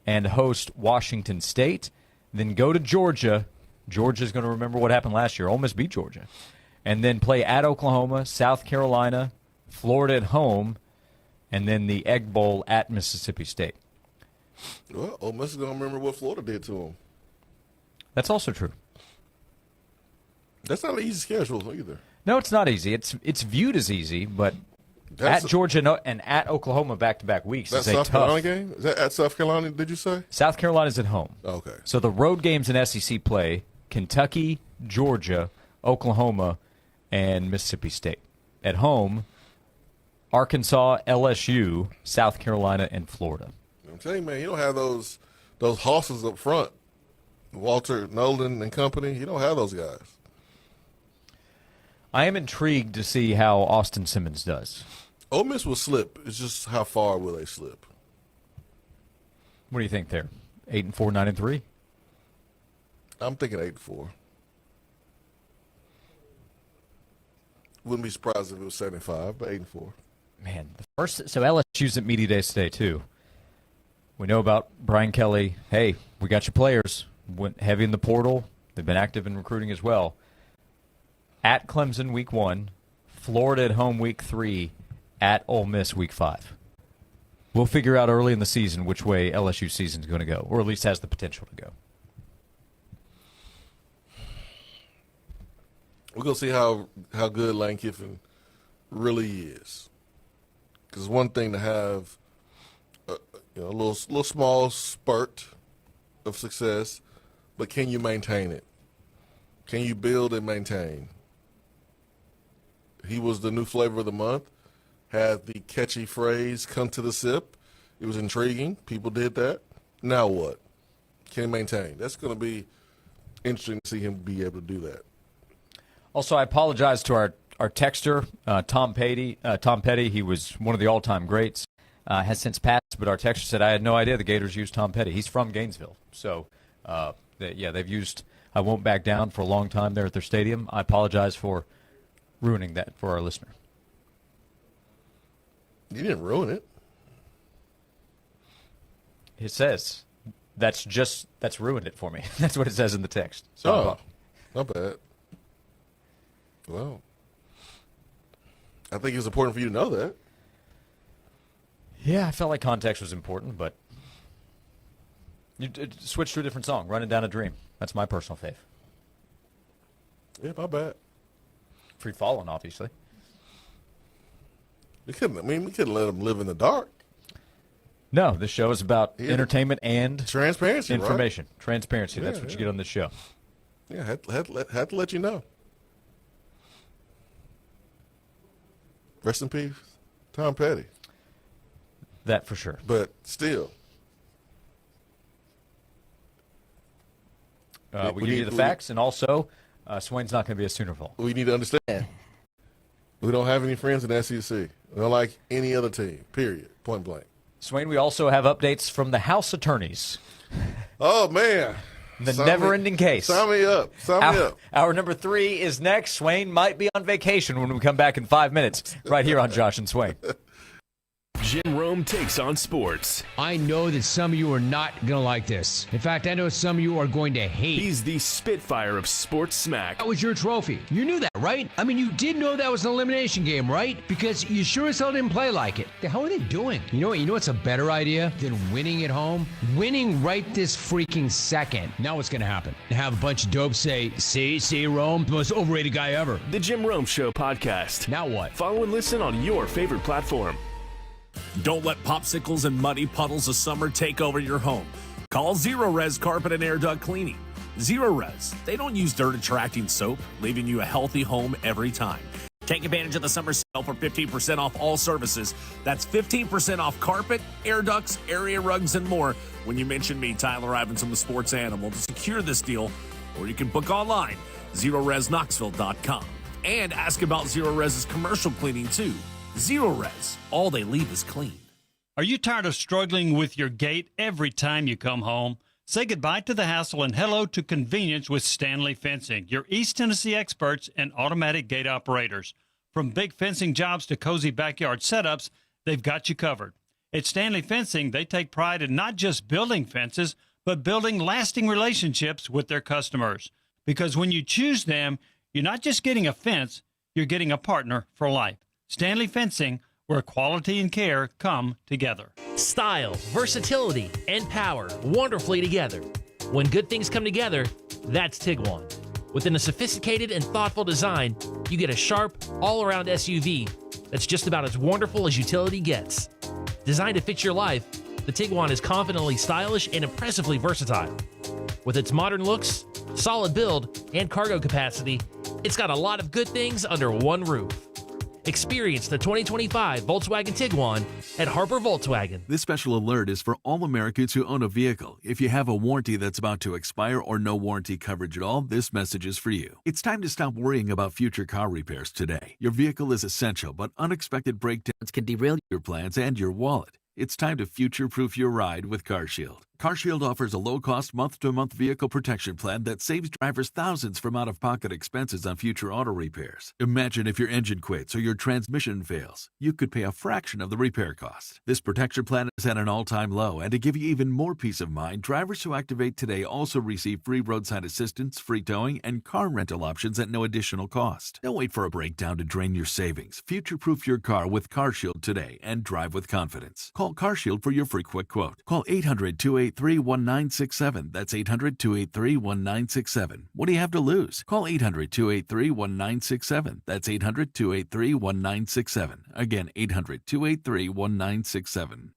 and host Washington State. then go to Georgia. Georgia's going to remember what happened last year. Ole Miss beat Georgia. And then play at Oklahoma, South Carolina, Florida at home, and then the Egg Bowl at Mississippi State. Well, Ole Miss is going to remember what Florida did to them. That's also true. That's not an easy schedule either. No, it's not easy. It's viewed as easy, but at Georgia and at Oklahoma back-to-back weeks is a South tough. Carolina game? Is that at South Carolina, did you say? South Carolina's at home. Okay. So the road games in SEC play, Kentucky, Georgia, Oklahoma, and Mississippi State. At home, Arkansas, LSU, South Carolina, and Florida. I'm telling you, man, you don't have those hosses up front. Walter Nolan and company, you don't have those guys. I am intrigued to see how Austin Simmons does. Ole Miss will slip. It's just how far will they slip? What do you think there? 8-4, 9-3? I'm thinking 8-4. Wouldn't be surprised if it was 75, but 8-4. Man, so LSU's at Media Days today too. We know about Brian Kelly. Hey, we got your players. Went heavy in the portal. They've been active in recruiting as well. At Clemson week 1, Florida at home week 3, at Ole Miss week 5. We'll figure out early in the season which way LSU season's going to go, or at least has the potential to go. We're going to see how good Lane Kiffin really is. Because one thing to have a little small spurt of success, but can you maintain it? Can you build and maintain? He was the new flavor of the month, had the catchy phrase, come to the sip. It was intriguing. People did that. Now what? Can he maintain? That's going to be interesting to see him be able to do that. Also, I apologize to our texter, Tom Petty. He was one of the all-time greats. Has since passed, but our texter said, I had no idea the Gators used Tom Petty. He's from Gainesville. So, they've used I Won't Back Down for a long time there at their stadium. I apologize for ruining that for our listener. You didn't ruin it. It says that's ruined it for me. That's what it says in the text. So not bad. Well, I think it's important for you to know that. Yeah, I felt like context was important, but you switch to a different song, Running Down a Dream. That's my personal fave. Yeah, not bad. Free Falling, obviously. We couldn't let them live in the dark. No, this show is about entertainment and transparency, information. Right? Transparency. That's what you get on this show. Yeah, had to let you know. Rest in peace, Tom Petty. That for sure. But still. We give you the facts, and also Swain's not going to be a Sooner Bowl. We need to understand. We don't have any friends in the SEC. We don't like any other team, period, point blank. Swain, we also have updates from the House attorneys. Oh, man. The never-ending case. Sign me up. Sign me up. Hour number 3 is next. Swain might be on vacation when we come back in 5 minutes, right here on Josh and Swain. Jim Rome takes on sports. I know that some of you are not going to like this. In fact, I know some of you are going to hate. He's the Spitfire of sports smack. That was your trophy. You knew that, right? I mean, you did know that was an elimination game, right? Because you sure as hell didn't play like it. The hell are they doing? You know what's a better idea than winning at home? Winning right this freaking second. Now what's going to happen? Have a bunch of dopes say, see, Rome, the most overrated guy ever. The Jim Rome Show podcast. Now what? Follow and listen on your favorite platform. Don't let popsicles and muddy puddles of summer take over your home. Call Zero Res Carpet and Air Duct Cleaning. Zero Res, they don't use dirt-attracting soap, leaving you a healthy home every time. Take advantage of the summer sale for 15% off all services. That's 15% off carpet, air ducts, area rugs, and more when you mention me, Tyler Ivinson, the Sports Animal, to secure this deal, or you can book online, ZeroResKnoxville.com. And ask about Zero Res's commercial cleaning, too. Zero Res, all they leave is clean. Are you tired of struggling with your gate every time you come home? Say goodbye to the hassle and hello to convenience with Stanley Fencing, your East Tennessee experts and automatic gate operators. From big fencing jobs to cozy backyard setups, they've got you covered. At Stanley Fencing, they take pride in not just building fences, but building lasting relationships with their customers. Because when you choose them, you're not just getting a fence, you're getting a partner for life. Stanley Fencing, where quality and care come together. Style, versatility, and power wonderfully together. When good things come together, that's Tiguan. Within a sophisticated and thoughtful design, you get a sharp, all-around SUV that's just about as wonderful as utility gets. Designed to fit your life, the Tiguan is confidently stylish and impressively versatile. With its modern looks, solid build, and cargo capacity, it's got a lot of good things under one roof. Experience the 2025 Volkswagen Tiguan at Harper Volkswagen. This special alert is for all Americans who own a vehicle. If you have a warranty that's about to expire or no warranty coverage at all, this message is for you. It's time to stop worrying about future car repairs today. Your vehicle is essential, but unexpected breakdowns can derail your plans and your wallet. It's time to future-proof your ride with CarShield. CarShield offers a low-cost month-to-month vehicle protection plan that saves drivers thousands from out-of-pocket expenses on future auto repairs. Imagine if your engine quits or your transmission fails. You could pay a fraction of the repair cost. This protection plan is at an all-time low, and to give you even more peace of mind, drivers who activate today also receive free roadside assistance, free towing, and car rental options at no additional cost. Don't wait for a breakdown to drain your savings. Future-proof your car with CarShield today and drive with confidence. Call CarShield for your free quick quote. Call 800-283-1967. That's 800-283-1967. What do you have to lose? Call 800-283-1967. That's 800-283-1967. Again, 800-283-1967.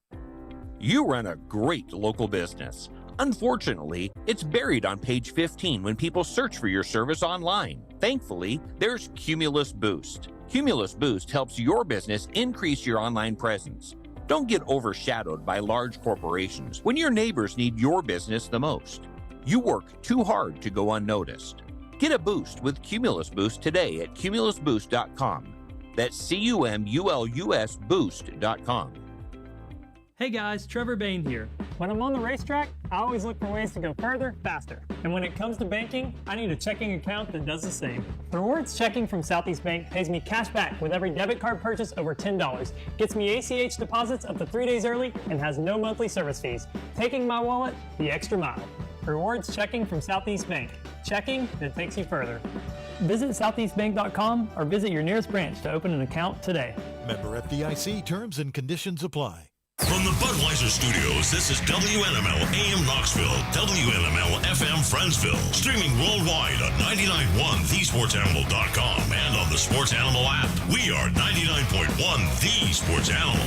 You run a great local business. Unfortunately, it's buried on page 15 when people search for your service online. Thankfully, there's Cumulus Boost. Cumulus Boost helps your business increase your online presence. Don't get overshadowed by large corporations when your neighbors need your business the most. You work too hard to go unnoticed. Get a boost with Cumulus Boost today at cumulusboost.com. That's CUMULUS boost.com. Hey guys, Trevor Bain here. When I'm on the racetrack, I always look for ways to go further, faster. And when it comes to banking, I need a checking account that does the same. Rewards Checking from Southeast Bank pays me cash back with every debit card purchase over $10, gets me ACH deposits up to 3 days early, and has no monthly service fees, taking my wallet the extra mile. Rewards Checking from Southeast Bank. Checking that takes you further. Visit southeastbank.com or visit your nearest branch to open an account today. Member FDIC, terms and conditions apply. From the Budweiser Studios, this is WNML AM Knoxville, WNML FM Friendsville, streaming worldwide on 99.1 thesportsanimal.com and on the Sports Animal app. We are 99.1 The Sports Animal.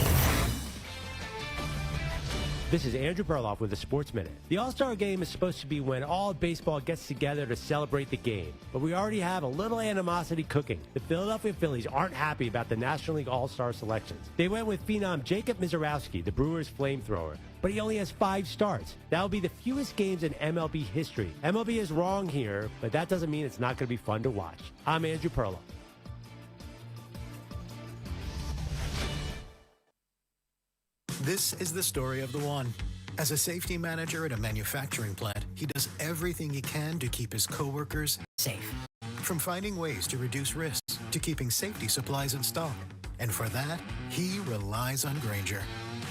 This is Andrew Perloff with the Sports Minute. The All-Star Game is supposed to be when all baseball gets together to celebrate the game, but we already have a little animosity cooking. The Philadelphia Phillies aren't happy about the National League All-Star selections. They went with phenom Jacob Misiorowski, the Brewers' flamethrower, but he only has 5 starts. That will be the fewest games in MLB history. MLB is wrong here, but that doesn't mean it's not going to be fun to watch. I'm Andrew Perloff. This is the story of the one. As a safety manager at a manufacturing plant, he does everything he can to keep his coworkers safe. From finding ways to reduce risks to keeping safety supplies in stock. And for that, he relies on Grainger.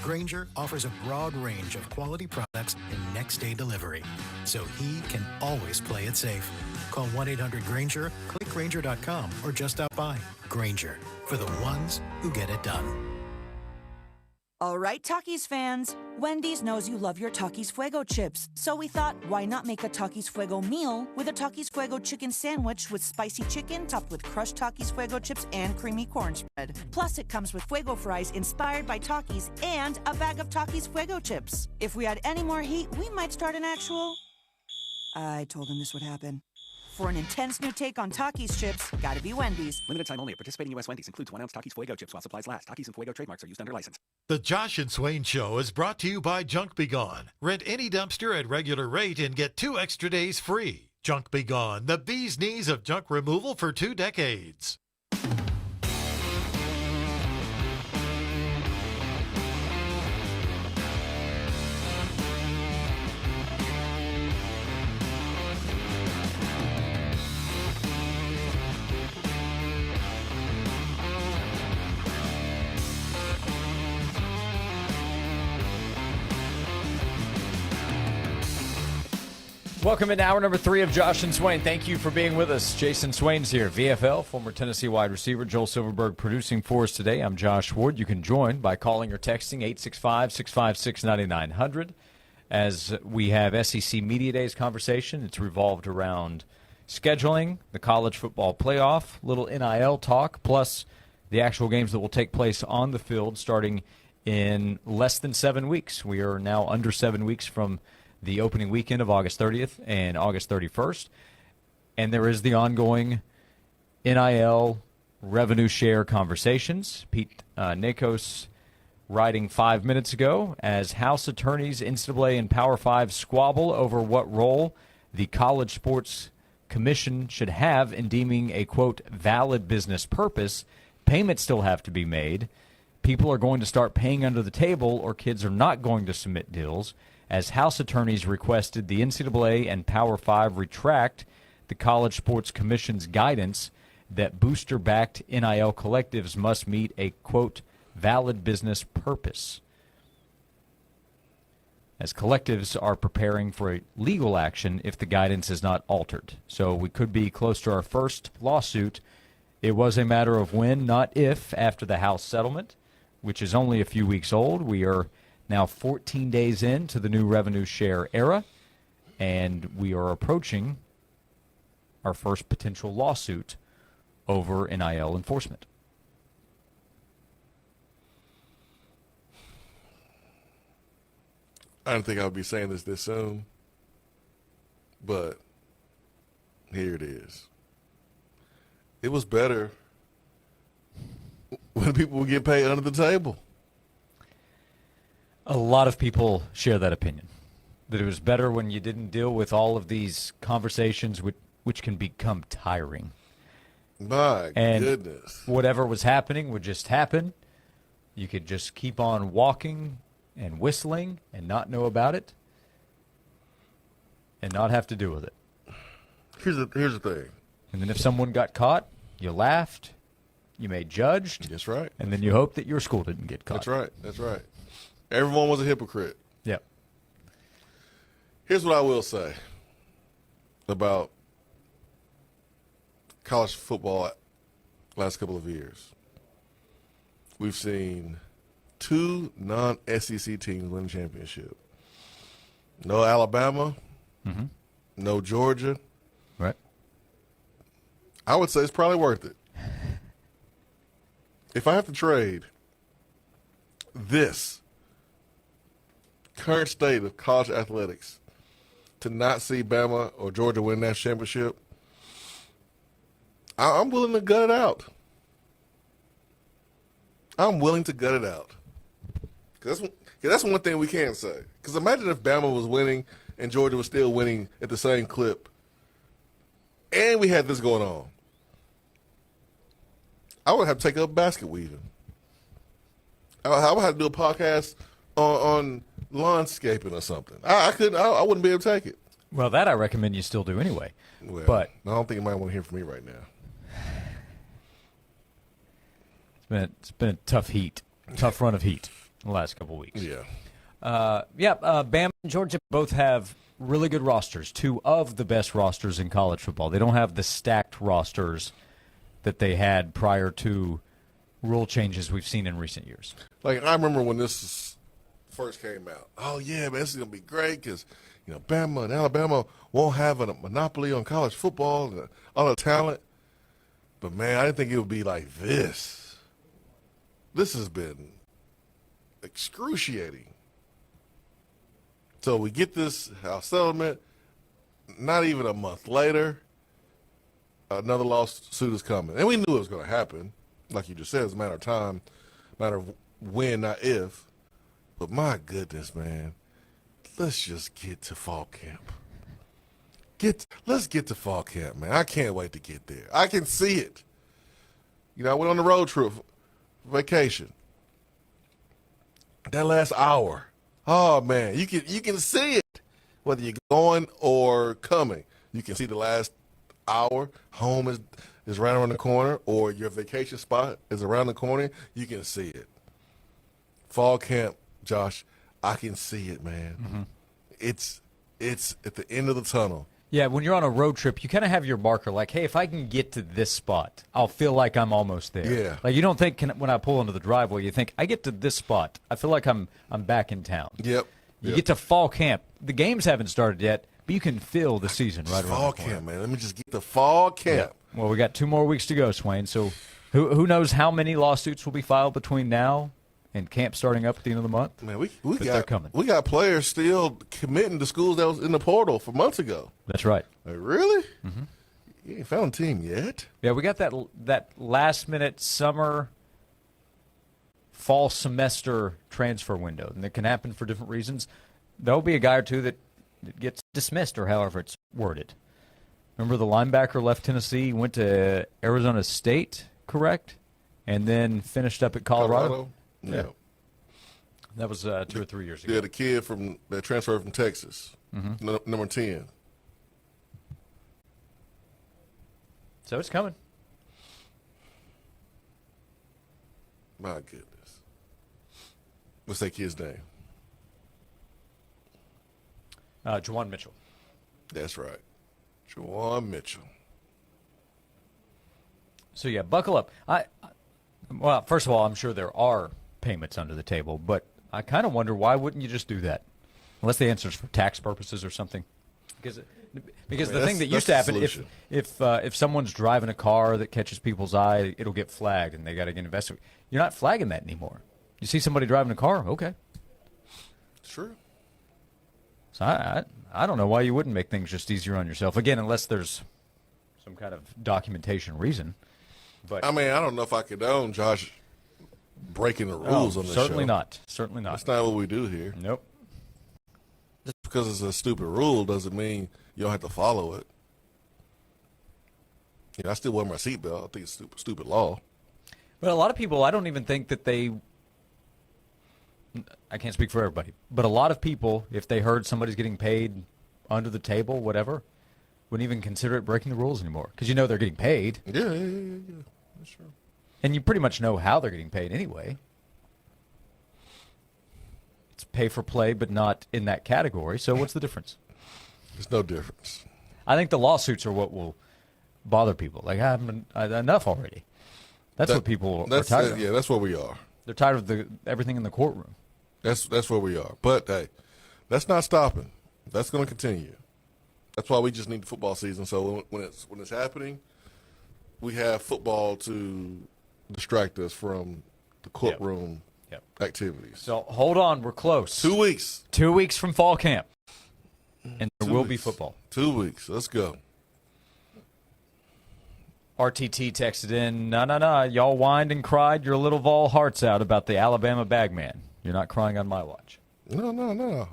Grainger offers a broad range of quality products and next-day delivery, so he can always play it safe. Call 1-800-GRAINGER, click Grainger.com, or just stop by. Grainger, for the ones who get it done. All right, Takis fans. Wendy's knows you love your Takis Fuego chips, so we thought, why not make a Takis Fuego meal with a Takis Fuego chicken sandwich with spicy chicken topped with crushed Takis Fuego chips and creamy corn spread. Plus, it comes with Fuego fries inspired by Takis and a bag of Takis Fuego chips. If we had any more heat, we might start an actual... I told him this would happen. For an intense new take on Takis chips, gotta be Wendy's. Limited time only at participating U.S. Wendy's. Includes 1 ounce Takis Fuego chips while supplies last. Takis and Fuego trademarks are used under license. The Josh and Swain Show is brought to you by Junk Be Gone. Rent any dumpster at regular rate and get 2 extra days free. Junk Be Gone, the bee's knees of junk removal for 2 decades. Welcome in hour number 3 of Josh and Swain. Thank you for being with us. Jason Swain's here, VFL, former Tennessee wide receiver. Joel Silverberg producing for us today. I'm Josh Ward. You can join by calling or texting 865-656-9900. As we have SEC Media Days conversation, it's revolved around scheduling, the college football playoff, little NIL talk, plus the actual games that will take place on the field starting in less than 7 weeks. We are now under 7 weeks from the opening weekend of August 30th and August 31st. And there is the ongoing NIL revenue share conversations. Pete Nakos writing 5 minutes ago as House attorneys, NCAA, and Power 5 squabble over what role the College Sports Commission should have in deeming a, quote, valid business purpose. Payments still have to be made. People are going to start paying under the table, or kids are not going to submit deals, as House attorneys requested the NCAA and Power 5 retract the College Sports Commission's guidance that booster-backed NIL collectives must meet a, quote, valid business purpose. As collectives are preparing for a legal action if the guidance is not altered. So we could be close to our first lawsuit. It was a matter of when, not if, after the House settlement, which is only a few weeks old. We are now 14 days into the new revenue share era, and we are approaching our first potential lawsuit over NIL enforcement. I didn't think I would be saying this soon, but here it is. It was better when people would get paid under the table. A lot of people share that opinion, that it was better when you didn't deal with all of these conversations which can become tiring. My goodness. Whatever was happening would just happen. You could just keep on walking and whistling and not know about it and not have to deal with it. Here's the thing. And then if someone got caught, you laughed, you made judged. That's right. And then you hoped that your school didn't get caught. That's right. Everyone was a hypocrite. Yep. Here's what I will say about college football last couple of years. We've seen 2 non-SEC teams win the championship. No Alabama, no Georgia. Right. I would say it's probably worth it. If I have to trade this current state of college athletics to not see Bama or Georgia win that championship, I'm willing to gut it out. I'm willing to gut it out. Because that's one thing we can't say. Because imagine if Bama was winning and Georgia was still winning at the same clip, and we had this going on. I would have to take up basket weaving. I would have to do a podcast on landscaping or something. I wouldn't be able to take it. Well, that I recommend you still do anyway. Well, but I don't think you might want to hear from me right now. It's been a tough run of heat the last couple of weeks. Yeah. Bama and Georgia both have really good rosters, 2 of the best rosters in college football. They don't have the stacked rosters that they had prior to rule changes we've seen in recent years. Like, I remember when this first came out. Oh, yeah, man, this is going to be great because, Bama and Alabama won't have a monopoly on college football and all the talent. But, man, I didn't think it would be like this. This has been excruciating. So we get this house settlement. Not even a month later, another lawsuit is coming. And we knew it was going to happen. Like you just said, it's a matter of time, matter of when, not if. But my goodness, man, let's just get to fall camp. Let's get to fall camp, man. I can't wait to get there. I can see it. I went on the road trip, vacation. That last hour, oh man, you can see it. Whether you're going or coming, you can see the last hour. Home is right around the corner, or your vacation spot is around the corner. You can see it. Fall camp, Josh, I can see it, man. Mm-hmm. it's at the end of the tunnel. Yeah, when you're on a road trip, you kind of have your marker, like, hey, if I can get to this spot, I'll feel like I'm almost there. Yeah. Like, you don't think when I pull into the driveway, you think, I get to this spot, I feel like I'm back in town. Yep. You get to fall camp. The games haven't started yet, but you can feel the season right around Fall the corner. camp, man. Let me just get the fall camp. Yeah. Well, we got 2 more weeks to go, Swain, so who knows how many lawsuits will be filed between now and camp starting up at the end of the month? Man, we they're coming. We got players still committing to schools that was in the portal for months ago. That's right. Like, really? Mm-hmm. You ain't found a team yet? Yeah, we got that last-minute summer, fall semester transfer window, and it can happen for different reasons. There'll be a guy or two that gets dismissed, or however it's worded. Remember the linebacker left Tennessee, went to Arizona State, correct? And then finished up at Colorado? Yeah. That was 2 or 3 years ago. Yeah, the kid that transferred from Texas, number 10. So it's coming. My goodness. What's that kid's name? Juwan Mitchell. That's right. Juwan Mitchell. So, yeah, buckle up. Well, first of all, I'm sure there are payments under the table, but I kind of wonder, why wouldn't you just do that? Unless the answer is for tax purposes or something. Because the thing that used to happen, if someone's driving a car that catches people's eye, it'll get flagged and they got to get investigated. You're not flagging that anymore. You see somebody driving a car, okay. True. So I don't know why you wouldn't make things just easier on yourself. Again, unless there's some kind of documentation reason. But I mean, I don't know if I condone Josh breaking the rules on this show. Certainly not. Certainly not. That's not what we do here. Nope. Just because it's a stupid rule doesn't mean you don't have to follow it. I still wear my seatbelt. I think it's stupid law. But a lot of people, I don't even think that I can't speak for everybody, but a lot of people, if they heard somebody's getting paid under the table, whatever, wouldn't even consider it breaking the rules anymore. Because they're getting paid. Yeah. That's true. And you pretty much know how they're getting paid anyway. It's pay for play, but not in that category. So what's the difference? There's no difference. I think the lawsuits are what will bother people. Like, enough already. That's what people are tired of. Yeah, that's where we are. They're tired of everything in the courtroom. That's where we are. But, hey, that's not stopping. That's going to continue. That's why we just need the football season. So when it's happening, we have football to distract us from the courtroom activities. So hold on, we're close. 2 weeks. 2 weeks from fall camp, and there will be football. 2 weeks. Let's go. RTT texted in, no, y'all whined and cried your little Vol hearts out about the Alabama bagman. You're not crying on my watch. No.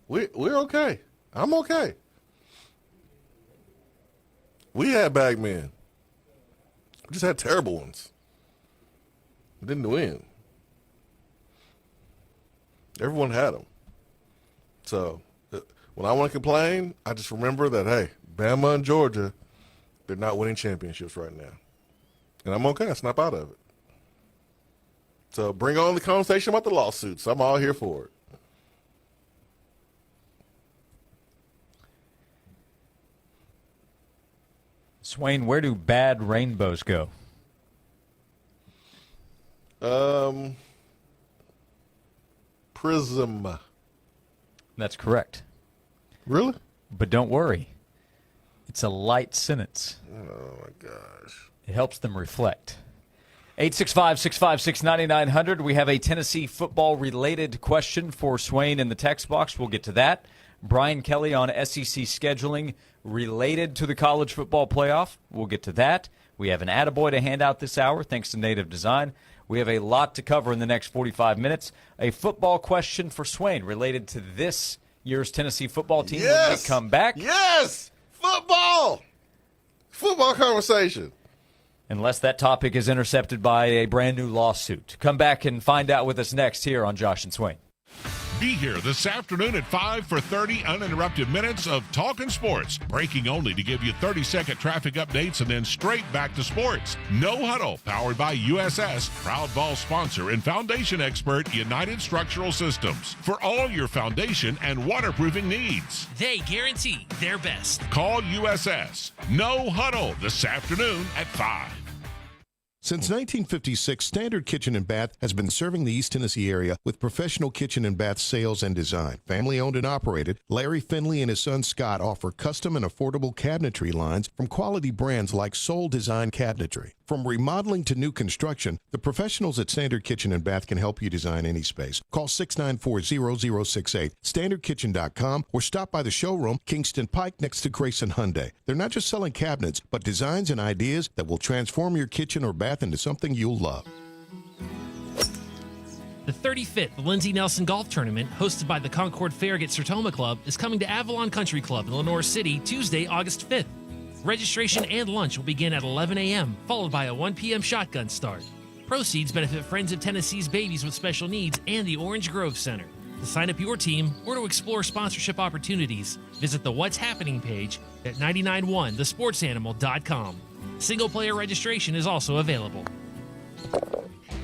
We're okay. I'm okay. We had bagmen. We just had terrible ones. We didn't win. Everyone had them. So when I want to complain, I just remember that, hey, Bama and Georgia, they're not winning championships right now. And I'm okay. I snap out of it. So bring on the conversation about the lawsuits. I'm all here for it. Swain, where do bad rainbows go? Prism. That's correct. Really? But don't worry. It's a light sentence. Oh, my gosh. It helps them reflect. 865-656-9900. We have a Tennessee football-related question for Swain in the text box. We'll get to that. Brian Kelly on SEC scheduling related to the college football playoff. We'll get to that. We have an attaboy to hand out this hour, thanks to Native Design. We have a lot to cover in the next 45 minutes. A football question for Swain related to this year's Tennessee football team when we come back. Yes! Football! Football conversation. Unless that topic is intercepted by a brand new lawsuit. Come back and find out with us next here on Josh and Swain. Be here this afternoon at 5 for 30 uninterrupted minutes of talking sports, breaking only to give you 30-second traffic updates and then straight back to sports. No Huddle, powered by USS, proud ball sponsor and foundation expert United Structural Systems, for all your foundation and waterproofing needs. They guarantee their best. Call USS. No Huddle this afternoon at 5. Since 1956, Standard Kitchen and Bath has been serving the East Tennessee area with professional kitchen and bath sales and design. Family owned and operated, Larry Finley and his son Scott offer custom and affordable cabinetry lines from quality brands like Soul Design Cabinetry. From remodeling to new construction, the professionals at Standard Kitchen and Bath can help you design any space. Call 694-0068, standardkitchen.com, or stop by the showroom, Kingston Pike, next to Grayson Hyundai. They're not just selling cabinets, but designs and ideas that will transform your kitchen or bath into something you'll love. The 35th Lindsey Nelson Golf Tournament, hosted by the Concord Farragut Sertoma Club, is coming to Avalon Country Club in Lenore City Tuesday, August 5th. Registration and lunch will begin at 11 a.m., followed by a 1 p.m. shotgun start. Proceeds benefit Friends of Tennessee's Babies with Special Needs and the Orange Grove Center. To sign up your team or to explore sponsorship opportunities, visit the What's Happening page at 991thesportsanimal.com. Single-player registration is also available.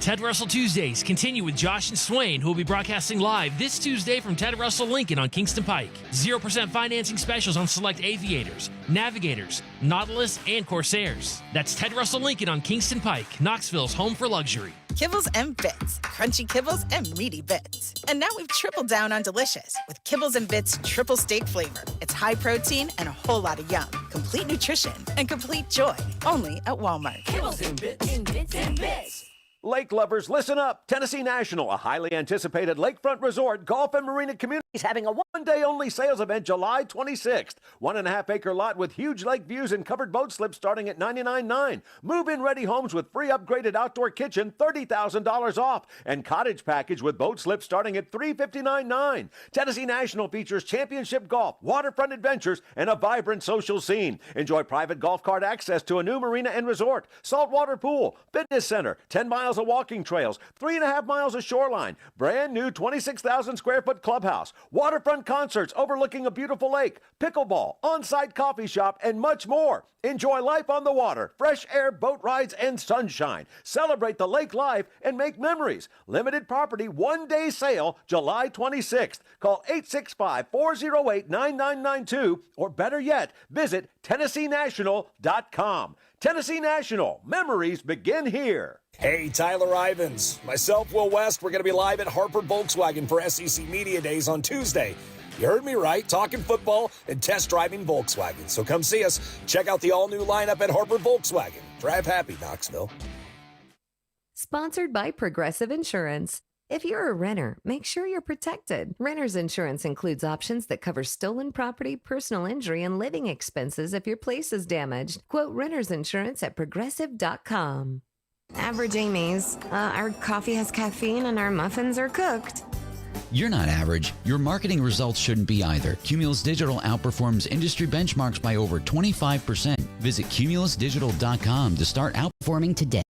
Ted Russell Tuesdays continue with Josh and Swain, who will be broadcasting live this Tuesday from Ted Russell Lincoln on Kingston Pike. 0% financing specials on select Aviators, Navigators, Nautilus, and Corsairs. That's Ted Russell Lincoln on Kingston Pike, Knoxville's home for luxury. Kibbles and Bits. Crunchy kibbles and meaty bits. And now we've tripled down on delicious with Kibbles and Bits triple steak flavor. It's high protein and a whole lot of yum. Complete nutrition and complete joy. Only at Walmart. Kibbles and Bits. And Bits and Bits. Lake lovers, listen up. Tennessee National, a highly anticipated lakefront resort, golf and marina community, is having a one-day-only sales event July 26th. 1.5-acre lot with huge lake views and covered boat slips starting at $99,900. Move-in ready homes with free upgraded outdoor kitchen, $30,000 off. And cottage package with boat slips starting at $359,900. Tennessee National features championship golf, waterfront adventures, and a vibrant social scene. Enjoy private golf cart access to a new marina and resort, saltwater pool, fitness center, 10 miles of walking trails, 3.5 miles of shoreline, brand new 26,000 square foot clubhouse, waterfront concerts overlooking a beautiful lake, pickleball, on-site coffee shop, and much more. Enjoy life on the water, fresh air, boat rides, and sunshine. Celebrate the lake life and make memories. Limited property one-day sale July 26th. Call 865-408-9992 or better yet, visit TennesseeNational.com. Tennessee National, memories begin here. Hey, Tyler Ivins. Myself, Will West, we're going to be live at Harper Volkswagen for SEC Media Days on Tuesday. You heard me right, talking football and test driving Volkswagen. So come see us. Check out the all-new lineup at Harper Volkswagen. Drive happy, Knoxville. Sponsored by Progressive Insurance. If you're a renter, make sure you're protected. Renter's insurance includes options that cover stolen property, personal injury, and living expenses if your place is damaged. Quote renter's insurance at progressive.com. Average Amy's. Our coffee has caffeine and our muffins are cooked. You're not average. Your marketing results shouldn't be either. Cumulus Digital outperforms industry benchmarks by over 25%. Visit cumulusdigital.com to start outperforming today.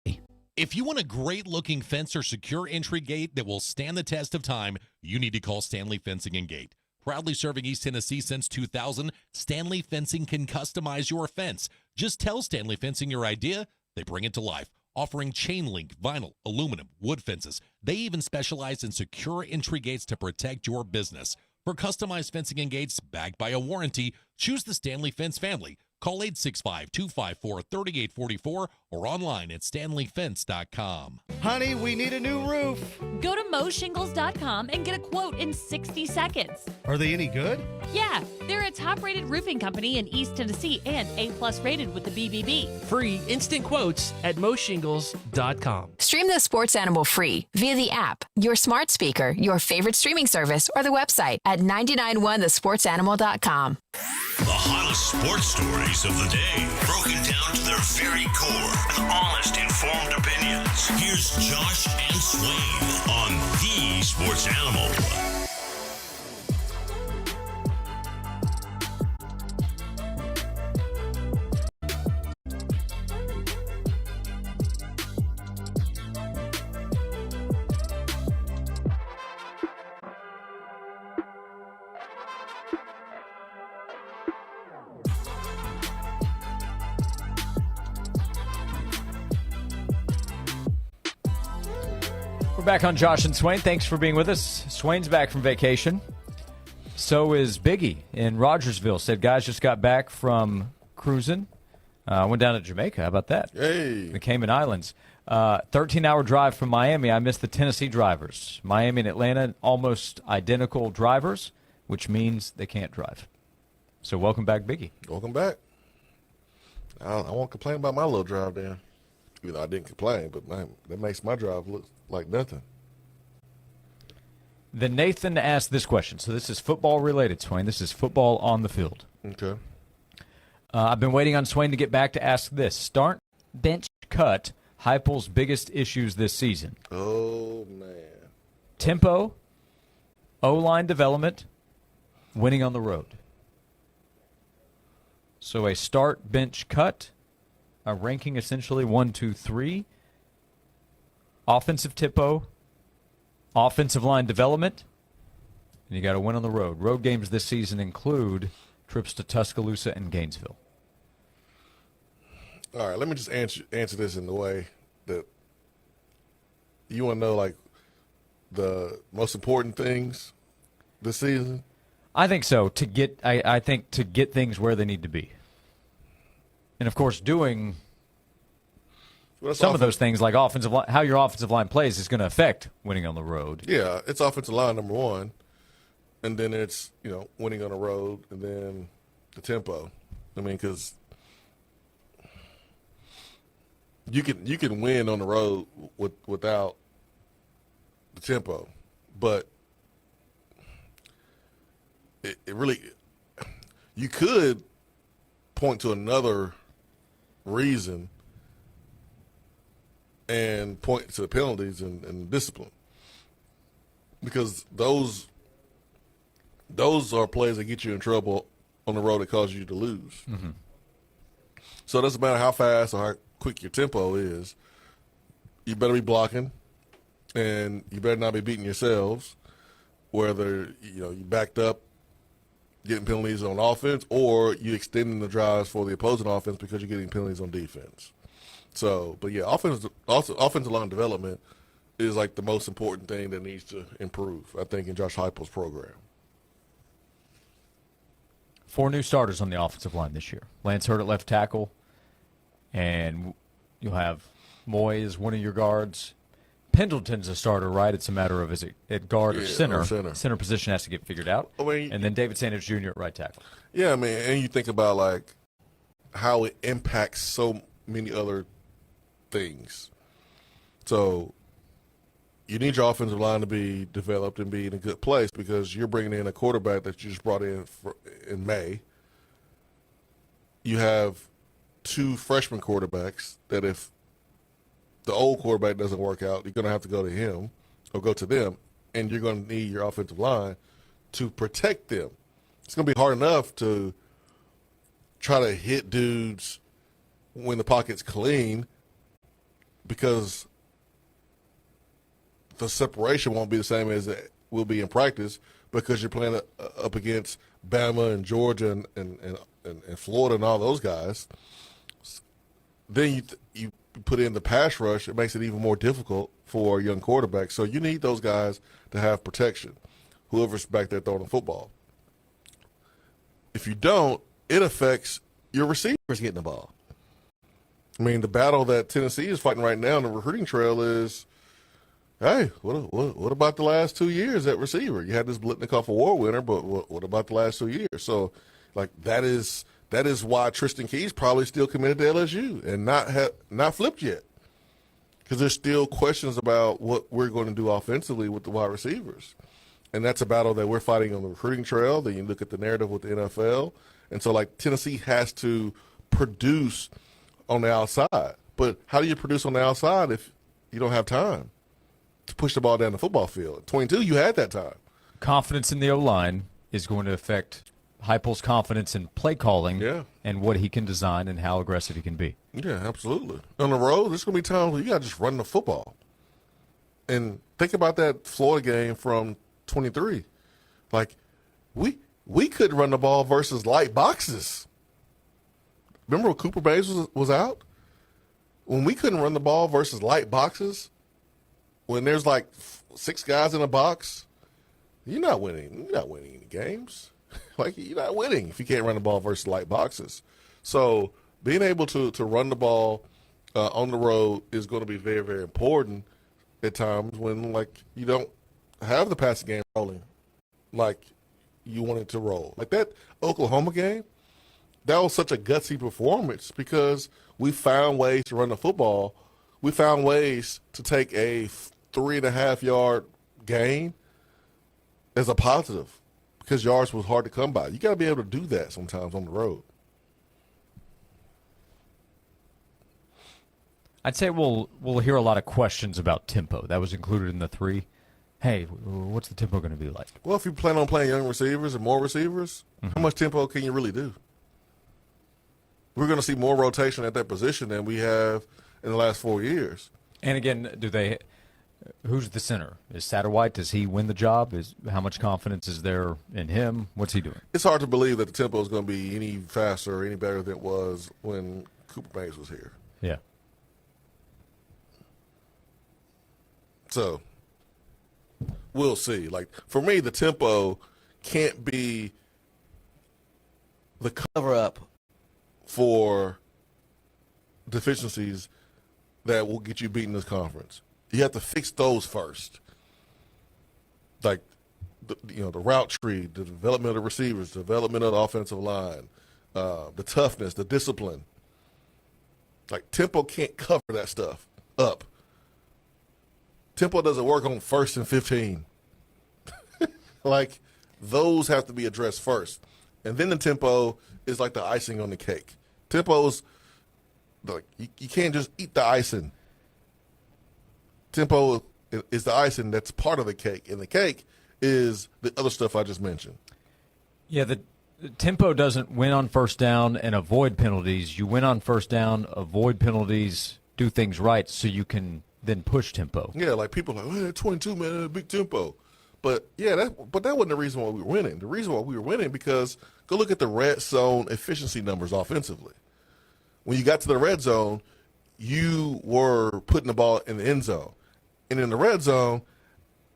If you want a great-looking fence or secure entry gate that will stand the test of time, you need to call Stanley Fencing and Gate. Proudly serving East Tennessee since 2000, Stanley Fencing can customize your fence. Just tell Stanley Fencing your idea, they bring it to life. Offering chain link, vinyl, aluminum, wood fences. They even specialize in secure entry gates to protect your business. For customized fencing and gates backed by a warranty, choose the Stanley Fence family. Call 865-254-3844 or online at stanleyfence.com. Honey, we need a new roof. Go to moshingles.com and get a quote in 60 seconds. Are they any good? Yeah, they're a top-rated roofing company in East Tennessee and A+ rated with the BBB. Free instant quotes at moshingles.com. Stream the Sports Animal free via the app, your smart speaker, your favorite streaming service, or the website at 991thesportsanimal.com. The hottest sports stories of the day, broken down to their very core with honest, informed opinions. Here's Josh and Swain on The Sports Animal. We're back on Josh and Swain. Thanks for being with us. Swain's back from vacation. So is Biggie in Rogersville. Said guys just got back from cruising. Went down to Jamaica. How about that? Hey. The Cayman Islands. 13-hour drive from Miami. I missed the Tennessee drivers. Miami and Atlanta, almost identical drivers, which means they can't drive. So welcome back, Biggie. Welcome back. I won't complain about my little drive there. Even though I didn't complain, but man, that makes my drive look like nothing. Then Nathan asked this question. So this is football related, Swain. This is football on the field. Okay. I've been waiting on Swain to get back to ask this. Start, bench, cut, Heupel's biggest issues this season. Oh, man. Tempo, O-line development, winning on the road. So a start, bench, cut, a ranking essentially 1, 2, 3. Offensive tempo, offensive line development, and you got to win on the road. Road games this season include trips to Tuscaloosa and Gainesville. All right, let me just answer this in the way that you want to know, like, the most important things this season. I think so. I think to get things where they need to be, and of course, doing some of those things like offensive line, how your offensive line plays is going to affect winning on the road. Yeah, it's offensive line number one, and then it's winning on the road, and then the tempo. I mean, because you can win on the road without the tempo, but it really, you could point to another reason and point to the penalties and discipline, because those are plays that get you in trouble on the road that cause you to lose. Mm-hmm. So it doesn't matter how fast or how quick your tempo is, you better be blocking, and you better not be beating yourselves, whether you backed up getting penalties on offense or you extending the drives for the opposing offense because you're getting penalties on defense. So, but yeah, offensive line development is like the most important thing that needs to improve, I think, in Josh Heupel's program. 4 new starters on the offensive line this year. Lance Hurd at left tackle, and you'll have Moy as one of your guards. Pendleton's a starter, right? It's a matter of is it at guard or center? Center position has to get figured out. And then David Sanders Jr. at right tackle. Yeah, I mean, and you think about like how it impacts so many other things. So you need your offensive line to be developed and be in a good place, because you're bringing in a quarterback that you just brought in in May. You have 2 freshman quarterbacks that if the old quarterback doesn't work out, you're going to have to go to him or go to them, and you're going to need your offensive line to protect them. It's going to be hard enough to try to hit dudes when the pocket's clean, because the separation won't be the same as it will be in practice, because you're playing up against Bama and Georgia and Florida and all those guys. Then you put in the pass rush, it makes it even more difficult for a young quarterback. So you need those guys to have protection, whoever's back there throwing the football. If you don't, it affects your receivers getting the ball. I mean, the battle that Tennessee is fighting right now on the recruiting trail is, hey, what about the last 2 years at receiver? You had this Blitnikoff Award winner, but what about the last 2 years? So, like, that is why Tristan Key's probably still committed to LSU and not flipped yet, because there's still questions about what we're going to do offensively with the wide receivers. And that's a battle that we're fighting on the recruiting trail. Then you look at the narrative with the NFL. And so, like, Tennessee has to produce on the outside. But how do you produce on the outside if you don't have time to push the ball down the football field? At 22, you had that time. Confidence in the O-line is going to affect Heupel's confidence in play calling and what he can design and how aggressive he can be. Yeah, absolutely. On the road, there's going to be times where you got to just run the football. And think about that Florida game from 23. Like, we couldn't run the ball versus light boxes. Remember when Cooper Bays was out? When we couldn't run the ball versus light boxes, when there's like 6 guys in a box, you're not winning. You're not winning any games. Like, you're not winning if you can't run the ball versus light boxes. So being able to run the ball on the road is going to be very, very important at times when, like, you don't have the passing game rolling like you want it to roll. Like that Oklahoma game, that was such a gutsy performance because we found ways to run the football. We found ways to take a 3.5-yard gain as a positive because yards was hard to come by. You got to be able to do that sometimes on the road. I'd say we'll hear a lot of questions about tempo. That was included in the 3. Hey, what's the tempo going to be like? Well, if you plan on playing young receivers and more receivers, how much tempo can you really do? We're going to see more rotation at that position than we have in the last 4 years. And again, who's the center? Is Satterwhite? Does he win the job? How much confidence is there in him? What's he doing? It's hard to believe that the tempo is going to be any faster or any better than it was when Cooper Banks was here. Yeah. So we'll see. Like, for me, the tempo can't be the cover-up for deficiencies that will get you beaten this conference. You have to fix those first. Like, the route tree, the development of the receivers, the development of the offensive line, the toughness, the discipline. Like, tempo can't cover that stuff up. Tempo doesn't work on 1st and 15. Like, those have to be addressed first. And then the tempo is like the icing on the cake. Tempo is like, you can't just eat the icing. Tempo is the icing that's part of the cake, and the cake is the other stuff I just mentioned. Yeah, the tempo doesn't win on first down and avoid penalties. You win on first down, avoid penalties, do things right so you can then push tempo. Yeah, like people are like, 22, man, big tempo. But, yeah, that wasn't the reason why we were winning. The reason why we were winning because go look at the red zone efficiency numbers offensively. When you got to the red zone, you were putting the ball in the end zone. And in the red zone,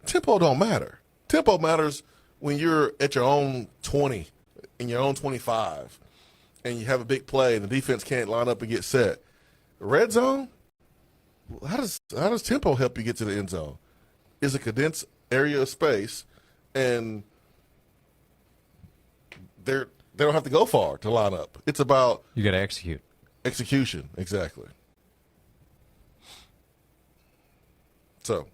tempo don't matter. Tempo matters when you're at your own 20, in your own 25, and you have a big play and the defense can't line up and get set. Red zone, how does tempo help you get to the end zone? It's a condensed area of space, and they don't have to go far to line up. It's about you got to execute. Execution, exactly. So,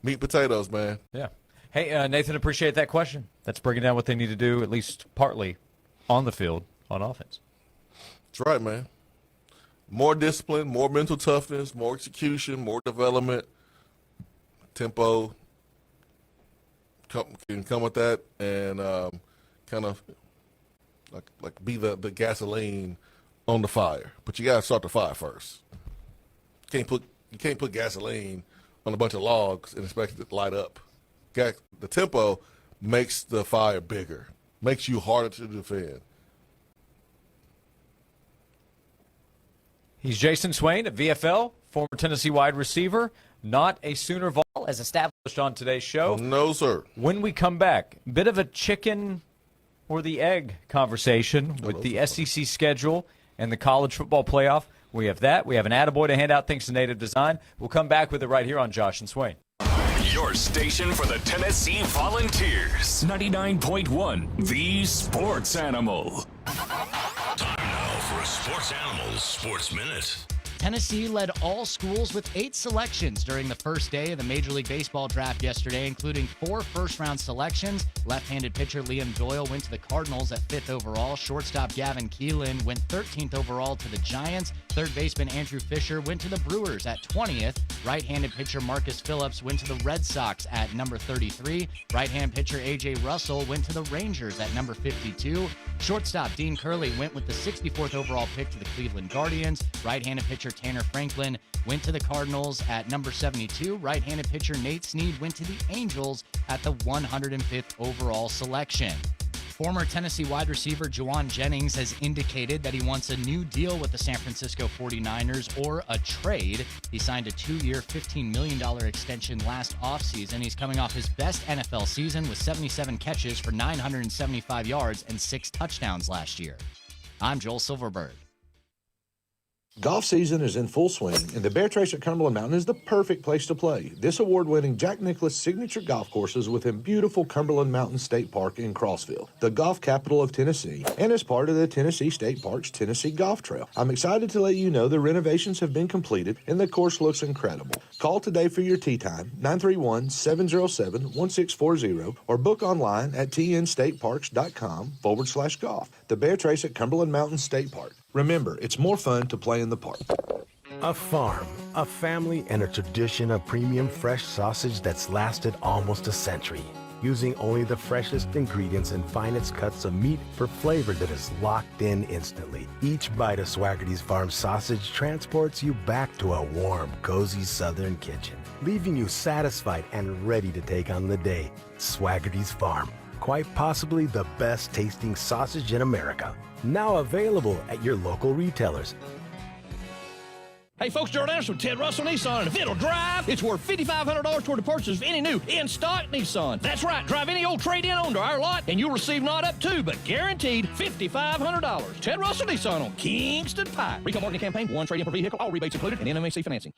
meat and potatoes, man. Yeah. Hey, Nathan, appreciate that question. That's breaking down what they need to do, at least partly, on the field, on offense. That's right, man. More discipline, more mental toughness, more execution, more development, tempo can come with that, and kind of like be the gasoline on the fire. But you got to start the fire first. You can't put gasoline on a bunch of logs and expect it to light up. The tempo makes the fire bigger, makes you harder to defend. He's Jason Swain at VFL, former Tennessee wide receiver, not a Sooner Vol, as established on today's show. No, sir. When we come back, bit of a chicken or the egg conversation with the SEC schedule and the college football playoff. We have that. We have an attaboy to hand out thanks to Native Design. We'll come back with it right here on Josh and Swain. Your station for the Tennessee Volunteers. 99.1, the Sports Animal. Time now for a Sports Animals Sports Minute. Tennessee led all schools with 8 selections during the first day of the Major League Baseball draft yesterday, including 4 first-round selections. Left-handed pitcher Liam Doyle went to the Cardinals at 5th overall. Shortstop Gavin Keelan went 13th overall to the Giants. Third baseman Andrew Fisher went to the Brewers at 20th. Right-handed pitcher Marcus Phillips went to the Red Sox at number 33. Right-hand pitcher A.J. Russell went to the Rangers at number 52. Shortstop Dean Curley went with the 64th overall pick to the Cleveland Guardians. Right-handed pitcher Tanner Franklin went to the Cardinals at number 72. Right-handed pitcher Nate Snead went to the Angels at the 105th overall selection. Former Tennessee wide receiver Juwan Jennings has indicated that he wants a new deal with the San Francisco 49ers or a trade. He signed a 2-year, $15 million extension last offseason. He's coming off his best NFL season with 77 catches for 975 yards and 6 touchdowns last year. I'm Joel Silverberg. Golf season is in full swing, and the Bear Trace at Cumberland Mountain is the perfect place to play. This award-winning Jack Nicklaus signature golf course is within beautiful Cumberland Mountain State Park in Crossville, the golf capital of Tennessee, and is part of the Tennessee State Park's Tennessee Golf Trail. I'm excited to let you know the renovations have been completed, and the course looks incredible. Call today for your tee time, 931-707-1640, or book online at tnstateparks.com/golf. The Bear Trace at Cumberland Mountain State Park. Remember, it's more fun to play in the park. A farm, a family, and a tradition of premium fresh sausage that's lasted almost a century. Using only the freshest ingredients and finest cuts of meat for flavor that is locked in instantly. Each bite of Swaggerty's Farm sausage transports you back to a warm, cozy southern kitchen, leaving you satisfied and ready to take on the day. Swaggerty's Farm, quite possibly the best tasting sausage in America. Now available at your local retailers. Hey folks, Gerald Anderson with Ted Russell Nissan, and if it'll drive, it's worth $5,500 toward the purchase of any new in-stock Nissan. That's right, drive any old trade-in onto our lot, and you'll receive not up to, but guaranteed $5,500. Ted Russell Nissan on Kingston Pike. Retail marketing campaign, 1 trade-in per vehicle, all rebates included, and NMAC financing.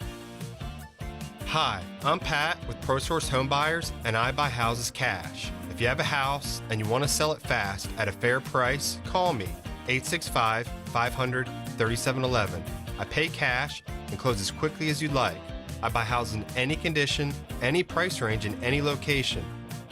Hi, I'm Pat with ProSource Home Buyers, and I buy houses cash. If you have a house and you want to sell it fast at a fair price, call me. 865-500-3711. I pay cash and close as quickly as you'd like. I buy houses in any condition, any price range, in any location.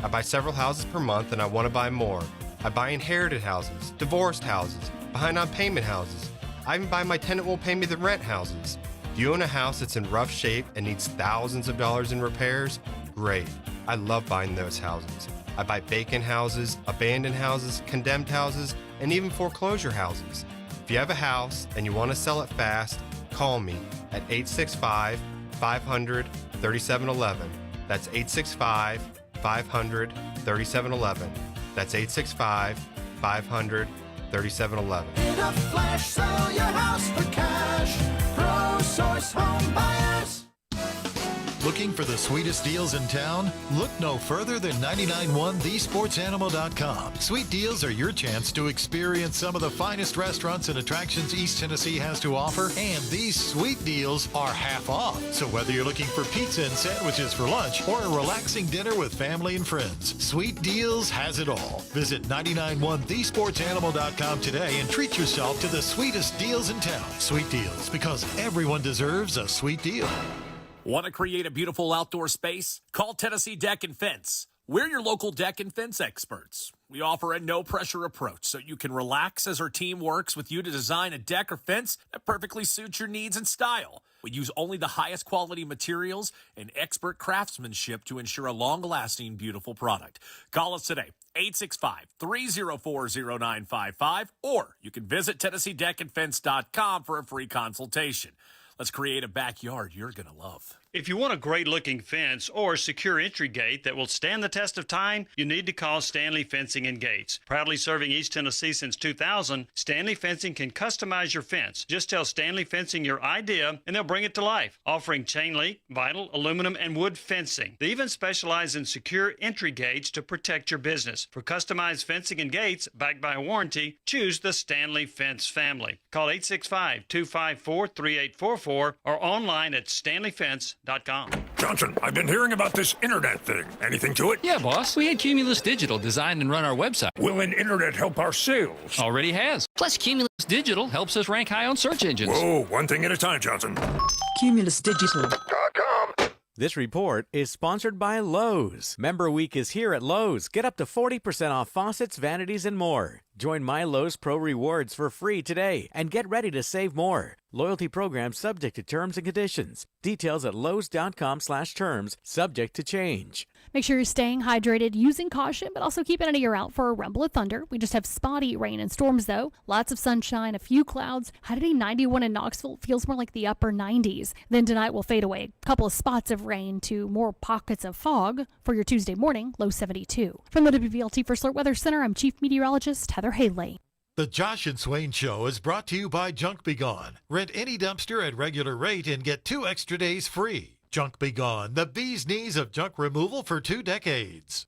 I buy several houses per month and I want to buy more. I buy inherited houses, divorced houses, behind on payment houses. I even buy my tenant won't pay me the rent houses. Do you own a house that's in rough shape and needs thousands of dollars in repairs? Great. I love buying those houses. I buy vacant houses, abandoned houses, condemned houses, and even foreclosure houses. If you have a house and you want to sell it fast, call me at 865-500-3711. That's 865-500-3711. That's 865-500-3711. In a flash, sell your house for cash. ProSource Home Buyers. Looking for the sweetest deals in town? Look no further than 991thesportsanimal.com. Sweet deals are your chance to experience some of the finest restaurants and attractions East Tennessee has to offer, and these sweet deals are half off. So whether you're looking for pizza and sandwiches for lunch or a relaxing dinner with family and friends, Sweet Deals has it all. Visit 991thesportsanimal.com today and treat yourself to the sweetest deals in town. Sweet Deals, because everyone deserves a sweet deal. Want to create a beautiful outdoor space? Call Tennessee Deck and Fence. We're your local deck and fence experts. We offer a no-pressure approach so you can relax as our team works with you to design a deck or fence that perfectly suits your needs and style. We use only the highest quality materials and expert craftsmanship to ensure a long-lasting, beautiful product. Call us today, 865-304-0955, or you can visit TennesseeDeckandFence.com for a free consultation. Let's create a backyard you're going to love. If you want a great-looking fence or secure entry gate that will stand the test of time, you need to call Stanley Fencing and Gates. Proudly serving East Tennessee since 2000, Stanley Fencing can customize your fence. Just tell Stanley Fencing your idea, and they'll bring it to life, offering chain link, vinyl, aluminum, and wood fencing. They even specialize in secure entry gates to protect your business. For customized fencing and gates backed by a warranty, choose the Stanley Fence family. Call 865-254-3844 or online at stanleyfence.com. Johnson, I've been hearing about this internet thing. Anything to it? Yeah, boss. We had Cumulus Digital design and run our website. Will an internet help our sales? Already has. Plus, Cumulus Digital helps us rank high on search engines. Whoa, one thing at a time, Johnson. CumulusDigital.com. This report is sponsored by Lowe's. Member Week is here at Lowe's. Get up to 40% off faucets, vanities, and more. Join My Lowe's Pro Rewards for free today and get ready to save more. Loyalty program subject to terms and conditions. Details at lowes.com/terms, subject to change. Make sure you're staying hydrated, using caution, but also keeping an ear out for a rumble of thunder. We just have spotty rain and storms, though. Lots of sunshine, a few clouds. High today, 91 in Knoxville. Feels more like the upper 90s. Then tonight will fade away. A couple of spots of rain to more pockets of fog for your Tuesday morning, low 72. From the WVLT First Alert Weather Center, I'm Chief Meteorologist Heather Haley. The Josh and Swain Show is brought to you by Junk Be Gone. Rent any dumpster at regular rate and get 2 extra days free. Junk Be Gone, the bee's knees of junk removal for 2 decades.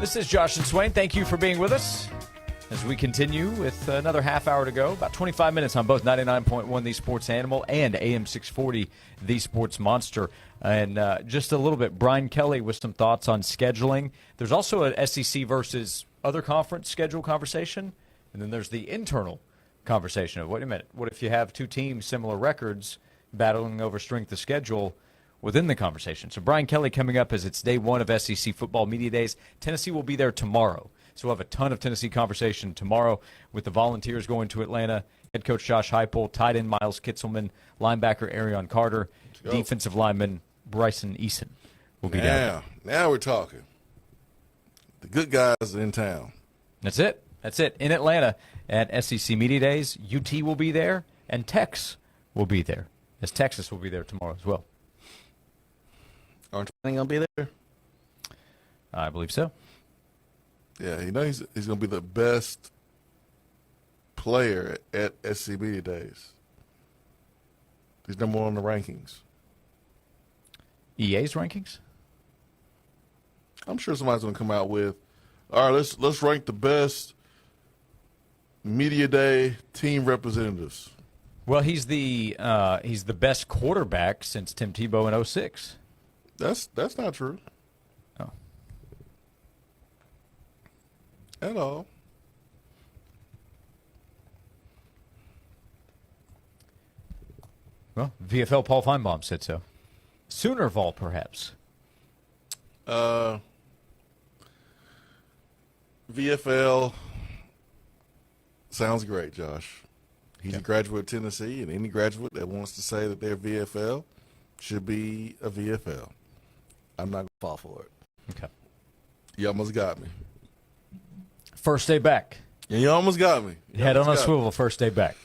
This is Josh and Swain. Thank you for being with us as we continue with another half hour to go. About 25 minutes on both 99.1 The Sports Animal and AM 640 The Sports Monster. And just a little bit, Brian Kelly with some thoughts on scheduling. There's also an SEC versus other conference schedule conversation. And then there's the internal conversation of, wait a minute, what if you have two teams, similar records, battling over strength of schedule within the conversation? So Brian Kelly coming up as it's day one of SEC Football Media Days. Tennessee will be there tomorrow. So we'll have a ton of Tennessee conversation tomorrow with the Volunteers going to Atlanta. Head coach Josh Heupel, tight end Miles Kitselman, linebacker Arion Carter, defensive lineman Bryson Eason will be down there. Now we're talking. The good guys are in town. That's it. That's it. In Atlanta at SEC Media Days, UT will be there, and Tex will be there, as Texas will be there tomorrow as well. Aren't they going to be there? I believe so. Yeah, you know he's going to be the best player at SC Media Days. He's number one on the rankings. EA's rankings? I'm sure somebody's going to come out with, all right, let's rank the best Media Day team representatives. Well, he's the best quarterback since Tim Tebow in 06. That's not true. Oh. At all. Well, VFL Paul Feinbaum said so. Soonerval, perhaps. VFL sounds great, Josh. He's a graduate of Tennessee, and any graduate that wants to say that they're VFL should be a VFL. I'm not going to fall for it. Okay. You almost got me. First day back. Yeah, you almost got me. Head on a swivel, first day back.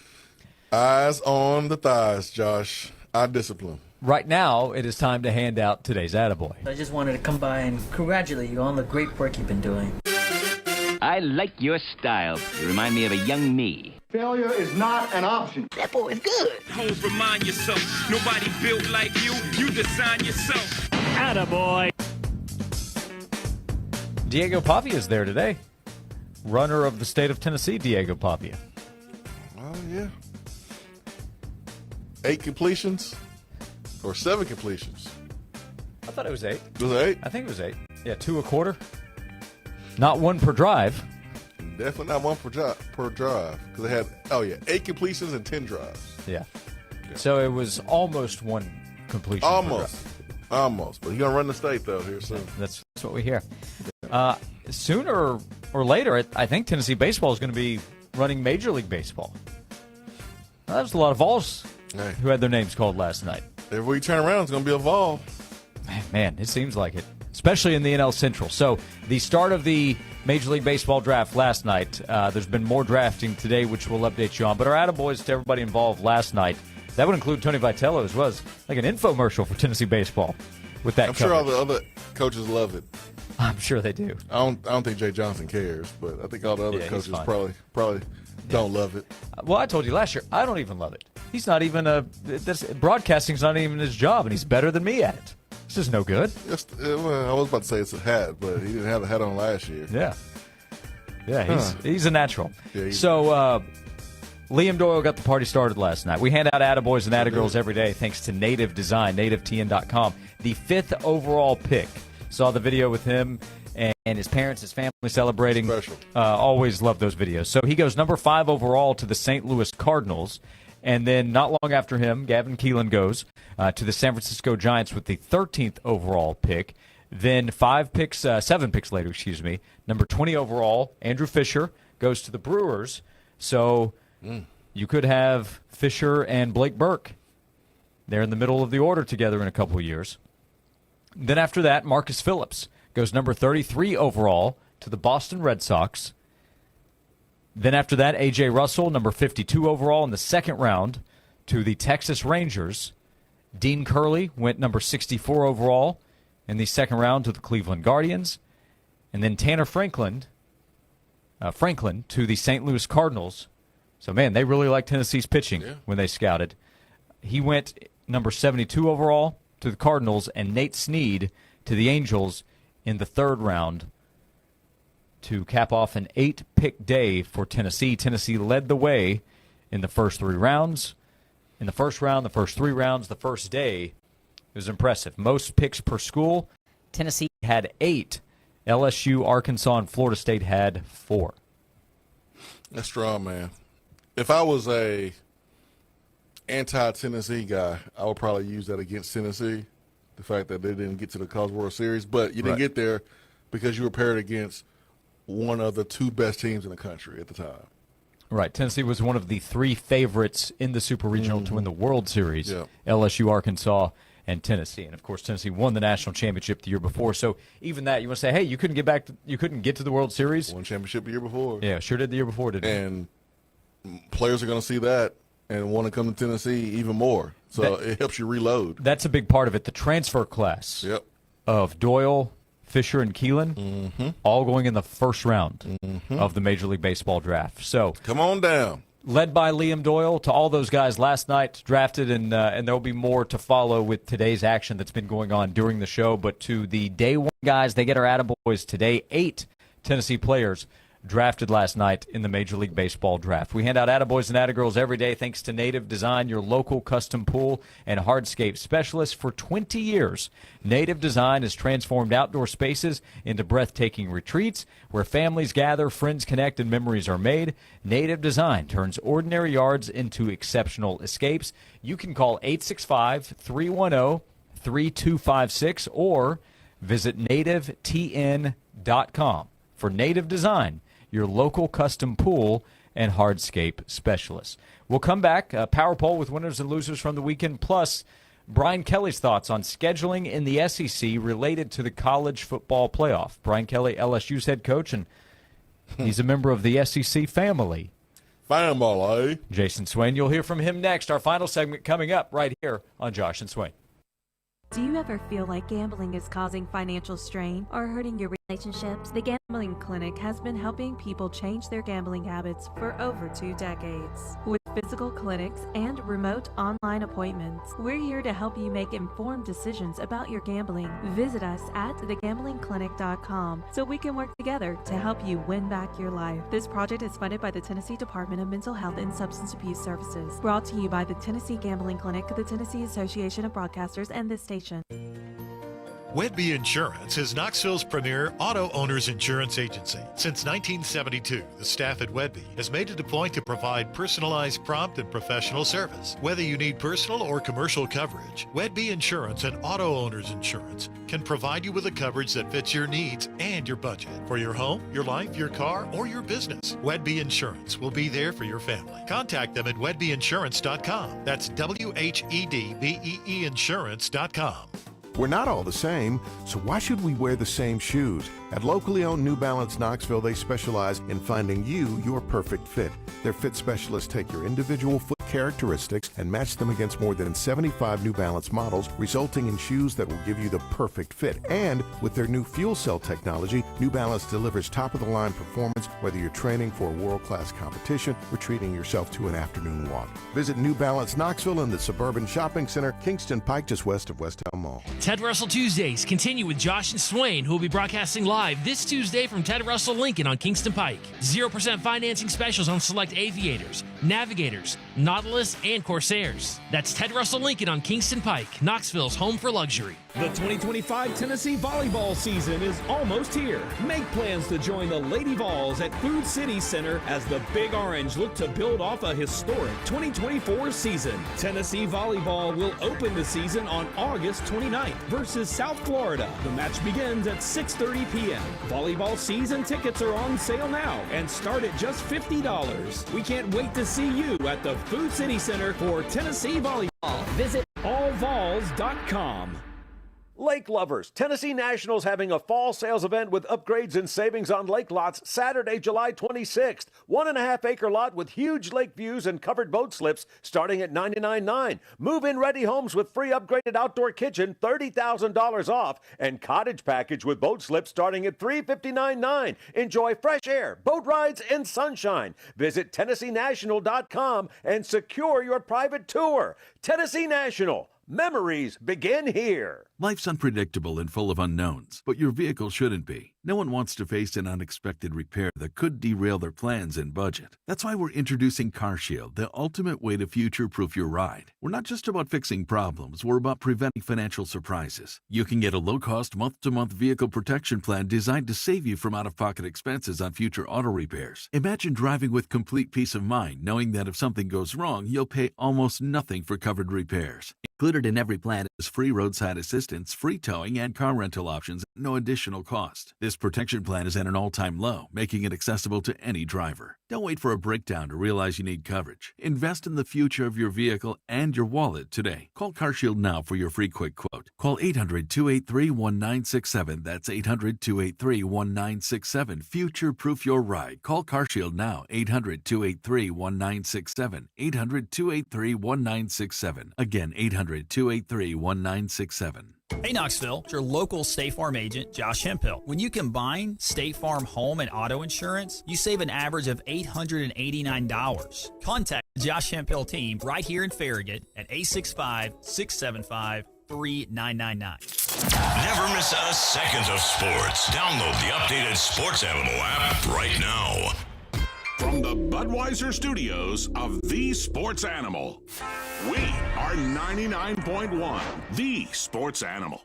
Eyes on the thighs, Josh. Eye discipline. Right now, it is time to hand out today's attaboy. I just wanted to come by and congratulate you on the great work you've been doing. I like your style. You remind me of a young me. Failure is not an option. That boy is good. Homes, remind yourself, nobody built like you. You design yourself. Attaboy. Diego Pavia is there today. Runner of the state of Tennessee, Diego Pavia. Oh, yeah. 8 completions or 7 completions? I thought it was 8. Was it 8? I think it was 8. Yeah, 2 a quarter. Not 1 per drive. Definitely not 1 per drive. Because they had, 8 completions and 10 drives. Yeah. So it was almost 1 completion. Almost. But he's going to run the state, though, here soon. That's what we hear. Sooner or later, I think Tennessee baseball is going to be running Major League Baseball. Well, that was a lot of Vols who had their names called last night. Everywhere you turn around, it's going to be a Vol. Man, it seems like it, especially in the NL Central. So the start of the Major League Baseball draft last night. There's been more drafting today, which we'll update you on. But our attaboys to everybody involved last night. That would include Tony Vitello as well. As like an infomercial for Tennessee baseball. with that I'm sure all coverage. the other coaches love it. I'm sure they do. I don't think Jay Johnson cares, but I think all the other he's coaches fine. probably don't love it. Well, I told you last year, I don't even love it. He's not even broadcasting's not even his job, and he's better than me at it. This is no good. Well, I was about to say it's a hat, but he didn't have the hat on last year. Yeah, he's a natural. Yeah, So Liam Doyle got the party started last night. We hand out attaboys and attagirls every day thanks to Native Design, nativetn.com. The 5th overall pick. Saw the video with him and his parents, his family celebrating. Special. Always love those videos. So he goes number 5 overall to the St. Louis Cardinals. And then not long after him, Gavin Keelan goes to the San Francisco Giants with the 13th overall pick. Then 7 picks later, number 20 overall, Andrew Fisher goes to the Brewers. So you could have Fisher and Blake Burke. They're in the middle of the order together in a couple of years. Then after that, Marcus Phillips goes number 33 overall to the Boston Red Sox. Then after that, A.J. Russell, number 52 overall in the second round to the Texas Rangers. Dean Curley went number 64 overall in the second round to the Cleveland Guardians. And then Tanner Franklin to the St. Louis Cardinals. So, man, they really like Tennessee's pitching when they scouted. He went number 72 overall to the Cardinals, and Nate Snead to the Angels in the third round to cap off an 8-pick day for Tennessee. Tennessee led the way in the first 3 rounds. In the first round, the first 3 rounds, the first day, it was impressive. Most picks per school, Tennessee had 8. LSU, Arkansas, and Florida State had 4. That's strong, man. If I was a anti-Tennessee guy, I would probably use that against Tennessee, the fact that they didn't get to the College World Series. But you didn't get there because you were paired against one of the 2 best teams in the country at the time. Right. Tennessee was one of the 3 favorites in the Super Regional to win the World Series, LSU, Arkansas, and Tennessee. And, of course, Tennessee won the national championship the year before. So even that, you want to say, hey, you couldn't get to the World Series? Won championship the year before. Yeah, sure did the year before, didn't And players are going to see that and want to come to Tennessee even more. So it helps you reload. That's a big part of it. The transfer class of Doyle, Fisher, and Keelan, all going in the first round of the Major League Baseball draft. So come on down. Led by Liam Doyle to all those guys last night drafted, and there will be more to follow with today's action that's been going on during the show. But to the day one guys, they get our attaboys today. 8 Tennessee players drafted last night in the Major League Baseball draft. We hand out attaboys and attagirls every day thanks to Native Design, your local custom pool and hardscape specialist. For 20 years, Native Design has transformed outdoor spaces into breathtaking retreats where families gather, friends connect, and memories are made. Native Design turns ordinary yards into exceptional escapes. You can call 865-310-3256 or visit nativetn.com for Native Design, your local custom pool and hardscape specialist. We'll come back, power poll with winners and losers from the weekend, plus Brian Kelly's thoughts on scheduling in the SEC related to the college football playoff. Brian Kelly, LSU's head coach, and he's a member of the SEC family. Family. Jason Swain, you'll hear from him next. Our final segment coming up right here on Josh and Swain. Do you ever feel like gambling is causing financial strain or hurting your relationships? The Gambling Clinic has been helping people change their gambling habits for over 2 decades. With physical clinics and remote online appointments, we're here to help you make informed decisions about your gambling. Visit us at thegamblingclinic.com so we can work together to help you win back your life. This project is funded by the Tennessee Department of Mental Health and Substance Abuse Services. Brought to you by the Tennessee Gambling Clinic, the Tennessee Association of Broadcasters, and this station. Wedby Insurance is Knoxville's premier auto owners insurance agency. Since 1972, the staff at Wedby has made it a point to provide personalized, prompt, and professional service. Whether you need personal or commercial coverage, Wedby Insurance and Auto Owners Insurance can provide you with a coverage that fits your needs and your budget. For your home, your life, your car, or your business, Wedby Insurance will be there for your family. Contact them at wedbyinsurance.com. That's WHEDBEE insurance.com. We're not all the same, so why should we wear the same shoes? At locally owned New Balance Knoxville, they specialize in finding you your perfect fit. Their fit specialists take your individual foot characteristics and match them against more than 75 New Balance models, resulting in shoes that will give you the perfect fit. And with their new fuel cell technology, New Balance delivers top-of-the-line performance whether you're training for a world-class competition or treating yourself to an afternoon walk. Visit New Balance Knoxville in the Suburban Shopping Center, Kingston Pike, just west of West Elm Mall. Ted Russell Tuesdays continue with Josh and Swain, who will be broadcasting live this Tuesday from Ted Russell Lincoln on Kingston Pike. 0% financing specials on select Aviators, Navigators, Nautilus, and Corsairs. That's Ted Russell Lincoln on Kingston Pike, Knoxville's home for luxury. The 2025 Tennessee volleyball season is almost here. Make plans to join the Lady Vols at Food City Center as the Big Orange look to build off a historic 2024 season. Tennessee volleyball will open the season on August 29th versus South Florida. The match begins at 6:30 p.m. Volleyball season tickets are on sale now and start at just $50. We can't wait to see you at the Food City Center for Tennessee volleyball. Visit allvols.com. Lake lovers, Tennessee National's having a fall sales event with upgrades and savings on lake lots Saturday, July 26th. 1.5 acre lot with huge lake views and covered boat slips starting at $99,900. Move-in ready homes with free upgraded outdoor kitchen, $30,000 off, and cottage package with boat slips starting at $359,900. Enjoy fresh air, boat rides, and sunshine. Visit TennesseeNational.com and secure your private tour. Tennessee National. Memories begin here. Life's unpredictable and full of unknowns, but your vehicle shouldn't be. No one wants to face an unexpected repair that could derail their plans and budget. That's why we're introducing CarShield, the ultimate way to future-proof your ride. We're not just about fixing problems, we're about preventing financial surprises. You can get a low-cost month-to-month vehicle protection plan designed to save you from out-of-pocket expenses on future auto repairs. Imagine driving with complete peace of mind, knowing that if something goes wrong, you'll pay almost nothing for covered repairs. Included in every plan is free roadside assistance, free towing, and car rental options at no additional cost. This protection plan is at an all-time low, making it accessible to any driver. Don't wait for a breakdown to realize you need coverage. Invest in the future of your vehicle and your wallet today. Call CarShield now for your free quick quote. Call 800-283-1967. That's 800-283-1967. Future-proof your ride. Call CarShield now. 800-283-1967. 800-283-1967. Again, 800-283-1967. Hey Knoxville, it's your local State Farm agent, Josh Hemphill. When you combine State Farm home and auto insurance, you save an average of $889. Contact the Josh Hemphill team right here in Farragut at 865-675-3999. Never miss a second of sports. Download the updated Sports Animal app right now. From the Budweiser studios of The Sports Animal, we are 99.1 The Sports Animal.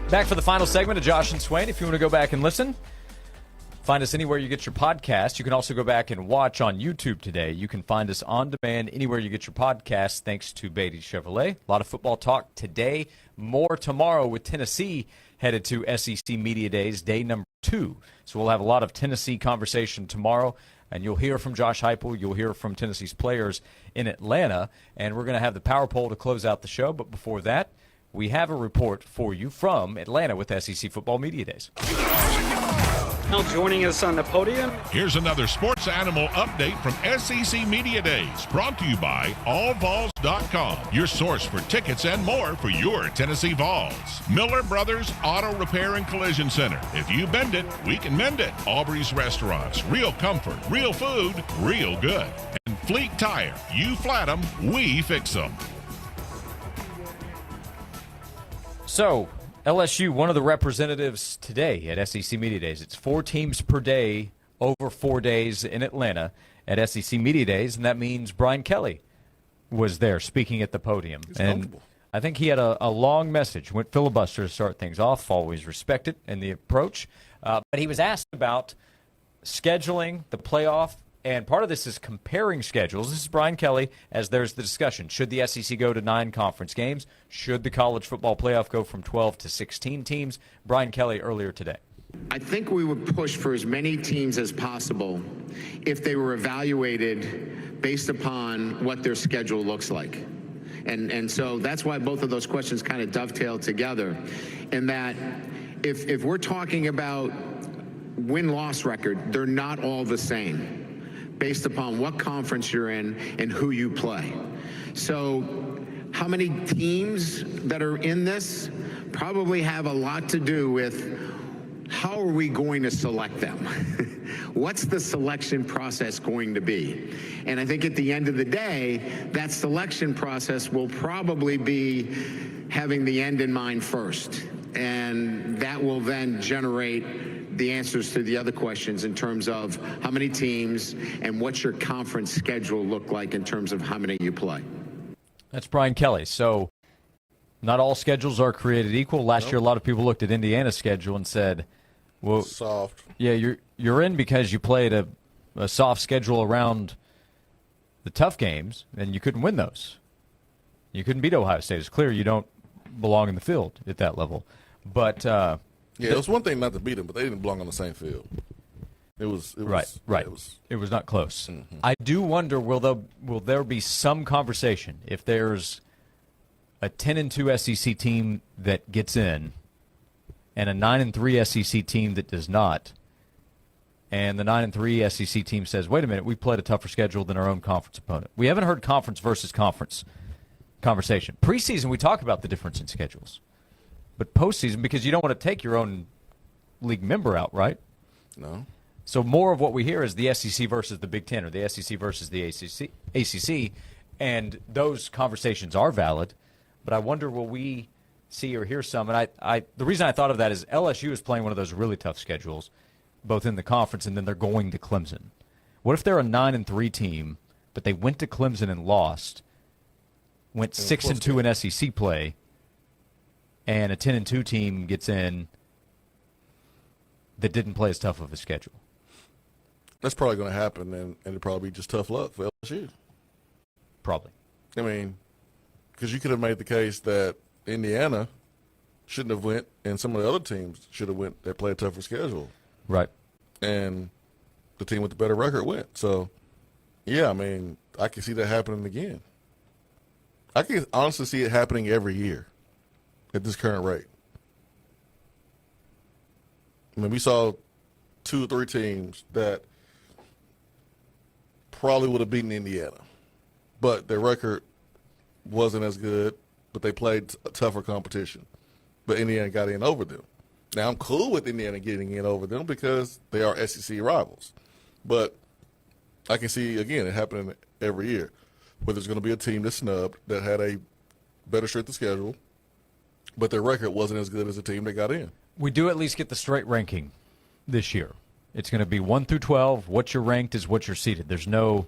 Back for the final segment of Josh and Swain. If you want to go back and listen, find us anywhere you get your podcast. You can also go back and watch on YouTube today. You can find us on demand anywhere you get your podcast, thanks to Beatty Chevrolet. A lot of football talk today. More tomorrow with Tennessee headed to SEC Media Days, day number 2. So we'll have a lot of Tennessee conversation tomorrow. And you'll hear from Josh Heupel. You'll hear from Tennessee's players in Atlanta. And we're going to have the power poll to close out the show. But before that, we have a report for you from Atlanta with SEC Football Media Days. Now joining us on the podium. Here's another Sports Animal update from SEC Media Days, brought to you by allvols.com, your source for tickets and more for your Tennessee Vols. Miller Brothers Auto Repair and Collision Center. If you bend it, we can mend it. Aubrey's Restaurants, real comfort, real food, real good. And Fleet Tire, you flat them, we fix them. So, LSU, one of the representatives today at SEC Media Days. It's 4 teams per day over 4 days in Atlanta. at SEC Media Days, and that means Brian Kelly was there speaking at the podium. And I think he had a long message, went filibuster to start things off, always respected in the approach. But he was asked about scheduling, the playoff, and part of this is comparing schedules. This is Brian Kelly as there's the discussion. Should the SEC go to 9 conference games? Should the college football playoff go from 12 to 16 teams? Brian Kelly earlier today. I think we would push for as many teams as possible if they were evaluated based upon what their schedule looks like. And so that's why both of those questions kind of dovetail together, in that if we're talking about win-loss record, they're not all the same based upon what conference you're in and who you play. So how many teams that are in this probably have a lot to do with how are we going to select them? What's the selection process going to be? And I think at the end of the day, that selection process will probably be having the end in mind first. And that will then generate the answers to the other questions in terms of how many teams and what's your conference schedule look like in terms of how many you play. That's Brian Kelly. So not all schedules are created equal. Last year, a lot of people looked at Indiana's schedule and said, well, soft. Yeah, you're in because you played a soft schedule around the tough games, and you couldn't win those. You couldn't beat Ohio State. It's clear you don't belong in the field at that level. But it was one thing not to beat them, but they didn't belong on the same field. It was right. It was not close. Mm-hmm. I do wonder, will there be some conversation if there's a 10-2 SEC team that gets in and a 9-3 SEC team that does not, and the 9-3 SEC team says, wait a minute, we played a tougher schedule than our own conference opponent. We haven't heard conference versus conference conversation. Preseason, we talk about the difference in schedules. But postseason, because you don't want to take your own league member out, right? No. So more of what we hear is the SEC versus the Big Ten or the SEC versus the ACC, and those conversations are valid. But I wonder, will we see or hear some? And the reason I thought of that is LSU is playing one of those really tough schedules, both in the conference and then they're going to Clemson. What if they're a 9-3 team, but they went to Clemson and lost, went 6-2 in SEC play, and a 10-2 team gets in that didn't play as tough of a schedule? That's probably going to happen, and it'll probably be just tough luck for LSU. Probably. I mean, because you could have made the case that Indiana shouldn't have went, and some of the other teams should have went that played a tougher schedule. Right. And the team with the better record went. So, yeah, I mean, I can see that happening again. I can honestly see it happening every year at this current rate. I mean, we saw 2 or 3 teams that probably would have beaten Indiana, but their record wasn't as good, but they played a tougher competition. But Indiana got in over them. Now, I'm cool with Indiana getting in over them because they are SEC rivals. But I can see, again, it happening every year, where there's going to be a team that's snubbed that had a better strength of schedule, but their record wasn't as good as the team that got in. We do at least get the straight ranking this year. It's going to be 1 through 12. What you're ranked is what you're seated. There's no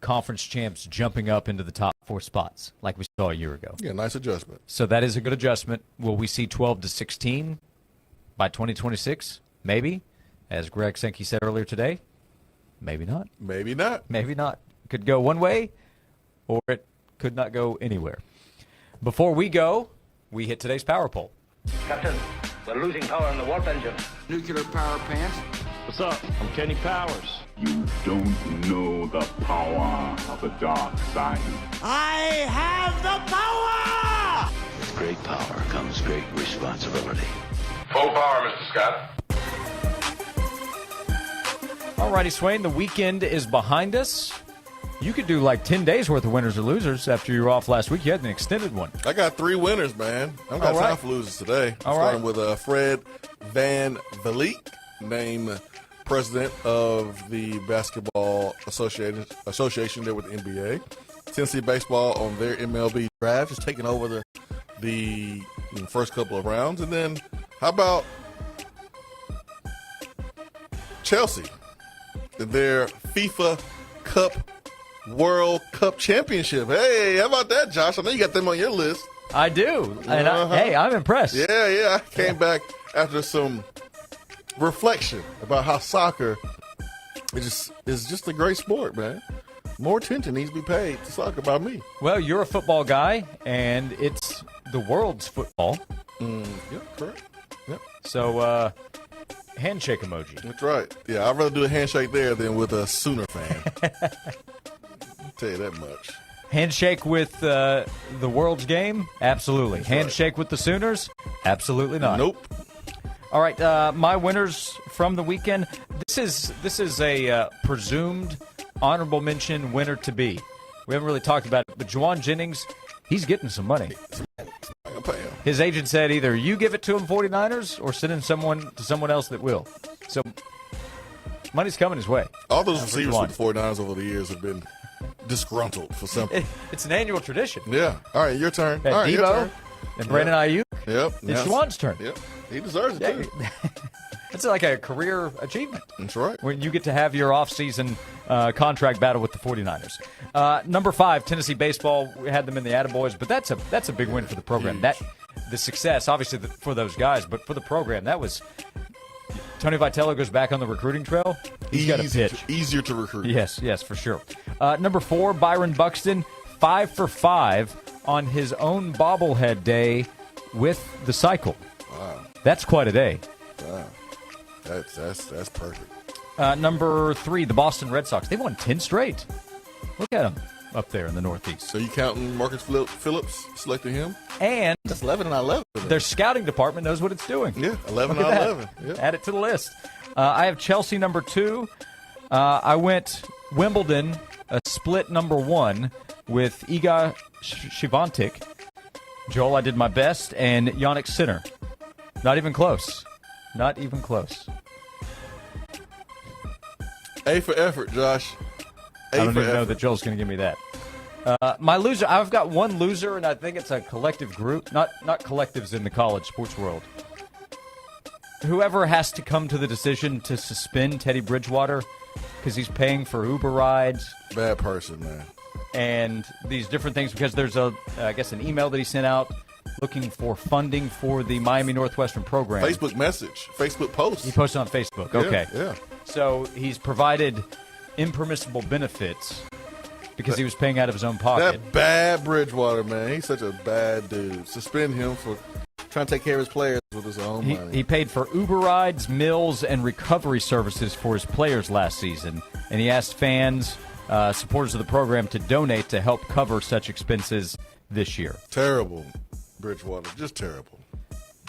conference champs jumping up into the top 4 spots like we saw a year ago. Yeah, nice adjustment. So that is a good adjustment. Will we see 12 to 16 by 2026? Maybe. As Greg Sankey said earlier today, maybe not. Maybe not. Maybe not. Could go one way, or it could not go anywhere. Before we go, we hit today's power poll. Captain, we're losing power in the warp engine. Nuclear power pants. What's up? I'm Kenny Powers. You don't know the power of the dark side. I have the power! With great power comes great responsibility. Full power, Mr. Scott. All righty, Swain, the weekend is behind us. You could do like 10 days worth of winners or losers after you were off last week. You had an extended one. I got 3 winners, man. I've got time for losers today. I'm starting with Fred Van Vliet, named president of the Basketball Association there with the NBA. Tennessee Baseball on their MLB draft is taking over the first couple of rounds. And then how about Chelsea? Their FIFA Cup World Cup Championship. Hey, how about that, Josh? I know you got them on your list. I do. And I'm impressed. Yeah. I came back after some reflection about how soccer is just a great sport, man. More attention needs to be paid to soccer by me. Well, you're a football guy, and it's the world's football. Yeah, correct. Yep. So, handshake emoji. That's right. Yeah, I'd rather do a handshake there than with a Sooner fan. I'll tell you that much. Handshake with the world's game? Absolutely. That's handshake with the Sooners? Absolutely not. Nope. All right, my winners from the weekend. This is a presumed honorable mention winner to be. We haven't really talked about it, but Juwan Jennings, he's getting some money. His agent said either you give it to him, 49ers, or send him to someone else that will. So money's coming his way. All those receivers for the 49ers over the years have been disgruntled for something. It's an annual tradition. Yeah. All right, your turn. All right, your Debo turn. and Brandon Ayuk. Yep. It's Juwan's turn. Yep. He deserves it, too. It's like a career achievement. That's right. When you get to have your offseason contract battle with the 49ers. Number 5, Tennessee baseball. We had them in the Attaboys, but that's a big win for the program. The success, obviously, for those guys, but for the program, that was Tony Vitello goes back on the recruiting trail. He's got a pitch. Easier to recruit. Yes, for sure. Number 4, Byron Buxton, 5 for 5 on his own bobblehead day with the cycle. Wow. That's quite a day. Wow. That's perfect. Number 3, the Boston Red Sox. They've won 10 straight. Look at them up there in the Northeast. So you counting Marcus Phillips, selecting him? And that's 11 and 11. Their scouting department knows what it's doing. Yeah, 11 and 11. Yeah. Add it to the list. I have Chelsea number 2. I went Wimbledon, a split number 1 with Iga Swiatek. Joel, I did my best, and Yannick Sinner. Not even close. Not even close. A for effort, Josh. I don't even know that Joel's going to give me that. My loser, I've got one loser, and I think it's a collective group. Not collectives in the college sports world. Whoever has to come to the decision to suspend Teddy Bridgewater because he's paying for Uber rides. Bad person, man. And these different things, because there's an email that he sent out looking for funding for the Miami Northwestern program. Facebook message, Facebook post. He posted on Facebook. Okay. Yeah. So he's provided impermissible benefits because he was paying out of his own pocket. That bad Bridgewater, man. He's such a bad dude. Suspend him for trying to take care of his players with his own money. He paid for Uber rides, meals, and recovery services for his players last season. And he asked fans, supporters of the program, to donate to help cover such expenses this year. Terrible, Bridgewater. Just terrible.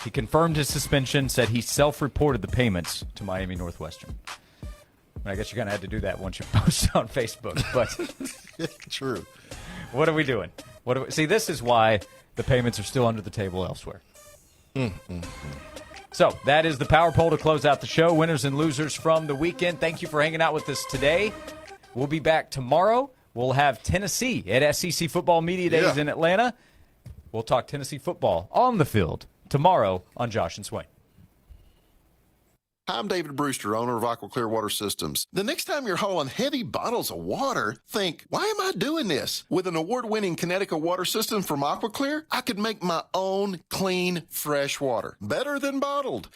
He confirmed his suspension, said he self-reported the payments to Miami Northwestern. I guess you're going to have to do that once you post it on Facebook. But true. What are we doing? See, this is why the payments are still under the table elsewhere. So that is the power poll to close out the show. Winners and losers from the weekend. Thank you for hanging out with us today. We'll be back tomorrow. We'll have Tennessee at SEC Football Media Days in Atlanta. We'll talk Tennessee football on the field tomorrow on Josh and Swain. I'm David Brewster, owner of Aqua Clear Water Systems. The next time you're hauling heavy bottles of water, think, why am I doing this? With an award-winning Connecticut water system from Aqua Clear, I could make my own clean, fresh water. Better than bottled.